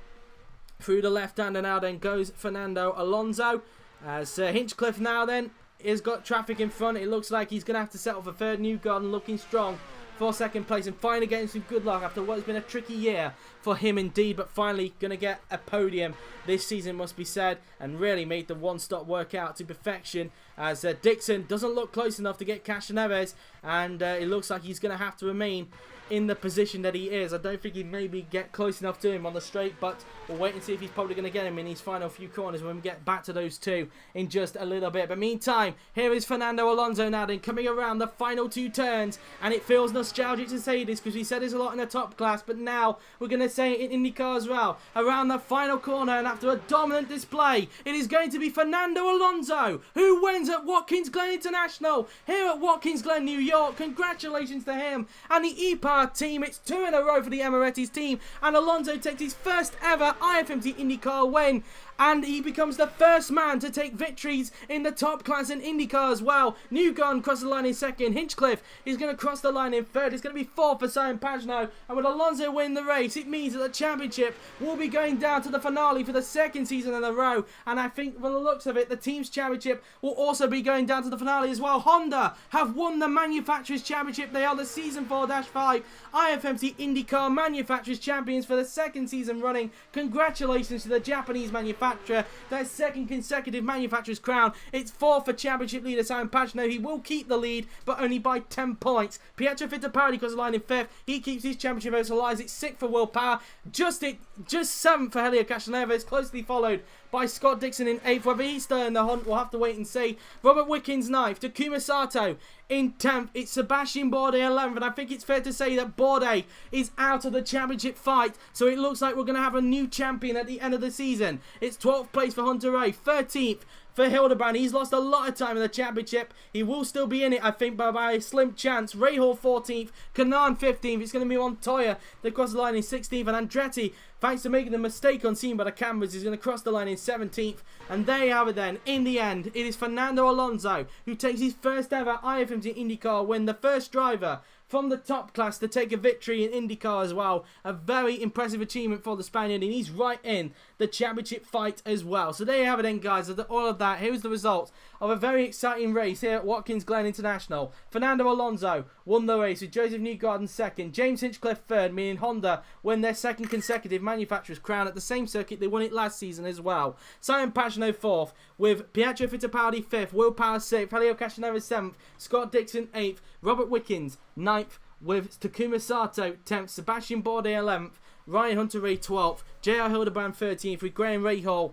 through the left-hander now then goes Fernando Alonso, as Hinchcliffe now then has got traffic in front. It looks like he's going to have to settle for 3rd. Newgarden looking strong for 2nd place, and finally getting some good luck after what has been a tricky year for him indeed, but finally going to get a podium this season, must be said, and really made the 1-stop work out to perfection as Dixon doesn't look close enough to get Castroneves, and it looks like he's going to have to remain in the position that he is. I don't think he'd maybe get close enough to him on the straight, but we'll wait and see if he's probably going to get him in these final few corners when we get back to those two in just a little bit. But meantime, here is Fernando Alonso now then coming around the final 2 turns, and it feels nostalgic to say this because we said this a lot in the top class, but now we're going to say it in IndyCar as well. Around the final corner, and after a dominant display, it is going to be Fernando Alonso who wins at Watkins Glen International here at Watkins Glen, New York. Congratulations to him and the EPA team. It's 2 in a row for the Emirates team, and Alonso takes his first ever IFMC IndyCar win, and he becomes the first man to take victories in the top class in IndyCar as well. Newgarden crosses the line in second. Hinchcliffe is going to cross the line in third. It's going to be fourth for Simon Pagenaud, and with Alonso winning the race, it means that the championship will be going down to the finale for the second season in a row, and I think from the looks of it, the team's championship will also be going down to the finale as well. Honda have won the Manufacturers Championship. They are the Season 4-5 IFMC IndyCar Manufacturers Champions for the second season running. Congratulations to the Japanese manufacturer, their second consecutive manufacturer's crown. It's 4th for championship leader Simon Pagenaud. He will keep the lead, but only by 10 points. Pietro Fittipaldi crosses the line in 5th. He keeps his championship over alive. It's 6th for Will Power. Just 7th for Helio Castroneves, closely followed by Scott Dixon in 8th. Whether he's still in the hunt, we'll have to wait and see. Robert Wickens 9th. Takuma Sato in 10th. It's Sebastian Bourdais 11th, and I think it's fair to say that Bourdais is out of the championship fight, so it looks like we're going to have a new champion at the end of the season. It's 12th place for Hunter Ray, 13th for Hildebrand. He's lost a lot of time in the championship. He will still be in it, I think, by a slim chance. Ray Hall 14th, Kanan 15th. It's going to be Montoya that crosses the line in 16th, and Andretti, thanks to making the mistake on scene by the cameras, is going to cross the line in 17th. And there you have it then. In the end, it is Fernando Alonso who takes his first ever IFMC IndyCar win, the first driver from the top class to take a victory in IndyCar as well. A very impressive achievement for the Spaniard, and he's right in the championship fight as well. So there you have it then, guys. After all of that, here's the results of a very exciting race here at Watkins Glen International. Fernando Alonso won the race with Joseph Newgarden second, James Hinchcliffe third, meaning Honda win their second consecutive manufacturer's crown at the same circuit they won it last season as well. Simon Pagenaud fourth, with Pietro Fittipaldi fifth, Will Power sixth, Helio Castroneves seventh, Scott Dixon eighth, Robert Wickens ninth, with Takuma Sato 10th, Sebastian Bourdais 11th, Ryan Hunter-Reay 12th, J.R. Hildebrand 13th, with Graham Rahal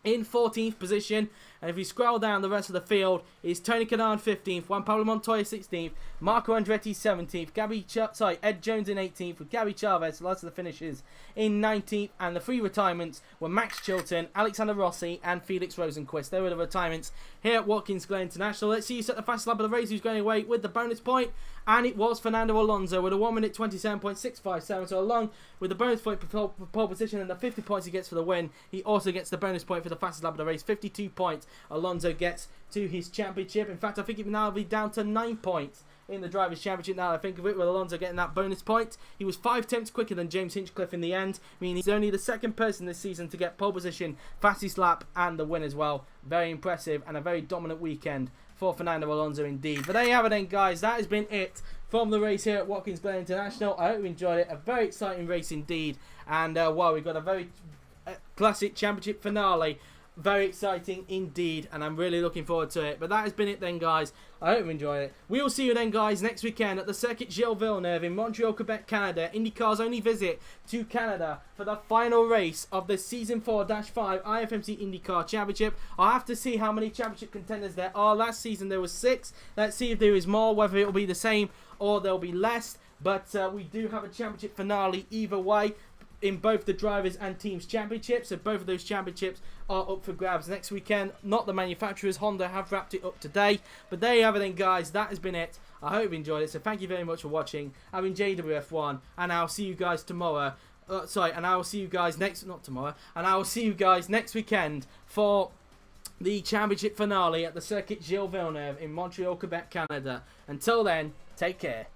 in 14th position. And if you scroll down the rest of the field, it's Tony Kanaan 15th, Juan Pablo Montoya 16th, Marco Andretti 17th, Ed Jones in 18th, with Gabby Chavez, lots of the finishes, in 19th. And the 3 retirements were Max Chilton, Alexander Rossi, and Felix Rosenquist. They were the retirements here at Watkins Glen International. Let's see who set the fastest lap of the race, who's going away with the bonus point. And it was Fernando Alonso with a 1 minute 27.657. So along with the bonus point for pole position and the 50 points he gets for the win, he also gets the bonus point for the fastest lap of the race. 52 points Alonso gets to his championship. In fact, I think it will now be down to 9 points in the Drivers' Championship now I think of it, with Alonso getting that bonus point. He was 5 tenths quicker than James Hinchcliffe in the end, meaning he's only the second person this season to get pole position, fastest lap, and the win as well. Very impressive and a very dominant weekend for Fernando Alonso indeed. But there you have it then, guys. That has been it from the race here at Watkins Glen International. I hope you enjoyed it. A very exciting race indeed. And wow, we've got a very classic championship finale. Very exciting indeed, and I'm really looking forward to it. But that has been it then, guys. I hope you enjoyed it. We will see you then, guys, next weekend at the Circuit Gilles Villeneuve in Montreal, Quebec, Canada. IndyCar's only visit to Canada for the final race of the Season 4-5 IFMC IndyCar Championship. I'll have to see how many championship contenders there are. Last season there was 6. Let's see if there is more, whether it will be the same or there will be less. But we do have a championship finale either way in both the drivers and teams championships, so both of those championships are up for grabs next weekend. Not the manufacturers, Honda have wrapped it up today. But there you have it then, guys. That has been it. I hope you enjoyed it, so thank you very much for watching. I've been JWF1, and I'll see you guys tomorrow. And I will see you guys next weekend for the championship finale at the Circuit Gilles Villeneuve in Montreal, Quebec, Canada. Until then, take care.